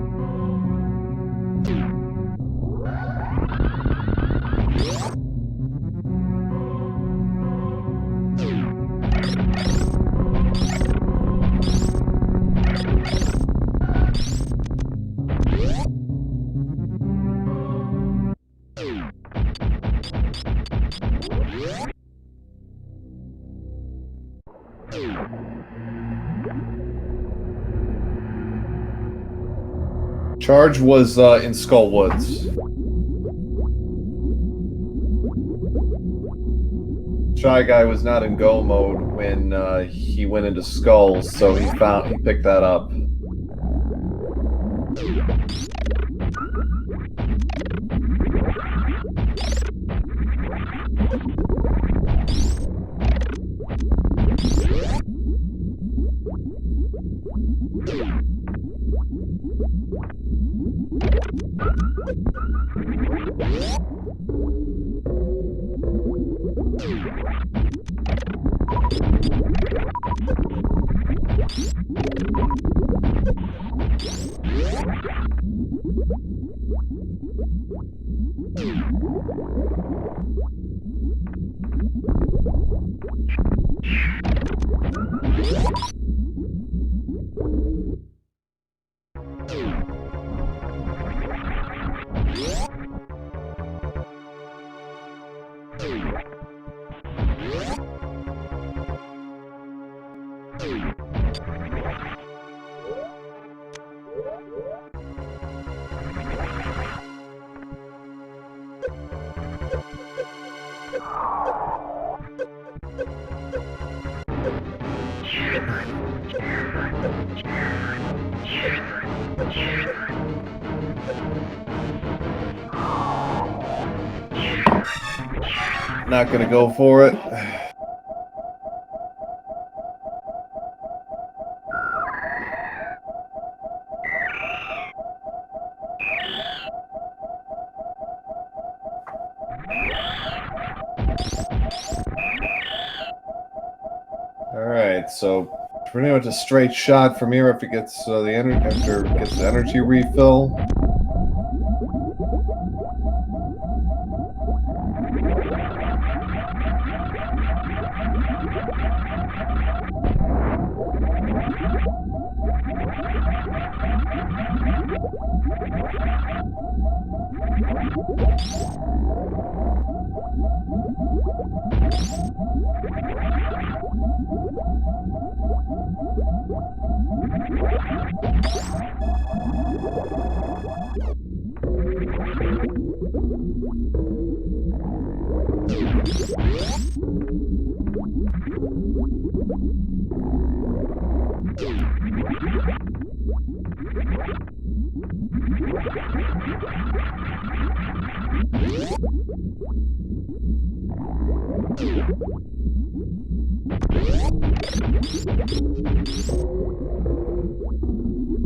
[SPEAKER 1] Charge was in Skull Woods. ShyGuy was not in go mode when he went into Skulls, so he picked that up. Not gonna go for it. Alright, so pretty much a straight shot from here if it gets the energy refill.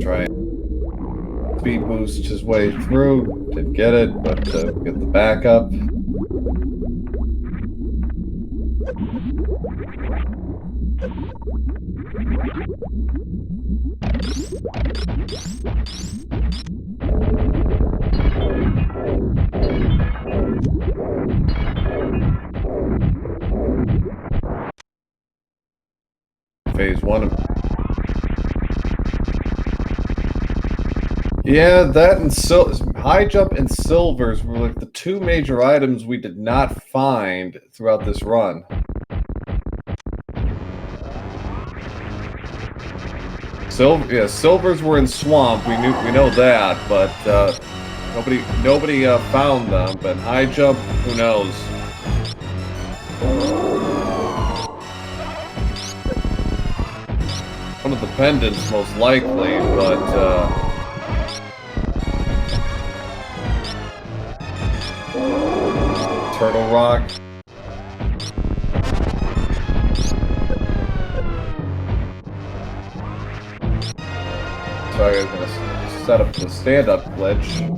[SPEAKER 1] Try and speed boost his way through. Didn't get it, but get the backup. Phase 1. Yeah, that and high jump and silvers were like the two major items we did not find throughout this run. Silvers were in swamp. We know that, but nobody found them. But high jump, who knows? One of the pendants, most likely, but Turtle Rock. So I'm gonna set up the stand-up glitch.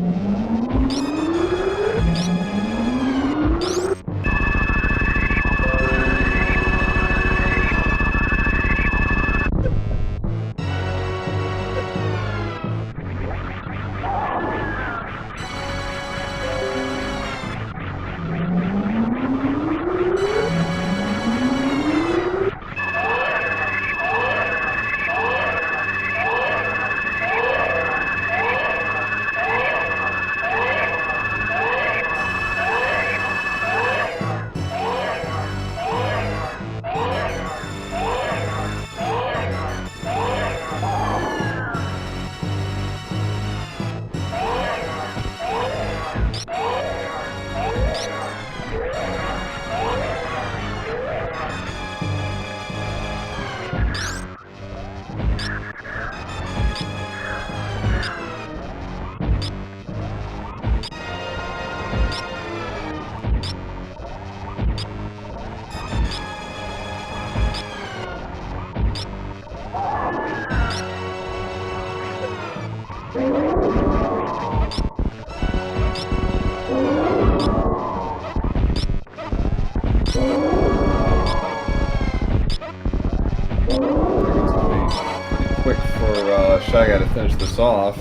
[SPEAKER 1] ShyGuy to finish this off.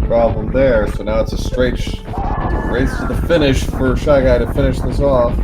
[SPEAKER 1] Problem there, so now it's a straight race to the finish for ShyGuy to finish this off.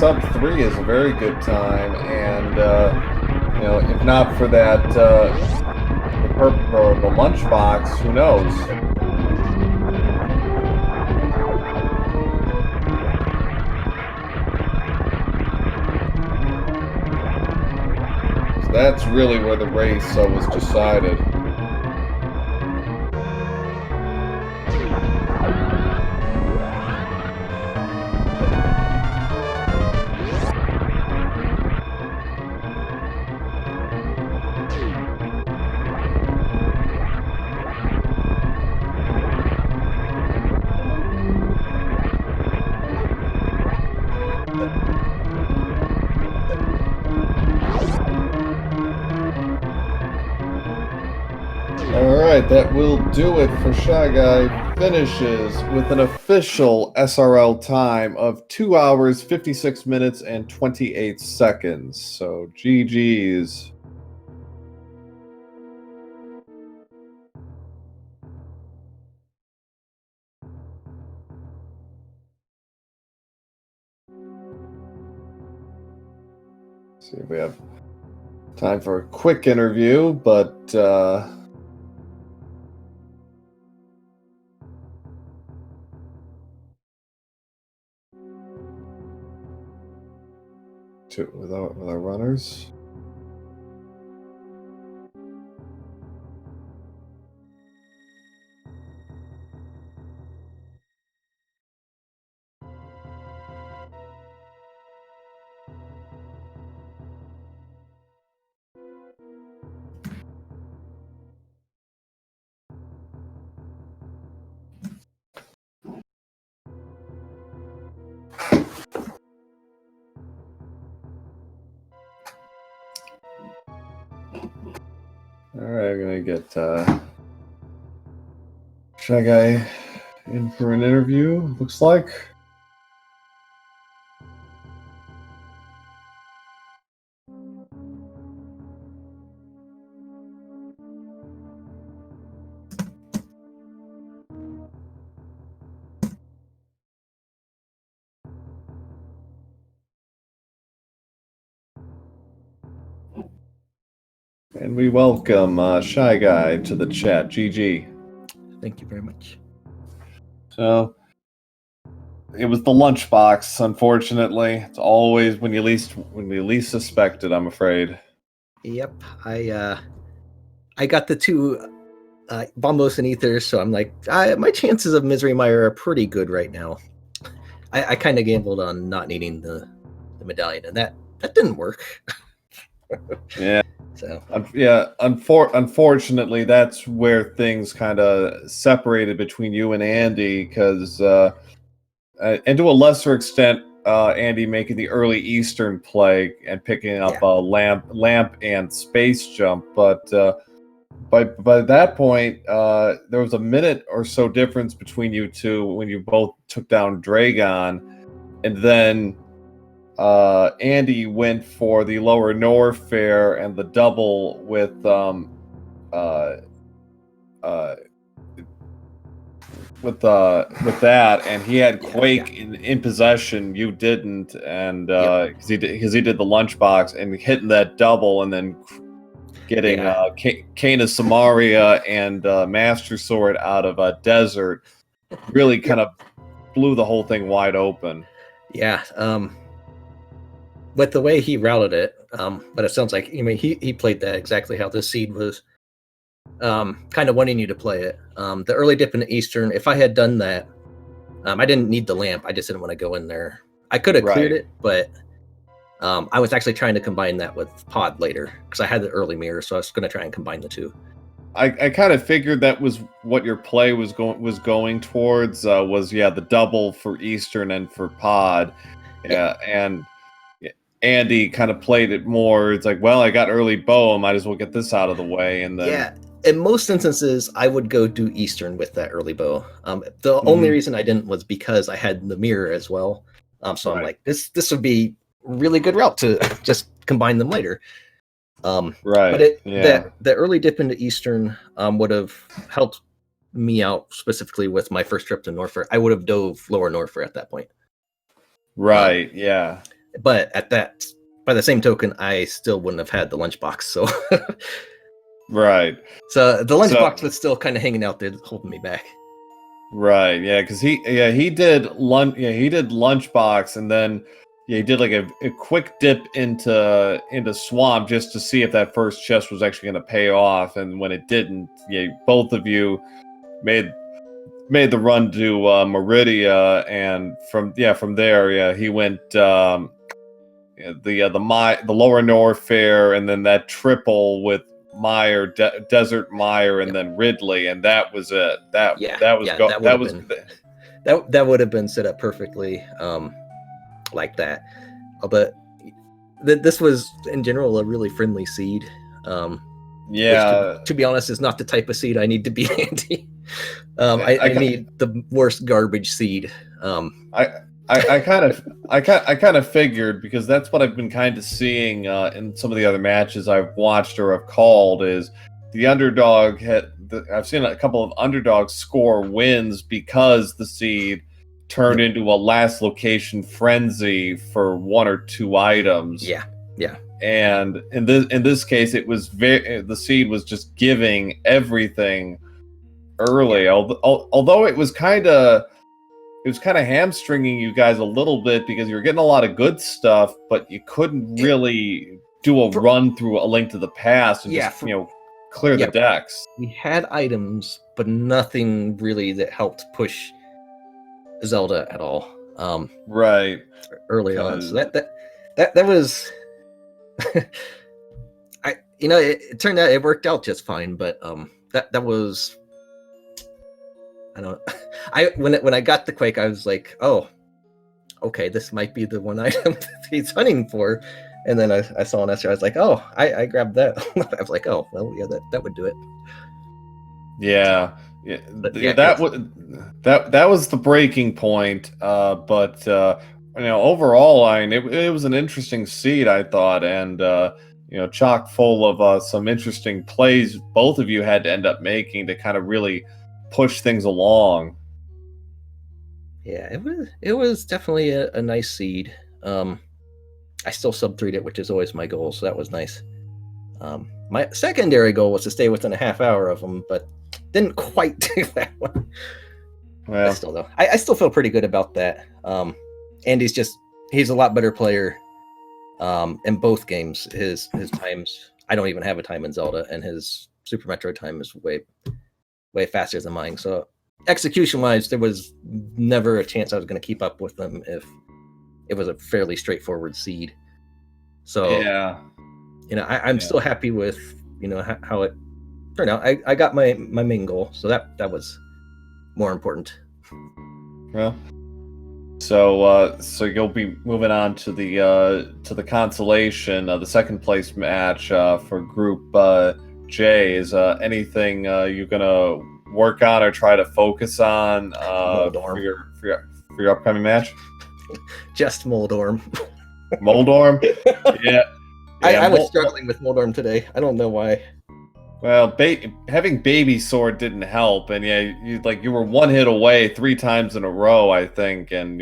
[SPEAKER 1] sub-3 is a very good time, and you know, if not for that the lunchbox, who knows? So that's really where the race was decided. Alright, that will do it for ShyGuy. Finishes with an official SRL time of 2 hours, 56 minutes, and 28 seconds. So, GG's. See if we have time for a quick interview, but with our runners. Alright, I'm gonna get ShyGuy in for an interview, looks like. And we welcome ShyGuy to the chat. GG.
[SPEAKER 2] Thank you very much.
[SPEAKER 1] So, it was the lunchbox, unfortunately. It's always when you least suspect it, I'm afraid.
[SPEAKER 2] Yep, I got the two Bombos and Ethers, so I'm like, my chances of Misery Mire are pretty good right now. I kind of gambled on not needing the medallion, and that didn't work.
[SPEAKER 1] Yeah.
[SPEAKER 2] So
[SPEAKER 1] yeah, unfortunately, that's where things kind of separated between you and Andy, because and to a lesser extent, Andy making the early Eastern play and picking up a lamp and space jump, but by that point, there was a minute or so difference between you two when you both took down Dragon, and then Andy went for the lower Norfair and the double with that, and he had Quake in possession. You didn't, and because he did the lunchbox and hitting that double, and then getting Kana Samaria and Master Sword out of a desert really kind of blew the whole thing wide open.
[SPEAKER 2] Yeah. With the way he routed it, but it sounds like, I mean, he played that exactly how this seed was kind of wanting you to play it. The early dip in the Eastern, if I had done that, I didn't need the lamp. I just didn't want to go in there. I could have cleared it, but I was actually trying to combine that with Pod later because I had the early mirror, so I was going to try and combine the two.
[SPEAKER 1] I kind of figured that was what your play was going towards. The double for Eastern and for Pod, and Andy kind of played it more. It's like, well, I got early bow, I might as well get this out of the way, and then
[SPEAKER 2] in most instances, I would go do Eastern with that early bow. The only reason I didn't was because I had the mirror as well. So I'm like, this would be a really good route to just combine them later. But the early dip into Eastern would have helped me out specifically with my first trip to Norfair. I would have dove lower Norfair at that point. But by the same token, I still wouldn't have had the lunchbox. So,
[SPEAKER 1] Right.
[SPEAKER 2] so the lunchbox was still kind of hanging out there, holding me back.
[SPEAKER 1] Right. Yeah. Because he did lunchbox, and then he did like a quick dip into swamp just to see if that first chest was actually going to pay off. And when it didn't, both of you made the run to Meridia, and from there, he went the Lower Norfair, and then that triple with Meyer, Desert Meyer, and then Ridley, and that was it. That
[SPEAKER 2] would have been set up perfectly, like that. But this was in general a really friendly seed.
[SPEAKER 1] Yeah.
[SPEAKER 2] Which, to be honest, is not the type of seed I need to be anti. I need the worst garbage seed.
[SPEAKER 1] I kind of figured, because that's what I've been kind of seeing in some of the other matches I've watched or have called, is the underdog I've seen a couple of underdogs score wins because the seed turned into a last location frenzy for one or two items.
[SPEAKER 2] Yeah.
[SPEAKER 1] And in this case, it was the seed was just giving everything early. Although it was kind of hamstringing you guys a little bit, because you were getting a lot of good stuff, but you couldn't really do a run through A Link to the Past and just clear the decks.
[SPEAKER 2] We had items, but nothing really that helped push Zelda at all.
[SPEAKER 1] Right.
[SPEAKER 2] Early on, so that was. It turned out it worked out just fine, but that was. I don't. When I got the Quake, I was like, oh, okay, this might be the one item he's hunting for, and then I saw an SR. I was like, oh, I grabbed that. I was like, oh, well, yeah, that would do it.
[SPEAKER 1] Yeah. That was the breaking point. But overall, it was an interesting seed, I thought, and chock full of some interesting plays both of you had to end up making to kind of really push things along.
[SPEAKER 2] Yeah, it was definitely a nice seed. I still sub-3'd it, which is always my goal, so that was nice. My secondary goal was to stay within a half hour of them, but didn't quite do that one. Well, I still feel pretty good about that. And he's a lot better player in both games. His times, I don't even have a time in Zelda, and his Super Metroid time is way faster than mine. So execution-wise, there was never a chance I was going to keep up with them if it was a fairly straightforward seed. So
[SPEAKER 1] yeah,
[SPEAKER 2] I'm still happy with how it turned out. I got my main goal, so that was more important.
[SPEAKER 1] Well, so you'll be moving on to the consolation, the second place match for Group J. Is anything you're gonna work on or try to focus on for your upcoming match?
[SPEAKER 2] Just Moldorm.
[SPEAKER 1] Moldorm? Yeah.
[SPEAKER 2] I was struggling with Moldorm today. I don't know why.
[SPEAKER 1] Well, having Baby Sword didn't help, and you were one hit away 3 times in a row, I think, and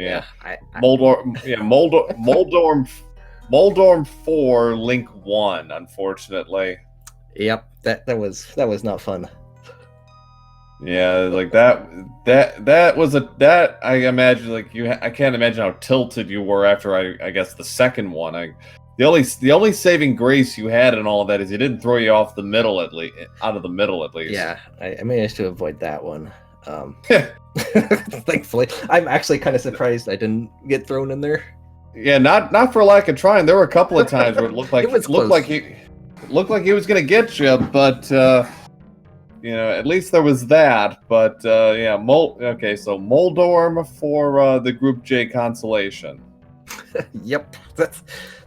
[SPEAKER 1] Moldorm 4, Link 1, unfortunately.
[SPEAKER 2] Yep, that was not fun.
[SPEAKER 1] Yeah, like that was that I imagine, I can't imagine how tilted you were after I guess the second one. The only saving grace you had in all of that is he didn't throw you off the middle out of the middle at least.
[SPEAKER 2] Yeah, I managed to avoid that one. Thankfully, I'm actually kind of surprised I didn't get thrown in there.
[SPEAKER 1] Yeah, not for lack of trying. There were a couple of times where it looked like he was gonna get you, but at least there was that. But okay, so Moldorm for the Group J consolation.
[SPEAKER 2] Yep,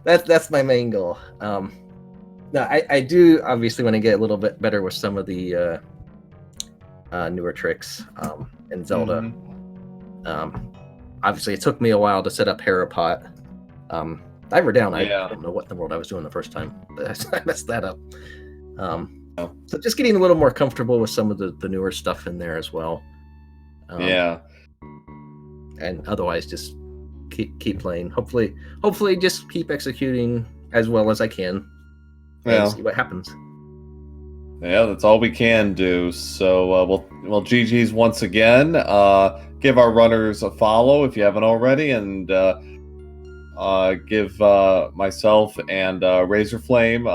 [SPEAKER 2] that's my main goal. Now I do obviously want to get a little bit better with some of the newer tricks in Zelda. Mm-hmm. Obviously, it took me a while to set up Harapot. Diver Down, I don't know what in the world I was doing the first time, but I messed that up. So just getting a little more comfortable with some of the newer stuff in there as well. And otherwise, just keep playing. Hopefully just keep executing as well as I can and see what happens.
[SPEAKER 1] Yeah, that's all we can do. So, well, GG's once again. Give our runners a follow if you haven't already, and give myself and Razorflame,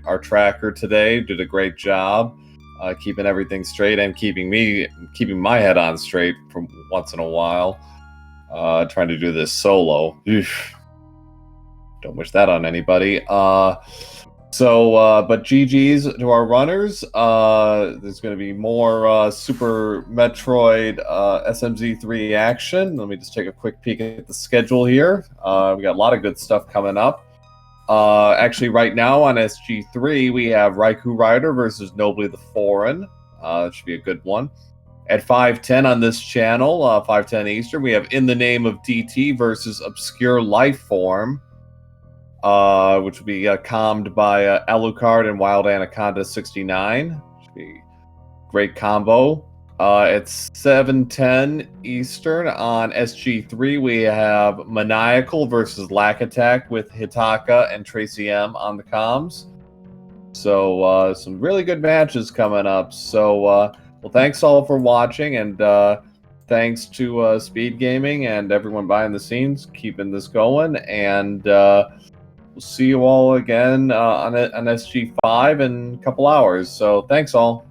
[SPEAKER 1] our tracker today, did a great job keeping everything straight and keeping my head on straight from once in a while. Trying to do this solo. Oof. Don't wish that on anybody. But GG's to our runners. There's going to be more Super Metroid SMZ3 action. Let me just take a quick peek at the schedule here. We got a lot of good stuff coming up. Actually, right now on SG3, we have Raikou Rider versus Nobly the Foreign. That should be a good one. At 5:10 on this channel, 5:10 Eastern, we have In the Name of DT versus Obscure Lifeform. Which will be calmed by Alucard and Wild Anaconda 69. Should be a great combo. At 7:10 Eastern on SG3, we have Maniacal versus Lack Attack with Hitaka and Tracy M on the comms. So some really good matches coming up. So well, thanks all for watching, and thanks to SpeedGaming and everyone behind the scenes keeping this going. And we'll see you all again on SG5 in a couple hours. So thanks all.